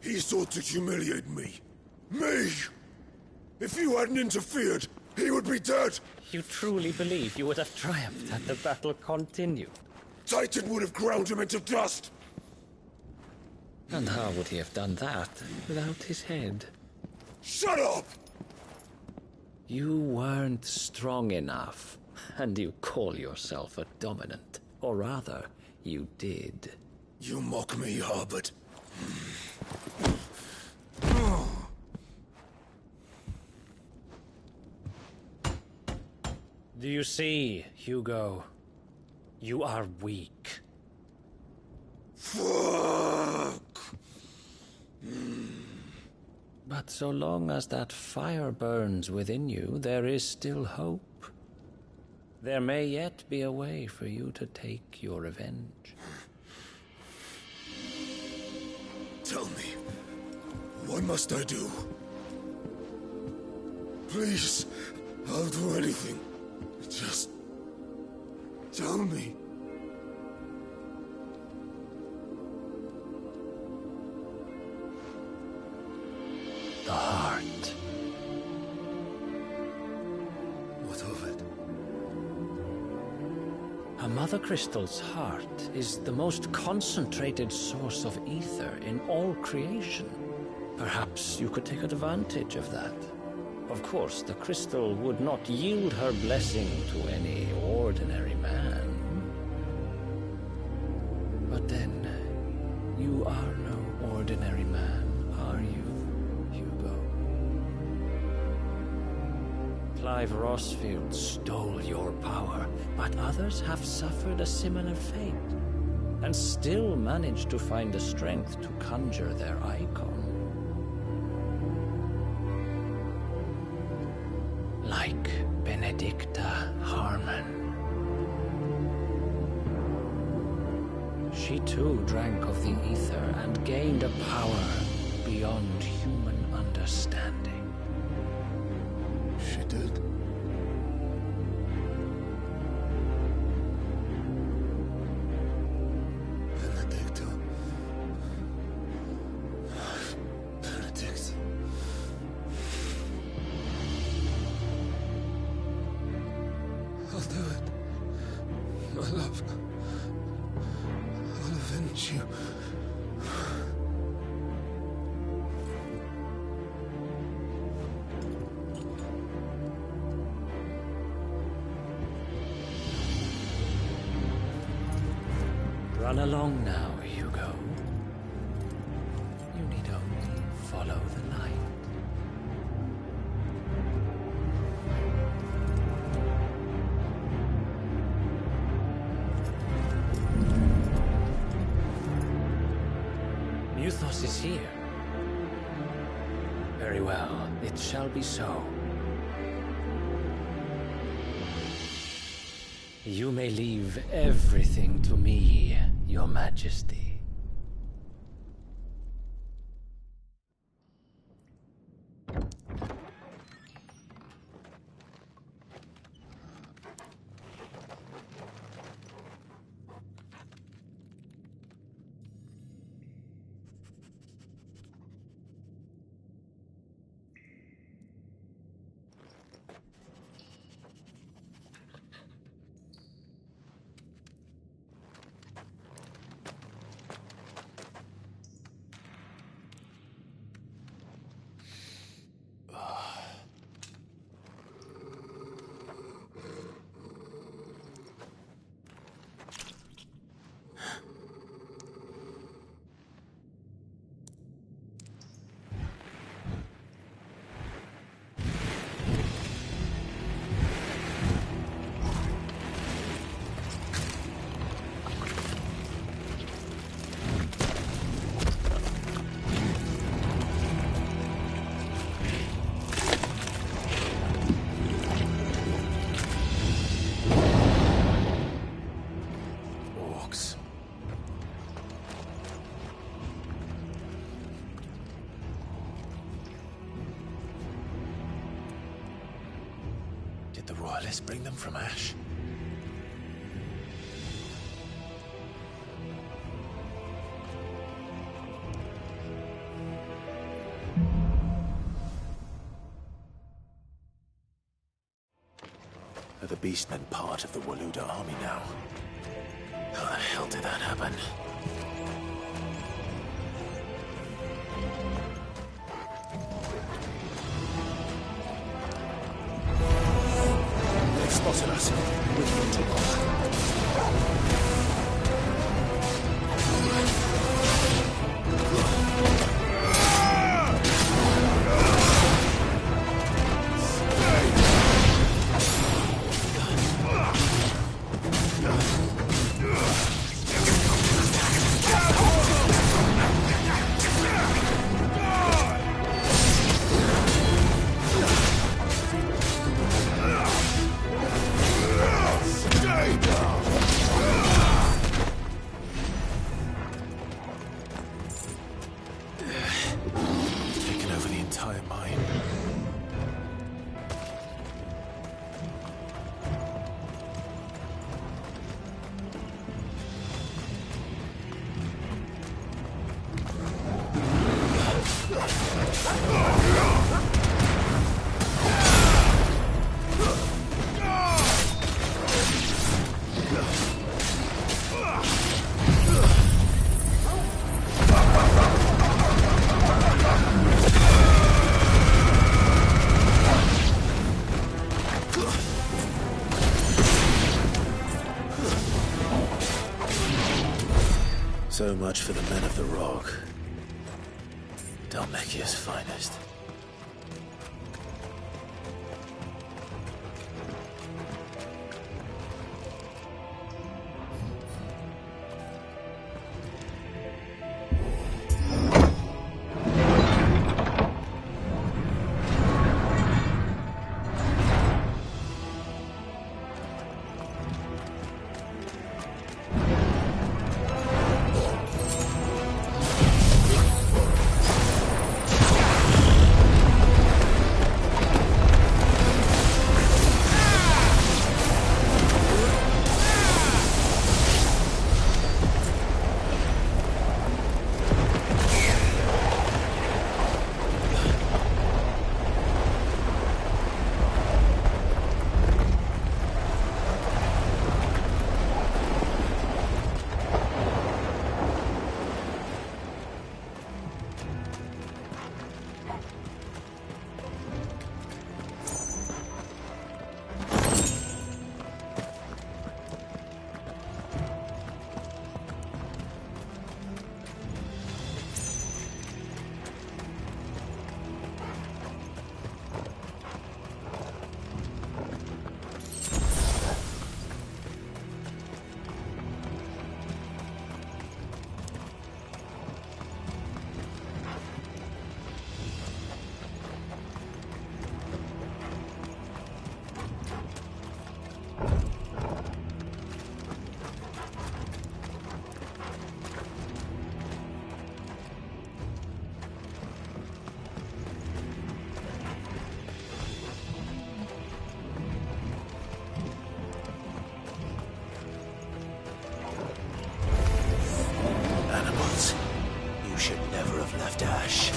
He sought to humiliate me. Me! If you hadn't interfered, he would be dead! You truly believe you would have triumphed had the battle continued? Titan would have ground him into dust! And how would he have done that without his head? Shut up! You weren't strong enough, and you call yourself a dominant. Or rather, you did. You mock me, Harbert. Do you see, Hugo? You are weak. Fuck! But so long as that fire burns within you, there is still hope. There may yet be a way for you to take your revenge. Tell me, what must I do? Please, I'll do anything. Just tell me. The heart. What of it? A Mother Crystal's heart is the most concentrated source of ether in all creation. Perhaps you could take advantage of that. Of course, the crystal would not yield her blessing to any ordinary man. But then, you are no ordinary man, are you, Hugo? Clive Rosfield stole your power, but others have suffered a similar fate, and still managed to find the strength to conjure their icon. Benedicta Harmon. She too drank of the ether and gained a power beyond human understanding. She did. Benedicta. Benedict. I'll do it. My love. I'll avenge you. Run along now, Hugo. You need only follow the light. Muthos is here. Very well, it shall be so. You may leave everything to me, Your Majesty. Did the royalists bring them from Ash? Are the Beastmen part of the Waluda army now? How the hell did that happen? They've spotted us. We can take off. Taken over the entire mine. So much for the men of the Rock. Dalmekia's finest. never have left Ash.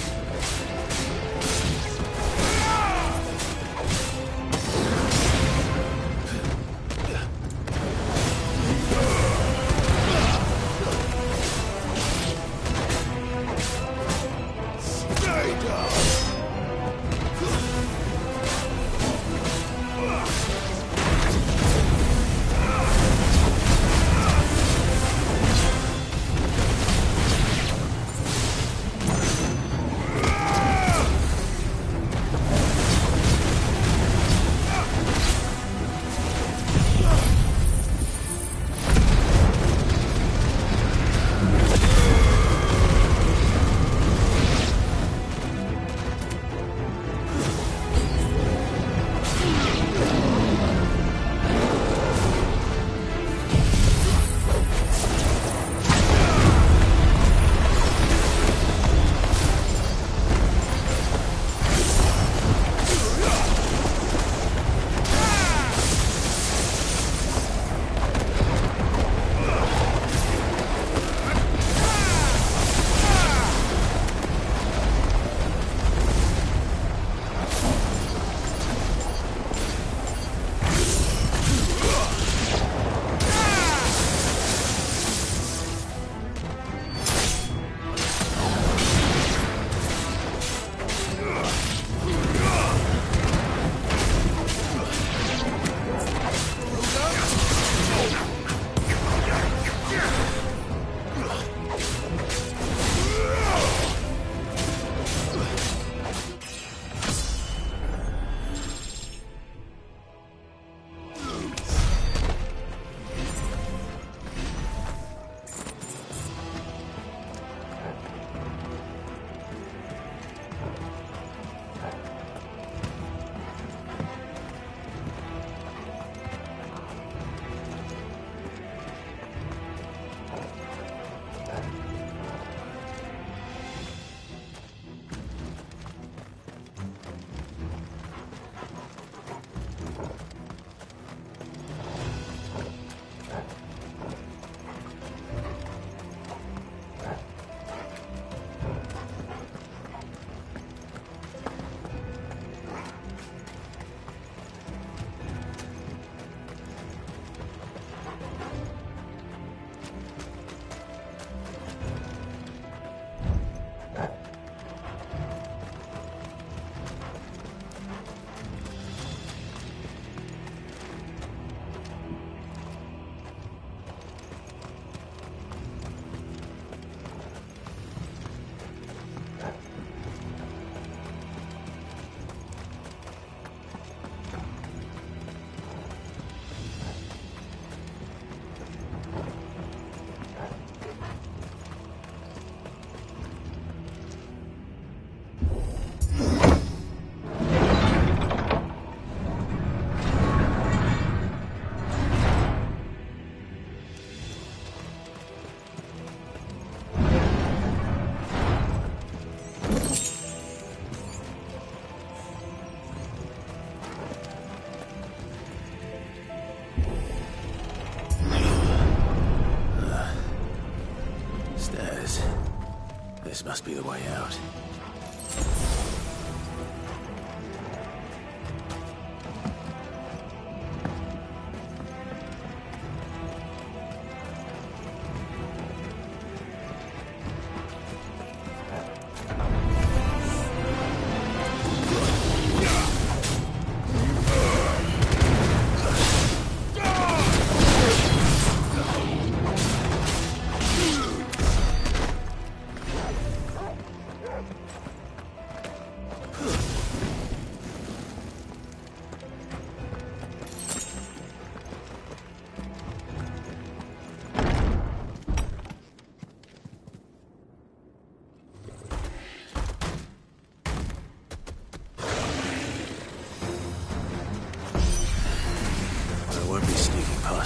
This must be the way out.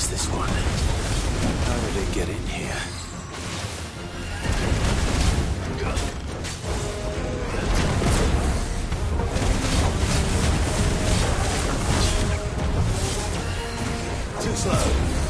This one. How did it get in here? Too slow.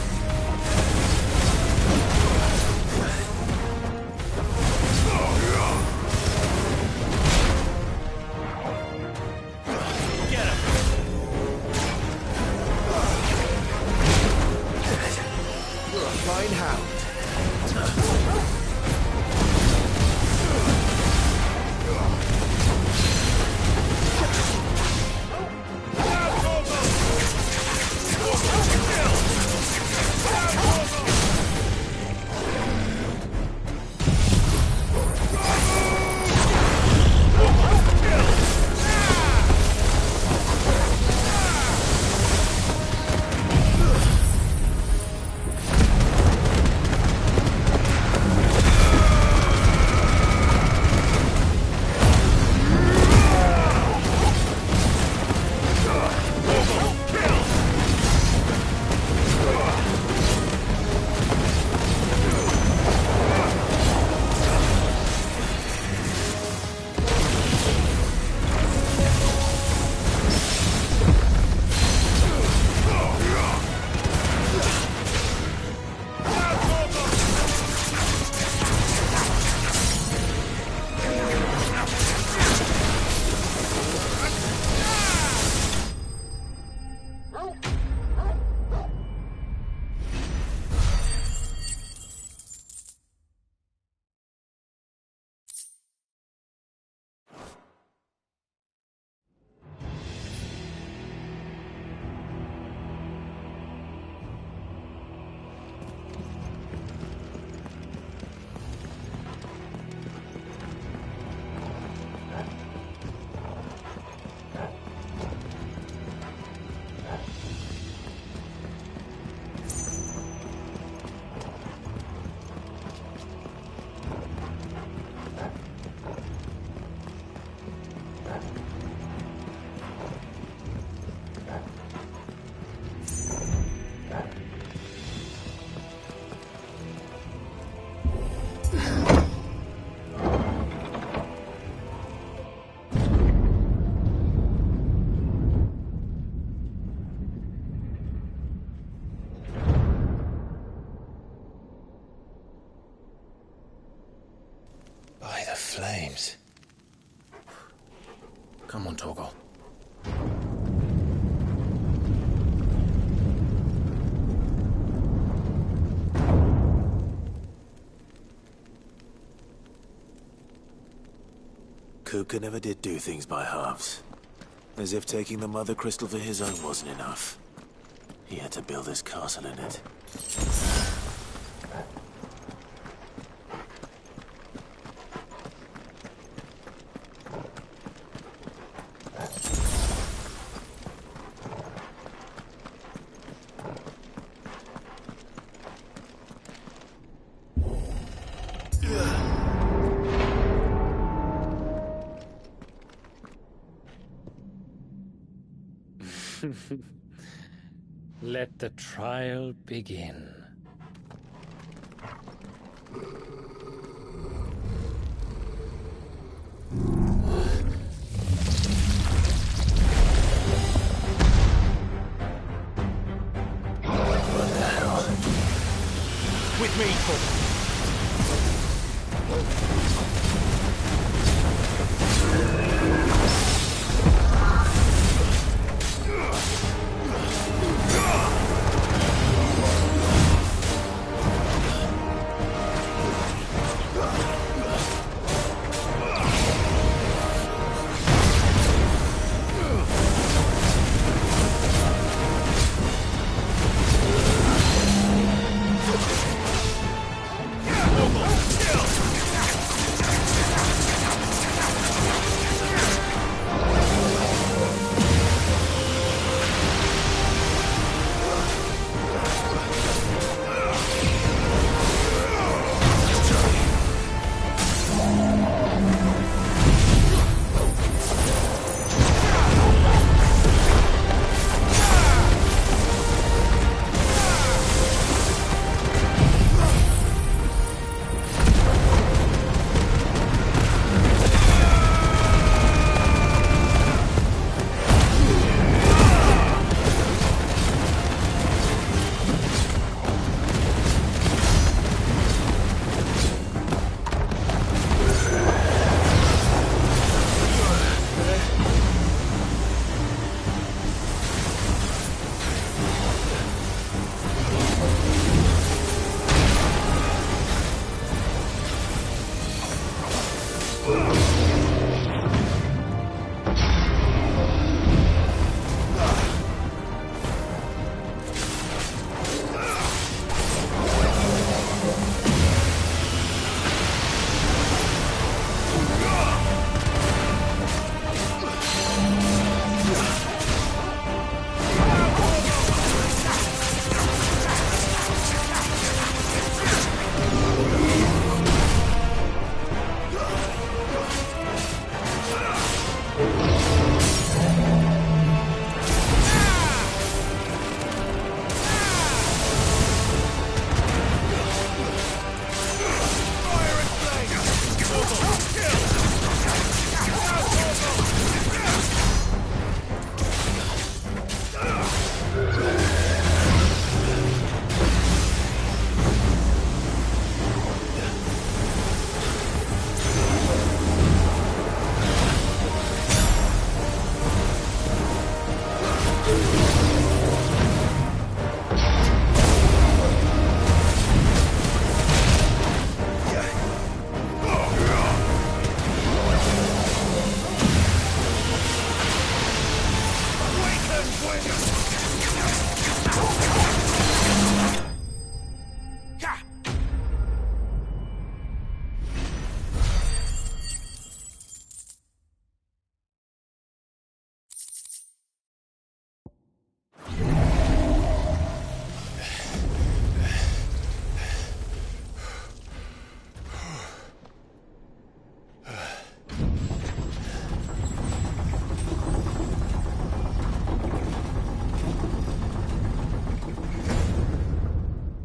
Come on, Torgal. Kuka never did do things by halves. As if taking the Mother Crystal for his own wasn't enough. He had to build his castle in it. Let the trial begin. What the hell? With me,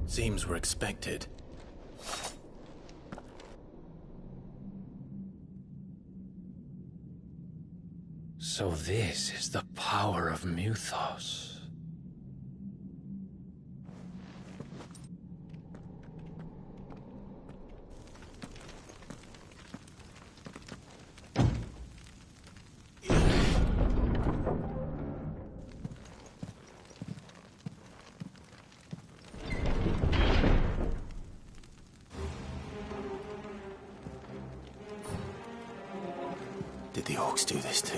Seems we're expected. So this is the power of Muthos. Did the orcs do this too?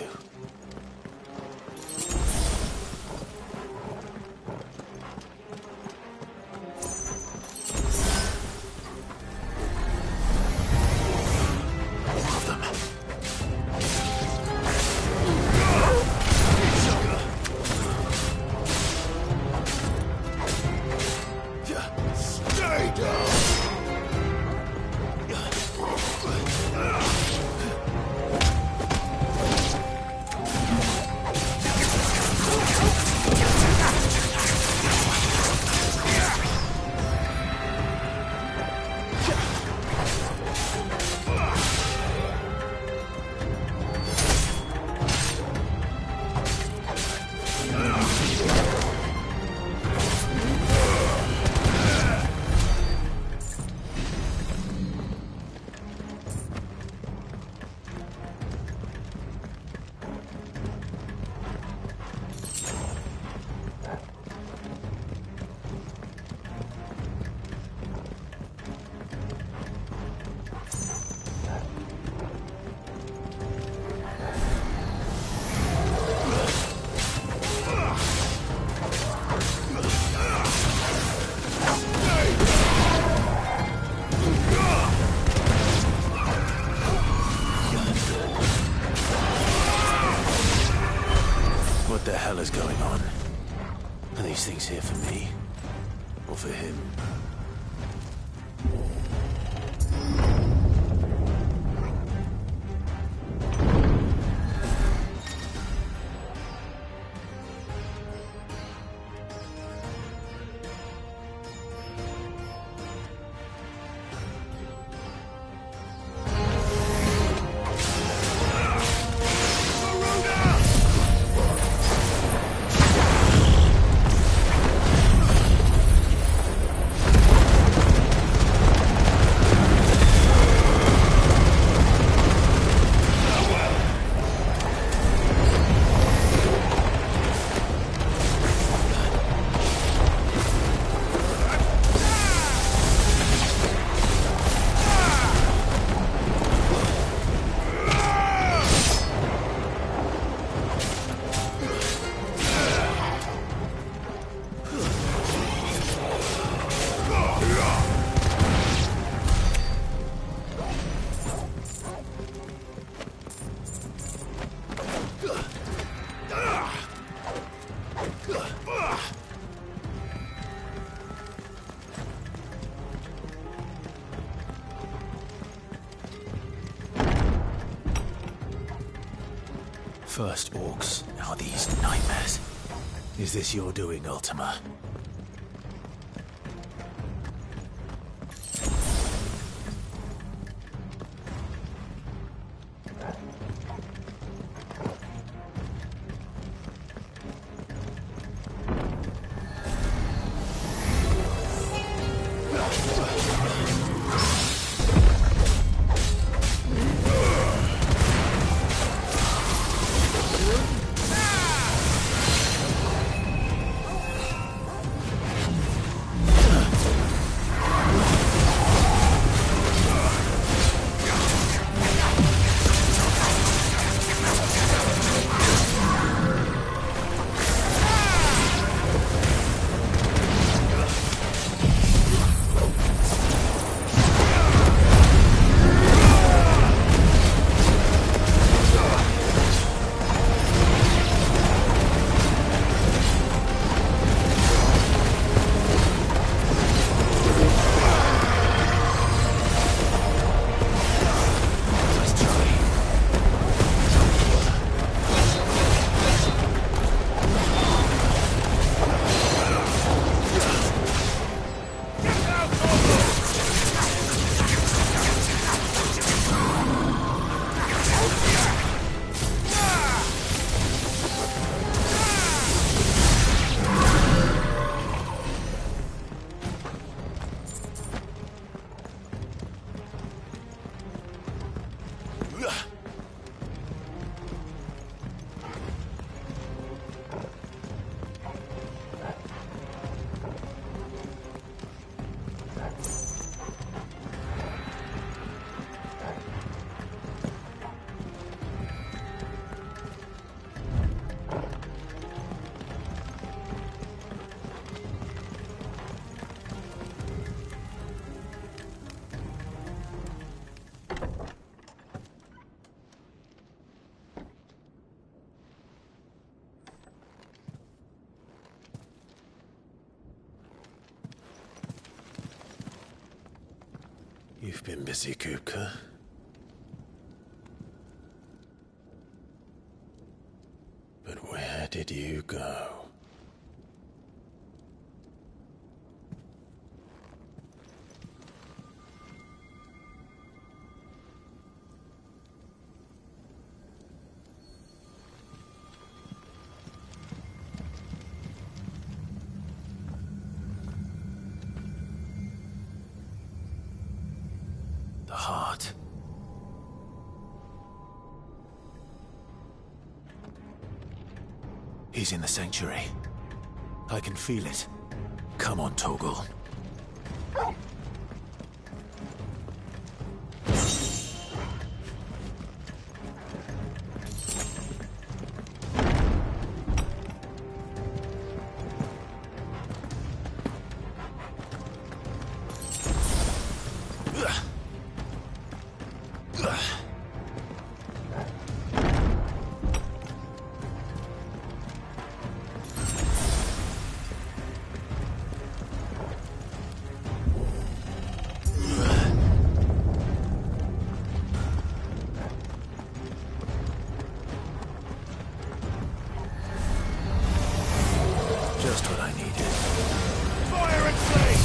What the hell is going on? Are these things here for me? Or for him? First orcs, now these nightmares. Is this your doing, Ultima? You've been busy, Kupka. But where did you go? The heart. He's in the sanctuary. I can feel it. Come on, Torgal. Just what I needed. Fire and flame!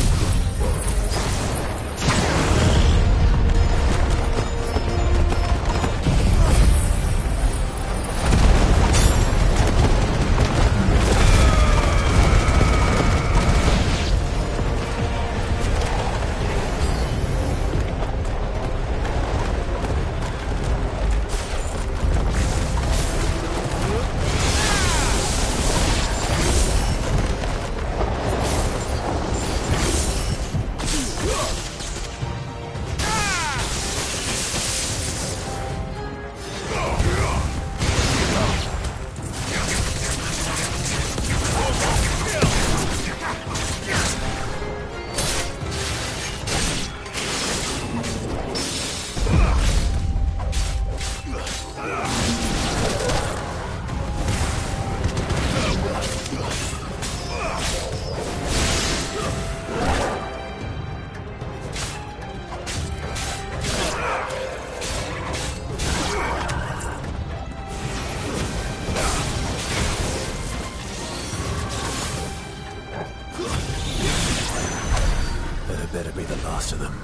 Better be the last of them.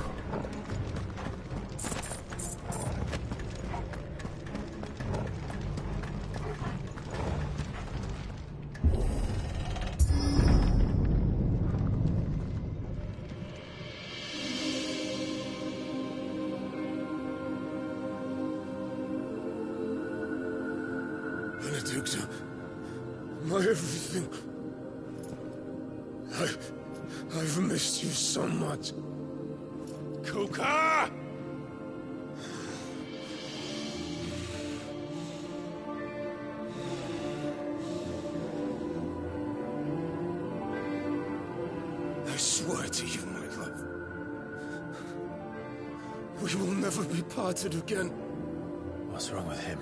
Benedicta, my everything. I've missed you so much. Kuka! I swear to you, my love, we will never be parted again. What's wrong with him?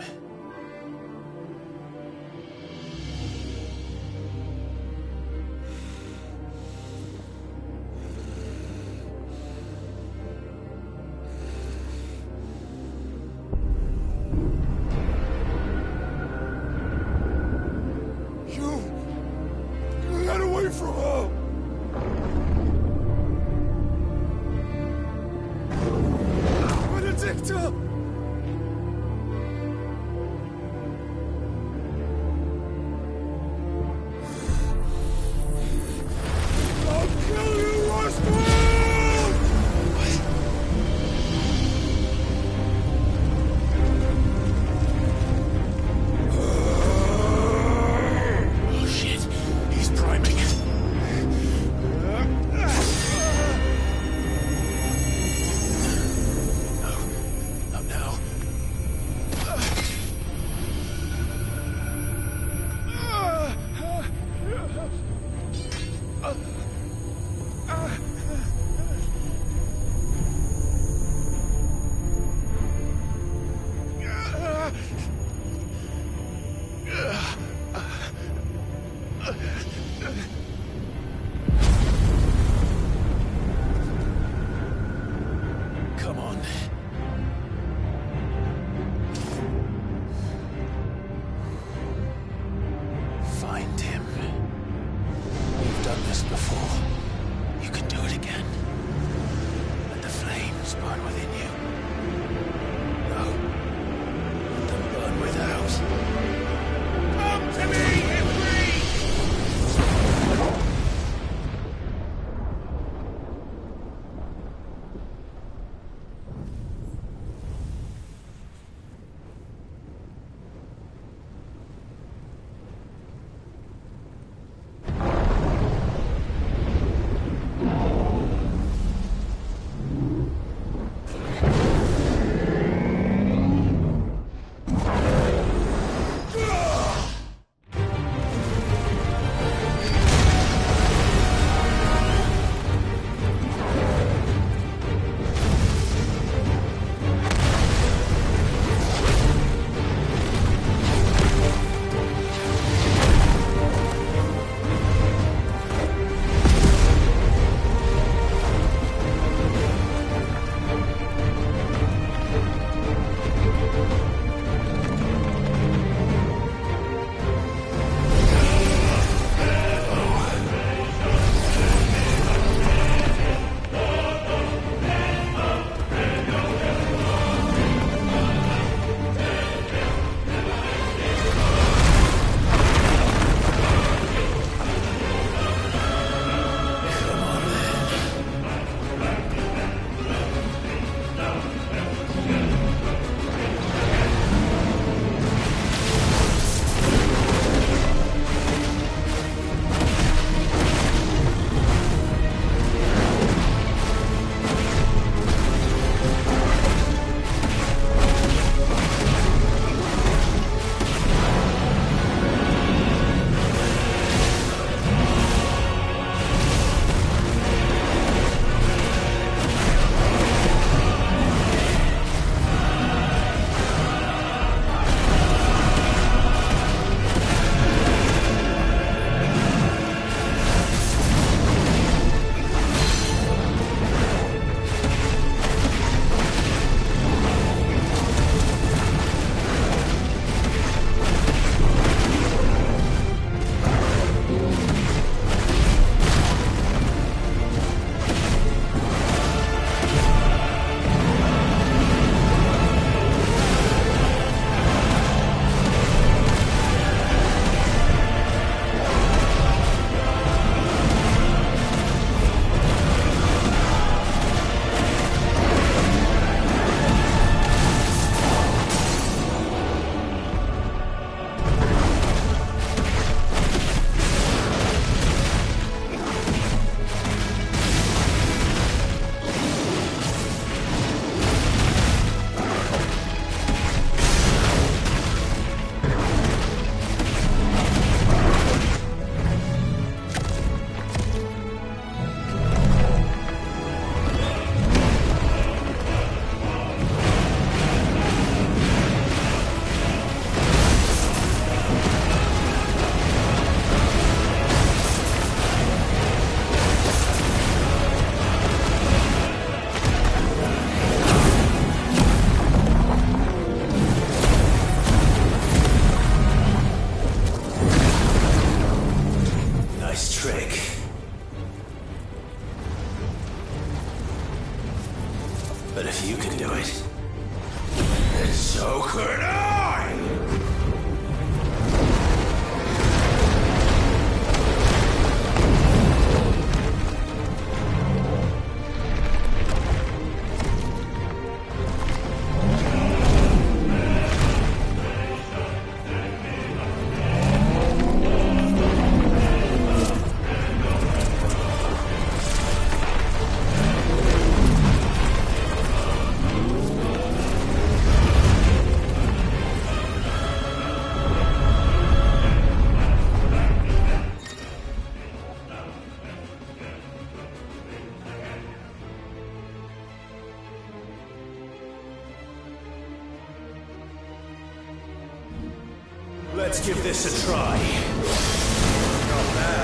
Get away from her! Benedicta! yourselves! Come to me, Ifrit! Let's give this a try. Not bad.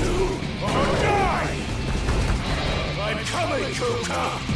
to or die! I'm coming, Kuka!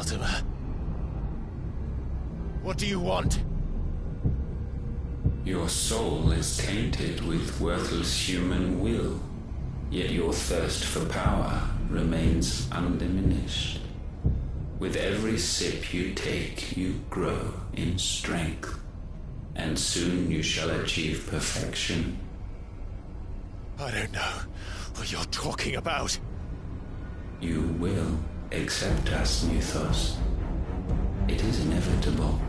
Mortimer. What do you want? Your soul is tainted with worthless human will, yet your thirst for power remains undiminished. With every sip you take, you grow in strength, and soon you shall achieve perfection. I don't know what you're talking about. You will accept us, Mythos. It is inevitable.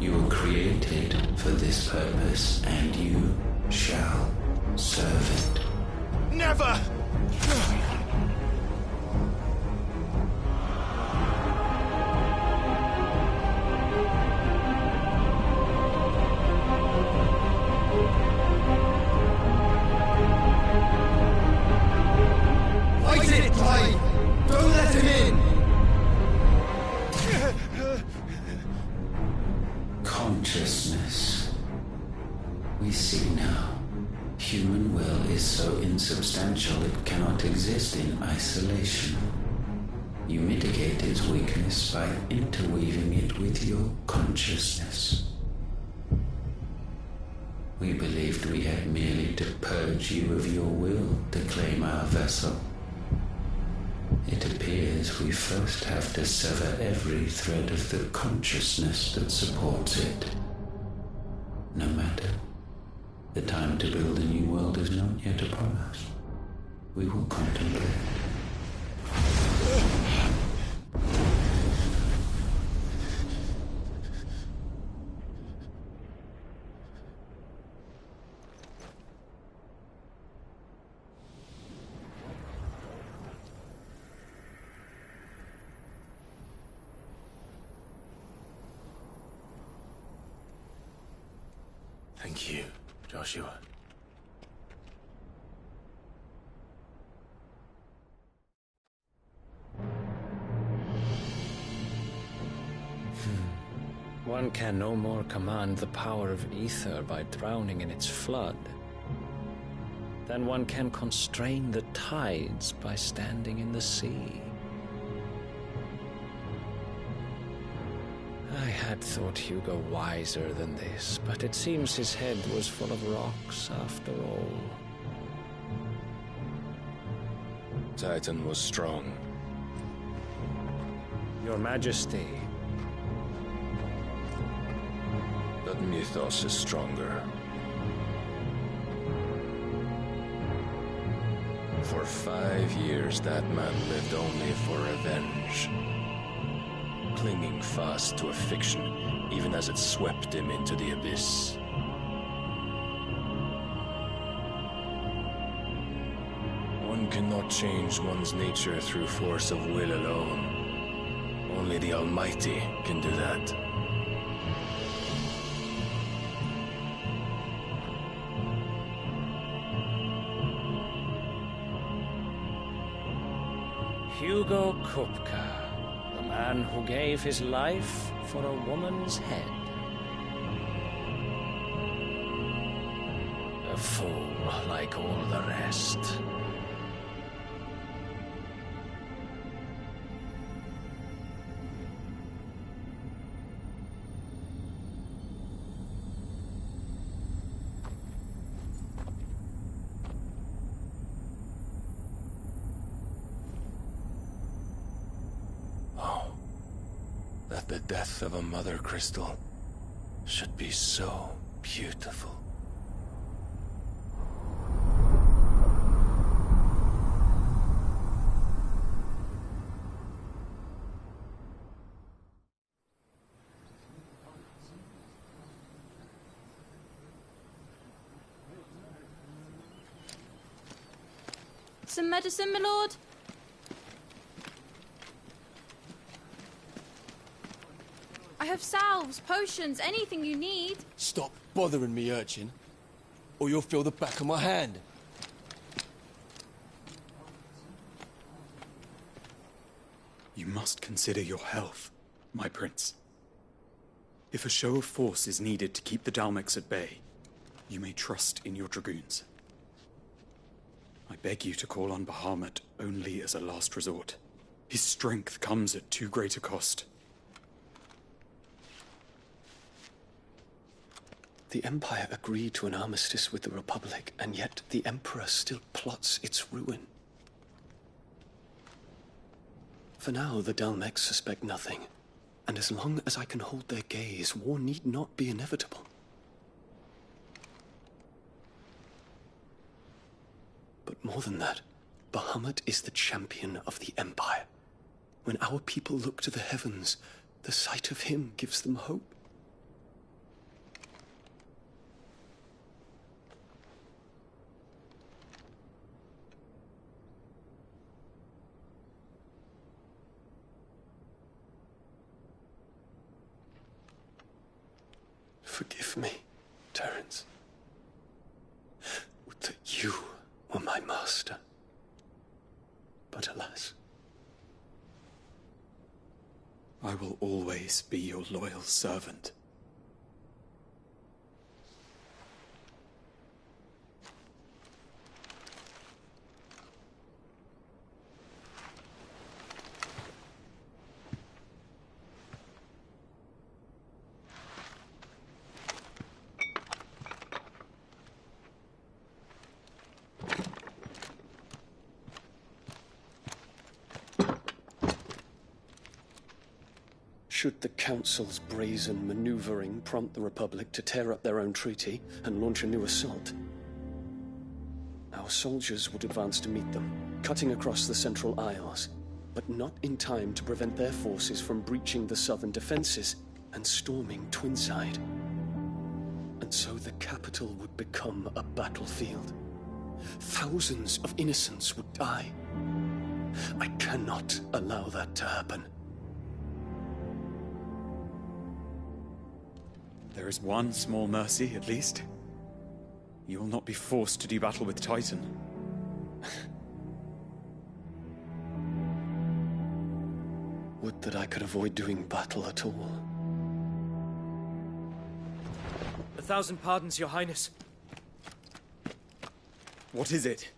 You were created for this purpose, and you shall serve it. Never! Fight it, Clyde! Don't let him in! Consciousness. We see now. Human will is so insubstantial it cannot exist in isolation. You mitigate its weakness by interweaving it with your consciousness. We believed we had merely to purge you of your will to claim our vessel. It appears we first have to sever every thread of the consciousness that supports it. No matter. The time to build a new world is not yet upon us. We will contemplate. Thank you, Joshua. One can no more command the power of ether by drowning in its flood than one can constrain the tides by standing in the sea. I had thought Hugo wiser than this, but it seems his head was full of rocks after all. Titan was strong. Your Majesty. But Mythos is stronger. For 5 years, that man lived only for revenge. Clinging fast to a fiction, even as it swept him into the abyss. One cannot change one's nature through force of will alone. Only the Almighty can do that. Hugo Kupka, the man who gave his life for a woman's head. A fool like all the rest. That the death of a mother crystal should be so beautiful. Some medicine, my lord? I have salves, potions, anything you need. Stop bothering me, urchin, or you'll feel the back of my hand. You must consider your health, my prince. If a show of force is needed to keep the Dalmex at bay, you may trust in your dragoons. I beg you to call on Bahamut only as a last resort. His strength comes at too great a cost. The Empire agreed to an armistice with the Republic, and yet the Emperor still plots its ruin. For now, the Dalmex suspect nothing, and as long as I can hold their gaze, war need not be inevitable. But more than that, Bahamut is the champion of the Empire. When our people look to the heavens, the sight of him gives them hope. Forgive me, Terence. Would that you were my master. But alas. I will always be your loyal servant. Should the Council's brazen maneuvering prompt the Republic to tear up their own treaty and launch a new assault, our soldiers would advance to meet them, cutting across the Central Isles, but not in time to prevent their forces from breaching the southern defenses and storming Twinside. And so the capital would become a battlefield. Thousands of innocents would die. I cannot allow that to happen. There is one small mercy, at least. You will not be forced to do battle with Titan. Would that I could avoid doing battle at all. 1,000 pardons, Your Highness. What is it?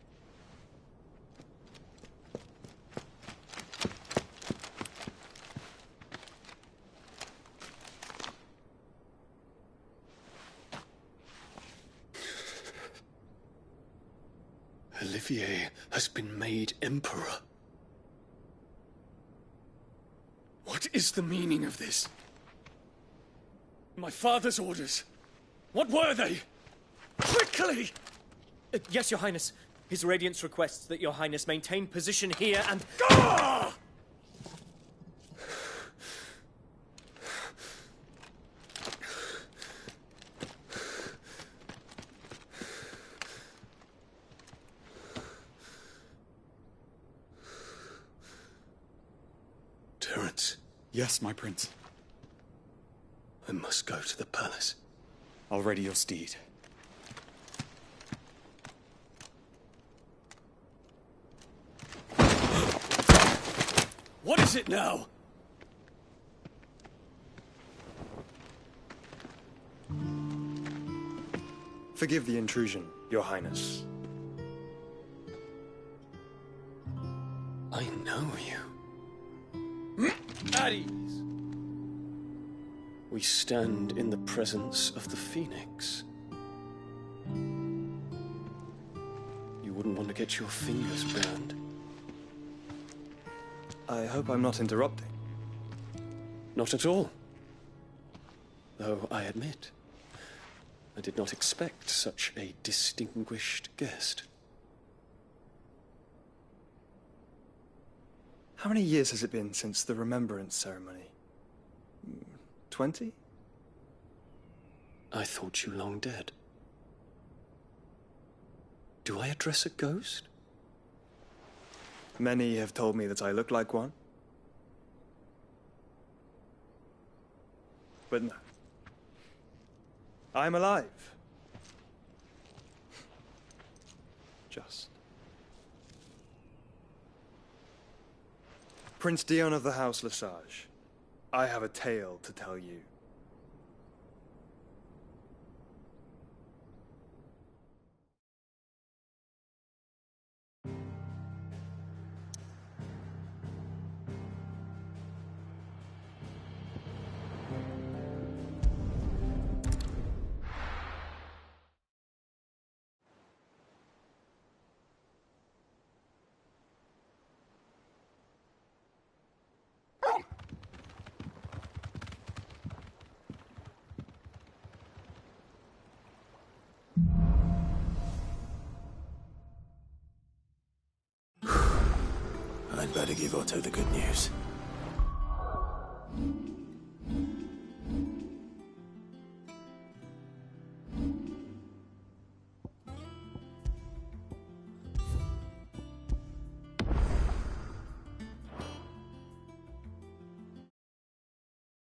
Olivier has been made Emperor. What is the meaning of this? My father's orders. What were they? Quickly! Yes, Your Highness. His Radiance requests that Your Highness maintain position here and... Ah! Terence. Yes, my prince. I must go to the palace. I'll ready your steed. What is it now? Forgive the intrusion, Your Highness. I know you. At ease. We stand in the presence of the Phoenix. You wouldn't want to get your fingers burned. I hope I'm not interrupting. Not at all. Though I admit, I did not expect such a distinguished guest. How many years has it been since the Remembrance ceremony? 20? I thought you long dead. Do I address a ghost? Many have told me that I look like one. But no. I'm alive. Just. Prince Dion of the House Lesage, I have a tale to tell you. better give Otto the good news.